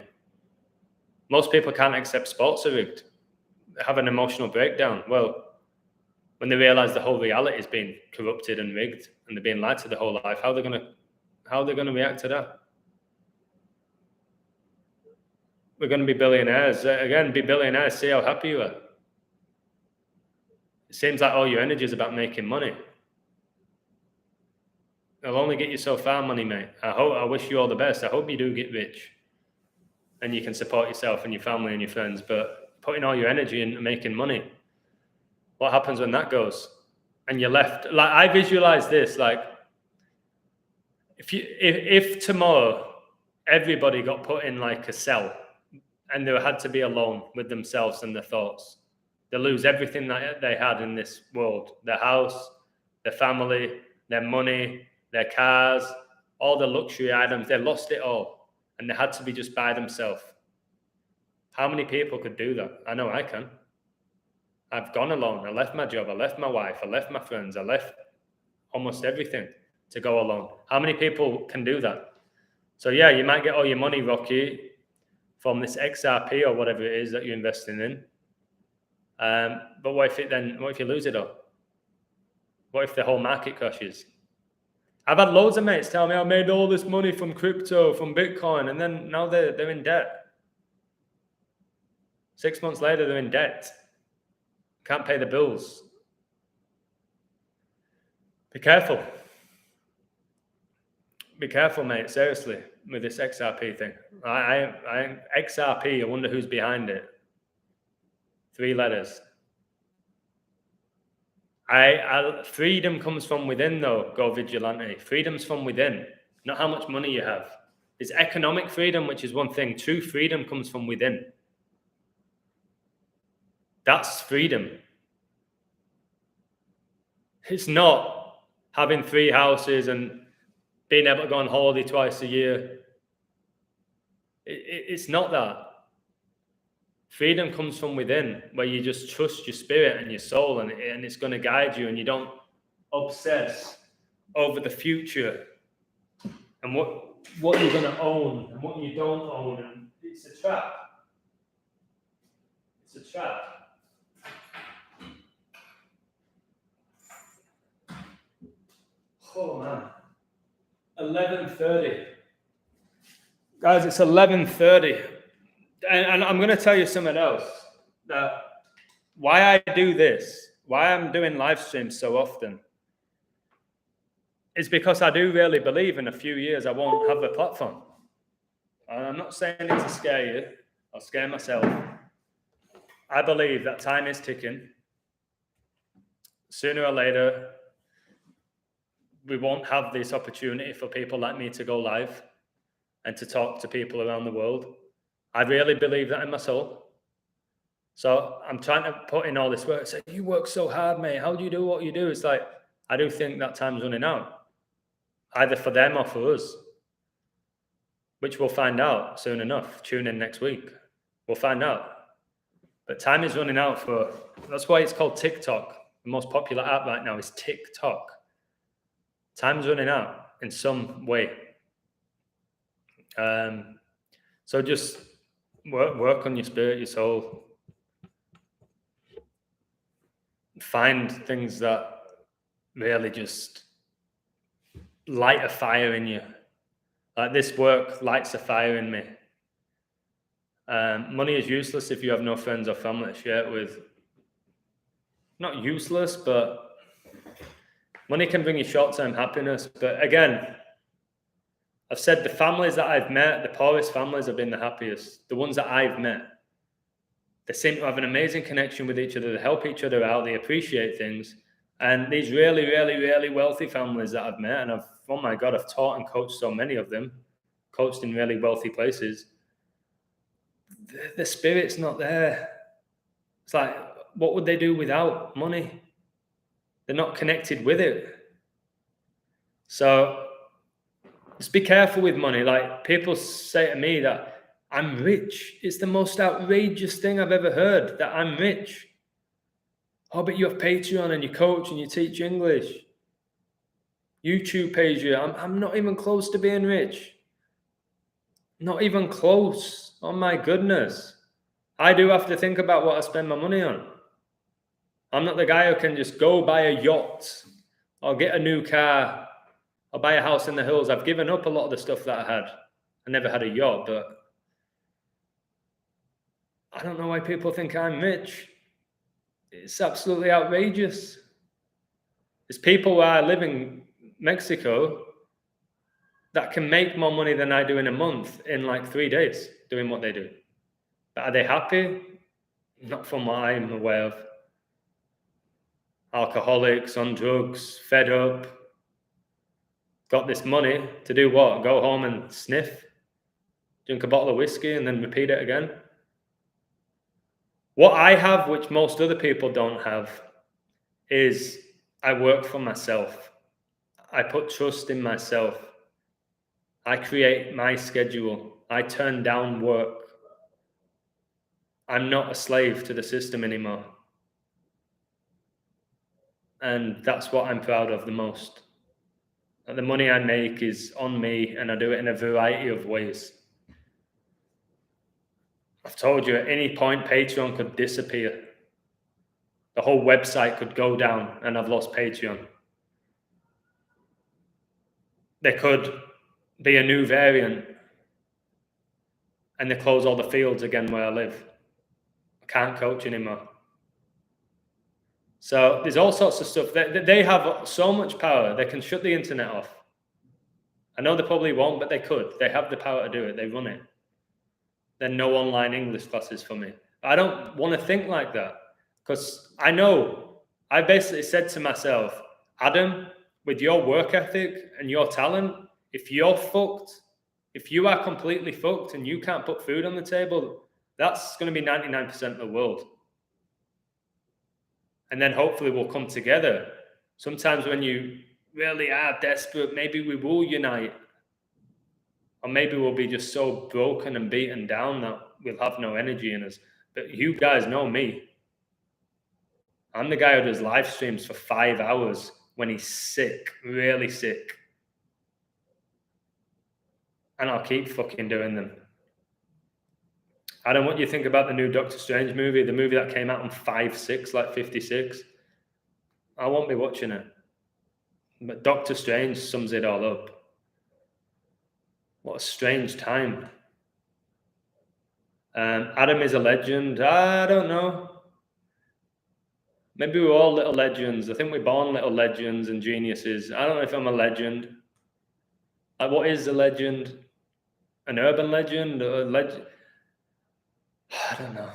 Most people can't accept sports are rigged. They have an emotional breakdown. Well, when they realize the whole reality is being corrupted and rigged and they're being lied to their whole life, how are they going to react to that? We're going to be billionaires. Again, be billionaires, see how happy you are. It seems like all your energy is about making money. It'll only get you so far, money, mate. I wish you all the best. I hope you do get rich and you can support yourself and your family and your friends, but putting all your energy into making money, what happens when that goes? And you're left, like, I visualize this, like, if tomorrow everybody got put in like a cell and they had to be alone with themselves and their thoughts, they lose everything that they had in this world, their house, their family, their money, their cars, all the luxury items, they lost it all. And they had to be just by themselves. How many people could do that? I know I can. I've gone alone. I left my job. I left my wife. I left my friends. I left almost everything to go alone. How many people can do that? So yeah, you might get all your money, Rocky, from this XRP or whatever it is that you're investing in. But what if you lose it all? What if the whole market crashes? I've had loads of mates tell me I made all this money from crypto, from Bitcoin, and then now they're in debt. 6 months later, they're in debt. Can't pay the bills. Be careful. Be careful, mate. Seriously, with this XRP thing. XRP, I wonder who's behind it. 3 letters. Freedom comes from within, though, Go Vigilante. Freedom's from within, not how much money you have. There's economic freedom, which is one thing. True freedom comes from within. That's freedom. It's not having 3 houses and being able to go on holiday twice a year. It's not that. Freedom comes from within, where you just trust your spirit and your soul, and it's going to guide you, and you don't obsess over the future and what you're going to own and what you don't own. And it's a trap. It's a trap. Oh man, 11:30, guys. It's 11:30. And I'm going to tell you something else, that why I do this, why I'm doing live streams so often, is because I do really believe in a few years I won't have a platform. And I'm not saying it to scare you or scare myself. I believe that time is ticking. Sooner or later, we won't have this opportunity for people like me to go live and to talk to people around the world. I really believe that in my soul. So I'm trying to put in all this work. Say, you work so hard, mate. How do you do what you do? It's like, I do think that time's running out, either for them or for us, which we'll find out soon enough. Tune in next week. We'll find out. But time is running out that's why it's called TikTok. The most popular app right now is TikTok. Time's running out in some way. So just work on your spirit, your soul. Find things that really just light a fire in you. Like this work lights a fire in me. Money is useless if you have no friends or family to share it with. Not useless, but money can bring you short-term happiness. But again, I've said the families that I've met, the poorest families have been the happiest. The ones that I've met, they seem to have an amazing connection with each other. They help each other out. They appreciate things. And these really, really, really wealthy families that I've met, and I've taught and coached so many of them, coached in really wealthy places. The spirit's not there. It's like, what would they do without money? They're not connected with it. So just be careful with money. Like, people say to me that I'm rich. It's the most outrageous thing I've ever heard, that I'm rich. Oh, but you have Patreon and you coach and you teach English. YouTube pays you. I'm not even close to being rich. Not even close. Oh my goodness. I do have to think about what I spend my money on. I'm not the guy who can just go buy a yacht or get a new car or buy a house in the hills. I've given up a lot of the stuff that I had. I never had a yacht, but I don't know why people think I'm rich. It's absolutely outrageous. There's people where I live in Mexico that can make more money than I do in a month in like 3 days doing what they do. But are they happy? Not from what I'm aware of. Alcoholics, on drugs, fed up. Got this money to do what? Go home and sniff, drink a bottle of whiskey and then repeat it again. What I have, which most other people don't have, is I work for myself. I put trust in myself. I create my schedule. I turn down work. I'm not a slave to the system anymore. And that's what I'm proud of the most. The money I make is on me, and I do it in a variety of ways. I've told you at any point Patreon could disappear. The whole website could go down and I've lost Patreon. There could be a new variant and they close all the fields again where I live. I can't coach anymore. So there's all sorts of stuff. They have so much power. They can shut the internet off. I know they probably won't, but they could. They have the power to do it. They run it. Then no online English classes for me. I don't want to think like that because I know I basically said to myself, Adam, with your work ethic and your talent, if you're fucked, if you are completely fucked and you can't put food on the table, that's going to be 99% of the world. And then hopefully we'll come together. Sometimes when you really are desperate, maybe we will unite. Or maybe we'll be just so broken and beaten down that we'll have no energy in us. But you guys know me. I'm the guy who does live streams for 5 hours when he's sick, really sick. And I'll keep fucking doing them. Adam, what do you think about the new Doctor Strange movie? The movie that came out on 5/6, like 56. I won't be watching it. But Doctor Strange sums it all up. What a strange time. Adam is a legend. I don't know. Maybe we're all little legends. I think we're born little legends and geniuses. I don't know if I'm a legend. Like, what is a legend? An urban legend? Or a legend? I don't know.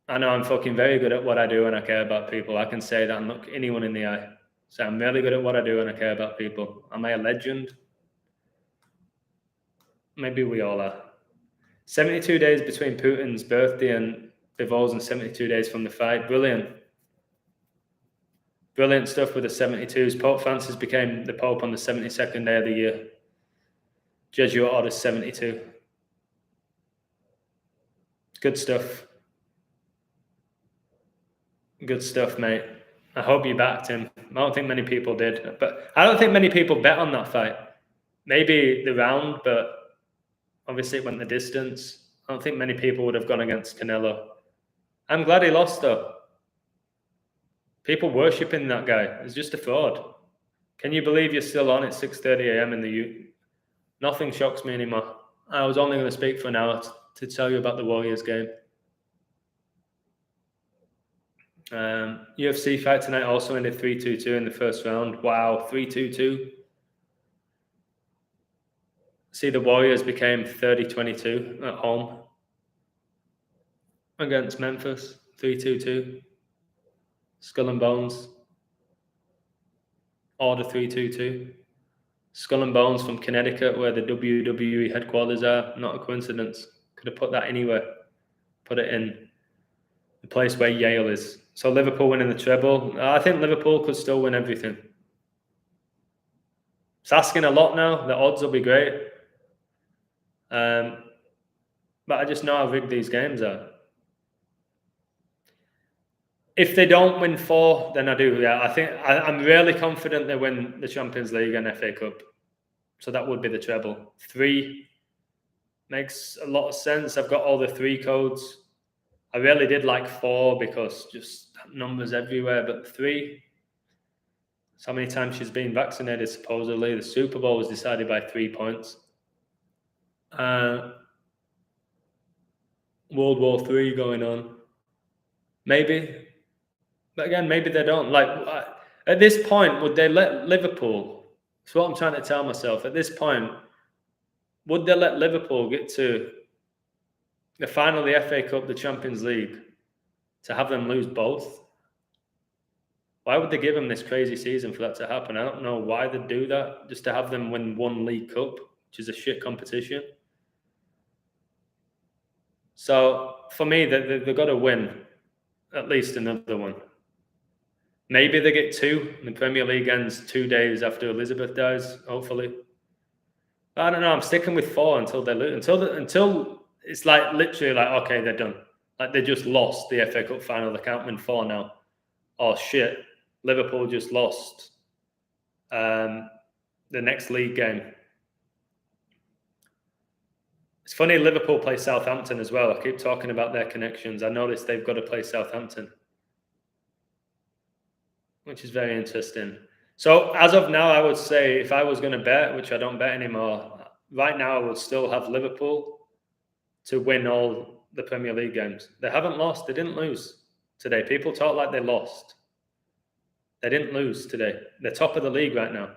I know I'm fucking very good at what I do and I care about people. I can say that and look anyone in the eye. So I'm really good at what I do and I care about people. Am I a legend? Maybe we all are. 72 days between Putin's birthday and Bivol's and 72 days from the fight. Brilliant. Brilliant stuff with the 72s. Pope Francis became the Pope on the 72nd day of the year. Jesuit Order 72. Good stuff. Good stuff, mate. I hope you backed him. I don't think many people did. But I don't think many people bet on that fight. Maybe the round, but obviously it went the distance. I don't think many people would have gone against Canelo. I'm glad he lost, though. People worshipping that guy. He's just a fraud. Can you believe you're still on at 6:30 a.m. in the U? Nothing shocks me anymore. I was only going to speak for an hour to tell you about the Warriors game. UFC fight tonight also ended 3-2-2 in the first round. Wow, 3-2-2. See, the Warriors became 30-22 at home against Memphis. 3-2-2. Skull and Bones. Order 3-2-2. Skull and Bones from Connecticut, where the WWE headquarters are. Not a coincidence. Could have put that anywhere. Put it in the place where Yale is. So Liverpool winning the treble. I think Liverpool could still win everything. It's asking a lot now. The odds will be great. But I just know how rigged these games are. If they don't win 4, then I do. Yeah, I think I'm really confident they win the Champions League and FA Cup. So that would be the treble. 3 makes a lot of sense. I've got all the 3 codes. I really did like 4 because just numbers everywhere. But 3, that's how many times she's been vaccinated, supposedly. The Super Bowl was decided by 3 points. World War III going on. Maybe. But again, maybe they don't. Like, at this point, would they let Liverpool? That's what I'm trying to tell myself. At this point, would they let Liverpool get to the final, the FA Cup, the Champions League, to have them lose both? Why would they give them this crazy season for that to happen? I don't know why they do that, just to have them win 1 League Cup, which is a shit competition. So for me, they've got to win at least another one. Maybe they get 2. The Premier League ends 2 days after Elizabeth dies, hopefully. But I don't know. I'm sticking with 4 until they lose. Until It's like literally like, okay, they're done. Like they just lost the FA Cup final. They can't win 4 now. Oh shit, Liverpool just lost the next league game. It's funny, Liverpool play Southampton as well. I keep talking about their connections. I noticed they've got to play Southampton, which is very interesting. So as of now, I would say if I was going to bet, which I don't bet anymore, right now I would still have Liverpool to win all the Premier League games. They haven't lost. They didn't lose today. People talk like they lost. They didn't lose today. They're top of the league right now.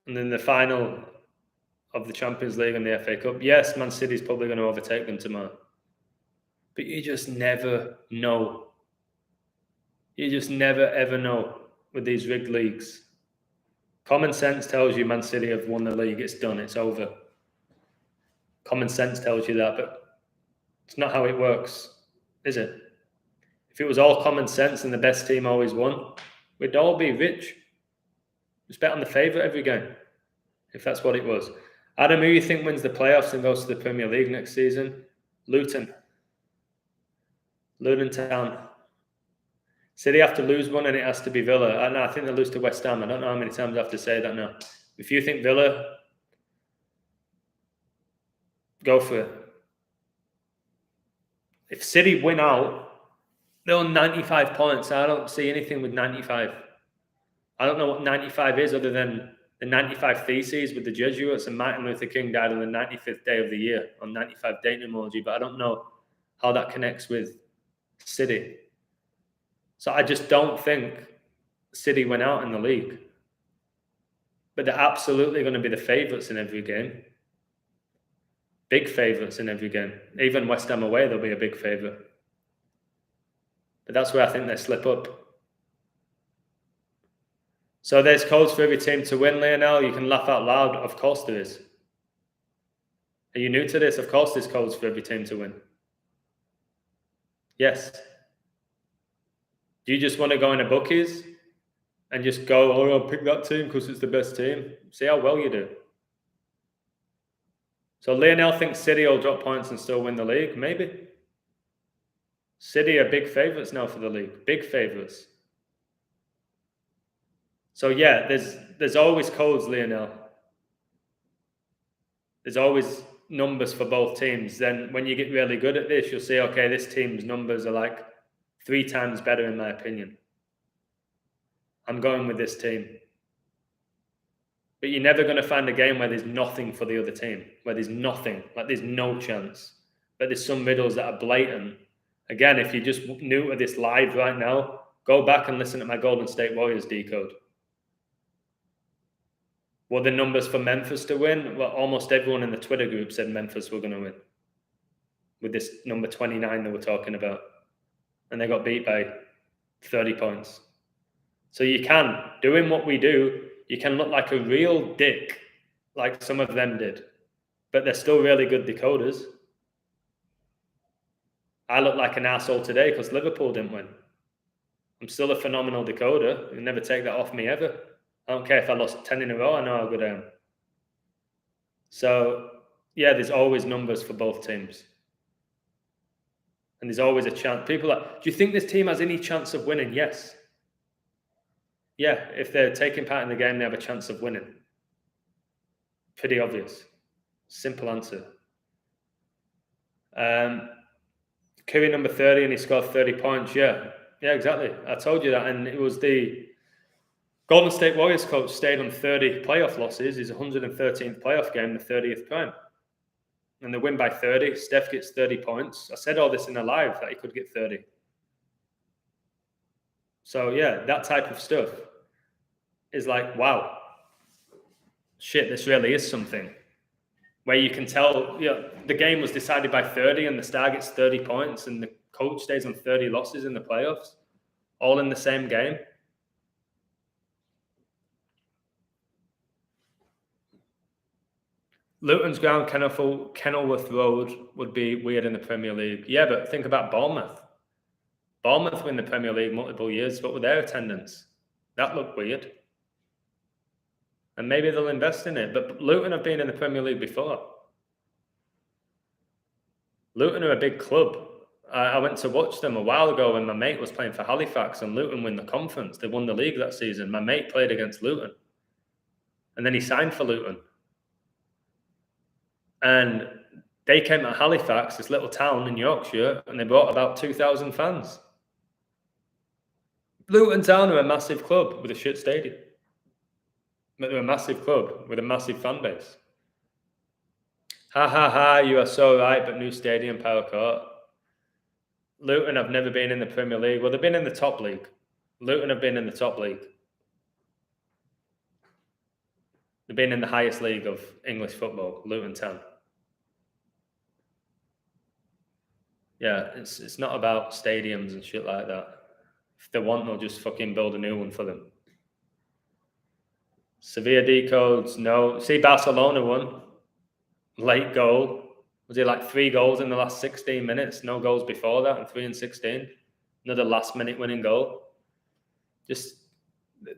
And then the final of the Champions League and the FA Cup. Yes, Man City's probably going to overtake them tomorrow. But you just never know. You just never, ever know with these rigged leagues. Common sense tells you Man City have won the league. It's done. It's over. Common sense tells you that, but it's not how it works, is it? If it was all common sense and the best team always won, we'd all be rich. Just bet on the favourite every game, if that's what it was. Adam, who you think wins the playoffs and goes to the Premier League next season? Luton. Luton Town. City have to lose one and it has to be Villa. I think they lose to West Ham. I don't know how many times I have to say that now. If you think Villa, go for it. If City win out, they're on 95 points. I don't see anything with 95. I don't know what 95 is other than the 95 Theses with the Jesuits, and Martin Luther King died on the 95th day of the year on 95 date emoji, but I don't know how that connects with City. So I just don't think City went out in the league. But they're absolutely going to be the favourites in every game. Big favourites in every game. Even West Ham away, they'll be a big favourite. But that's where I think they slip up. So there's codes for every team to win, Lionel. You can laugh out loud. Of course there is. Are you new to this? Of course there's codes for every team to win. Yes. Do you just want to go into bookies and just go, oh, I'll pick that team because it's the best team? See how well you do. So Lionel thinks City will drop points and still win the league? Maybe. City are big favourites now for the league. Big favourites. So yeah, there's always codes, Lionel. There's always numbers for both teams. Then when you get really good at this, you'll see, okay, this team's numbers are like 3 times better in my opinion. I'm going with this team. But you're never going to find a game where there's nothing for the other team, where there's nothing, like there's no chance. But there's some riddles that are blatant. Again, if you're just new to this live right now, go back and listen to my Golden State Warriors decode. Were the numbers for Memphis to win? Well, almost everyone in the Twitter group said Memphis were going to win with this number 29 that we're talking about. And they got beat by 30 points. So you can, doing what we do, you can look like a real dick, like some of them did. But they're still really good decoders. I look like an asshole today because Liverpool didn't win. I'm still a phenomenal decoder. You'll never take that off me ever. I don't care if I lost 10 in a row. I know how good I am. So, yeah, there's always numbers for both teams. And there's always a chance. People are like, do you think this team has any chance of winning? Yes. Yeah, if they're taking part in the game, they have a chance of winning. Pretty obvious. Simple answer. Curry number 30 and he scored 30 points. Yeah, exactly. I told you that. And it was the Golden State Warriors coach stayed on 30 playoff losses. His 113th playoff game, the 30th prime. And they win by 30. Steph gets 30 points. I said all this in a live that he could get 30. So, yeah, that type of stuff is like, wow, shit, this really is something. Where you can tell, the game was decided by 30 and the star gets 30 points and the coach stays on 30 losses in the playoffs, all in the same game. Luton's ground, Kenilworth Road would be weird in the Premier League. Yeah, but think about Bournemouth. Bournemouth win the Premier League multiple years. What were their attendance? That looked weird. And maybe they'll invest in it. But Luton have been in the Premier League before. Luton are a big club. I went to watch them a while ago when my mate was playing for Halifax and Luton won the conference. They won the league that season. My mate played against Luton. And then he signed for Luton. And they came to Halifax, this little town in Yorkshire, and they brought about 2,000 fans. Luton Town are a massive club with a shit stadium. But they're a massive club with a massive fan base. Ha ha ha, you are so right, but new stadium, power court. Luton have never been in the Premier League. Well, they've been in the top league. Luton have been in the top league. They've been in the highest league of English football, Luton Town. Yeah, it's not about stadiums and shit like that. If they want, they'll just fucking build a new one for them. Sevilla decodes, no. See, Barcelona won. Late goal. Was it like 3 goals in the last 16 minutes? No goals before that, and 3 and 16. Another last-minute winning goal. Just,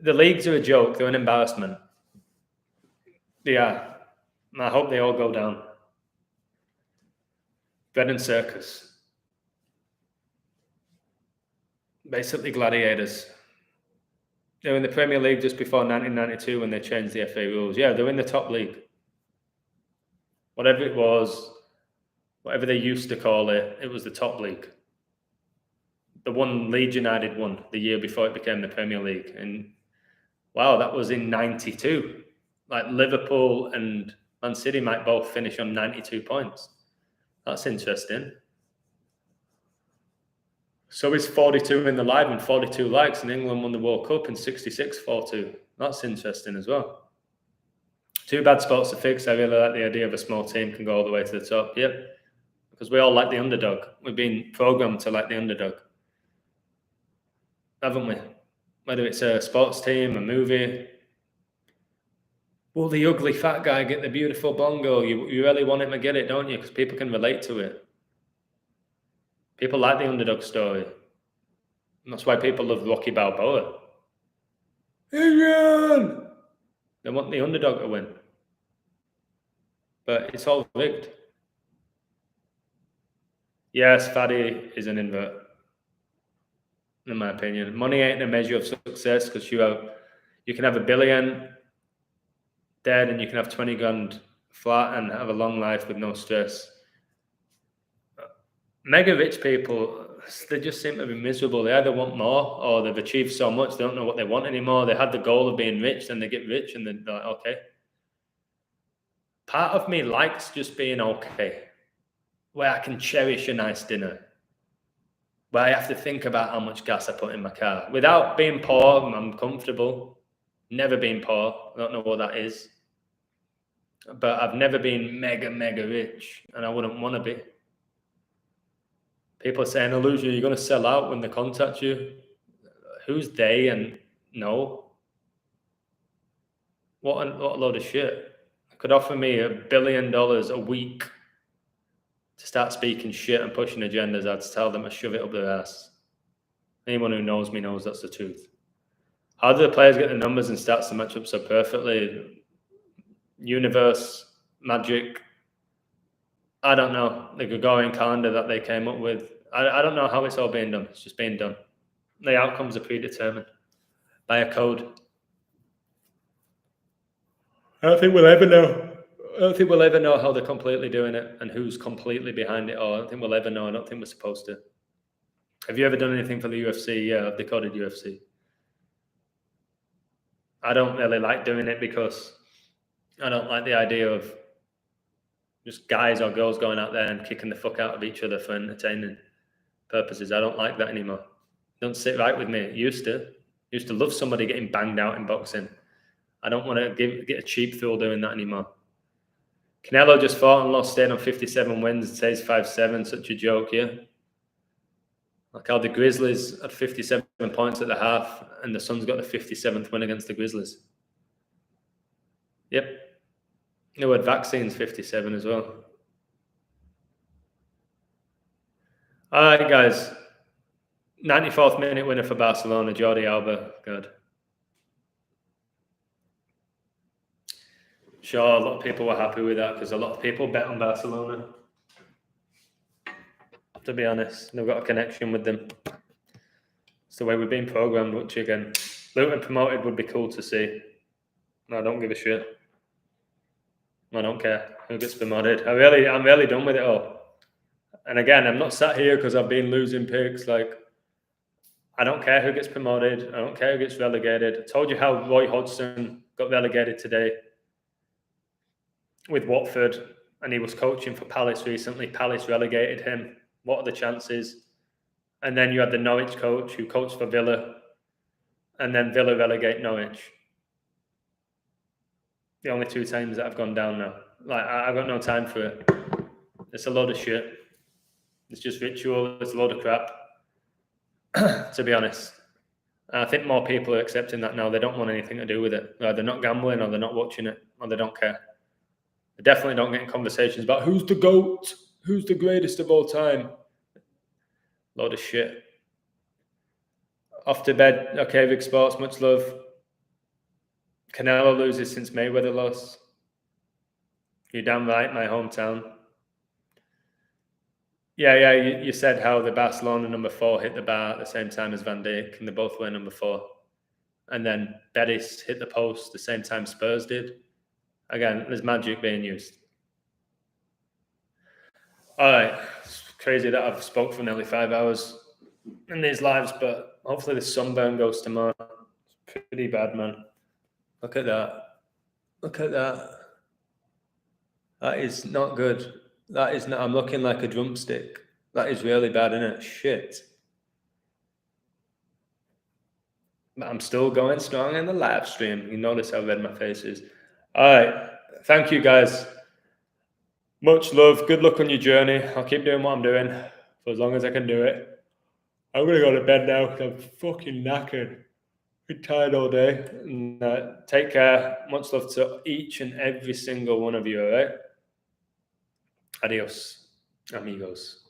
the leagues are a joke. They're an embarrassment. Yeah. I hope they all go down. Bread and circus. Basically gladiators. They were in the Premier League just before 1992 when they changed the FA rules. Yeah, they're in the top league. Whatever it was, whatever they used to call it, it was the top league. The one Leeds United won the year before it became the Premier League. And wow, that was in 92. Like Liverpool and Man City might both finish on 92 points. That's interesting. So is 42 in the live and 42 likes, and England won the World Cup in 66-4-2. That's interesting as well. Too bad sports are fixed. I really like the idea of a small team can go all the way to the top. Yep. Because we all like the underdog. We've been programmed to like the underdog. Haven't we? Whether it's a sports team, a movie. Will the ugly fat guy get the beautiful bongo? You really want him to get it, don't you? Because people can relate to it. People like the underdog story. And that's why people love Rocky Balboa. Adrian! They want the underdog to win. But it's all rigged. Yes, Faddy is an invert. In my opinion. Money ain't a measure of success because you can have $1 billion dead and you can have 20 grand flat and have a long life with no stress. Mega rich people, they just seem to be miserable. They either want more or they've achieved so much, they don't know what they want anymore. They had the goal of being rich, then they get rich and they're like, okay. Part of me likes just being okay, where I can cherish a nice dinner, where I have to think about how much gas I put in my car. Without being poor, I'm comfortable. Never been poor. I don't know what that is. But I've never been mega, mega rich, and I wouldn't want to be. People are saying, Illusion, you're going to sell out when they contact you. Who's they and no? What a load of shit. They could offer me $1 billion a week to start speaking shit and pushing agendas. I'd tell them to shove it up their ass. Anyone who knows me knows that's the truth. How do the players get the numbers and stats to match up so perfectly? Universe, magic, I don't know. The Gregorian calendar that they came up with. I don't know how it's all being done. It's just being done. The outcomes are predetermined by a code. I don't think we'll ever know. I don't think we'll ever know how they're completely doing it and who's completely behind it all. I don't think we'll ever know. I don't think we're supposed to. Have you ever done anything for the UFC? Yeah, I've decoded UFC. I don't really like doing it because I don't like the idea of just guys or girls going out there and kicking the fuck out of each other for entertaining purposes. I don't like that anymore. Don't sit right with me. It used to love somebody getting banged out in boxing. I don't want to get a cheap thrill doing that anymore. Canelo just fought and lost, stayed on 57 wins. It says 5-7, such a joke, yeah? Like how the Grizzlies had 57 points at the half and the Suns got the 57th win against the Grizzlies. Yep. They had vaccines 57 as well. All right, guys. 94th minute winner for Barcelona, Jordi Alba. Good. Sure, a lot of people were happy with that because a lot of people bet on Barcelona. to be honest. They've got a connection with them. It's the way we've been programmed, which again, Luton promoted would be cool to see. I don't give a shit. I don't care who gets promoted. I'm really done with it all. And again, I'm not sat here because I've been losing picks. Like, I don't care who gets promoted. I don't care who gets relegated. I told you how Roy Hodgson got relegated today with Watford, and he was coaching for Palace recently. Palace relegated him. What are the chances? And then you had the Norwich coach who coached for Villa, and then Villa relegate Norwich. The only 2 times that I've gone down now. Like, I've got no time for it. It's a load of shit. It's just ritual. It's a load of crap, to be honest. And I think more people are accepting that now. They don't want anything to do with it. They're not gambling, or they're not watching it, or they don't care. They definitely don't get in conversations about who's the GOAT, who's the greatest of all time. Load of shit. Off to bed. Okay, Vic Sports, much love. Canelo loses since Mayweather lost. You're damn right, my hometown. Yeah, you said how the Barcelona number 4 hit the bar at the same time as Van Dijk, and they both were number 4. And then Betis hit the post the same time Spurs did. Again, there's magic being used. All right, it's crazy that I've spoke for nearly 5 hours in these lives, but hopefully the sunburn goes tomorrow. It's pretty bad, man. Look at that. Look at that. That is not good. That is not. I'm looking like a drumstick. That is really bad, isn't it? Shit. But I'm still going strong in the live stream. You notice how red my face is. All right. Thank you, guys. Much love. Good luck on your journey. I'll keep doing what I'm doing for as long as I can do it. I'm going to go to bed now because I'm fucking knackered. Been tired all day. And, take care. Much love to each and every single one of you, all right? Adios, amigos.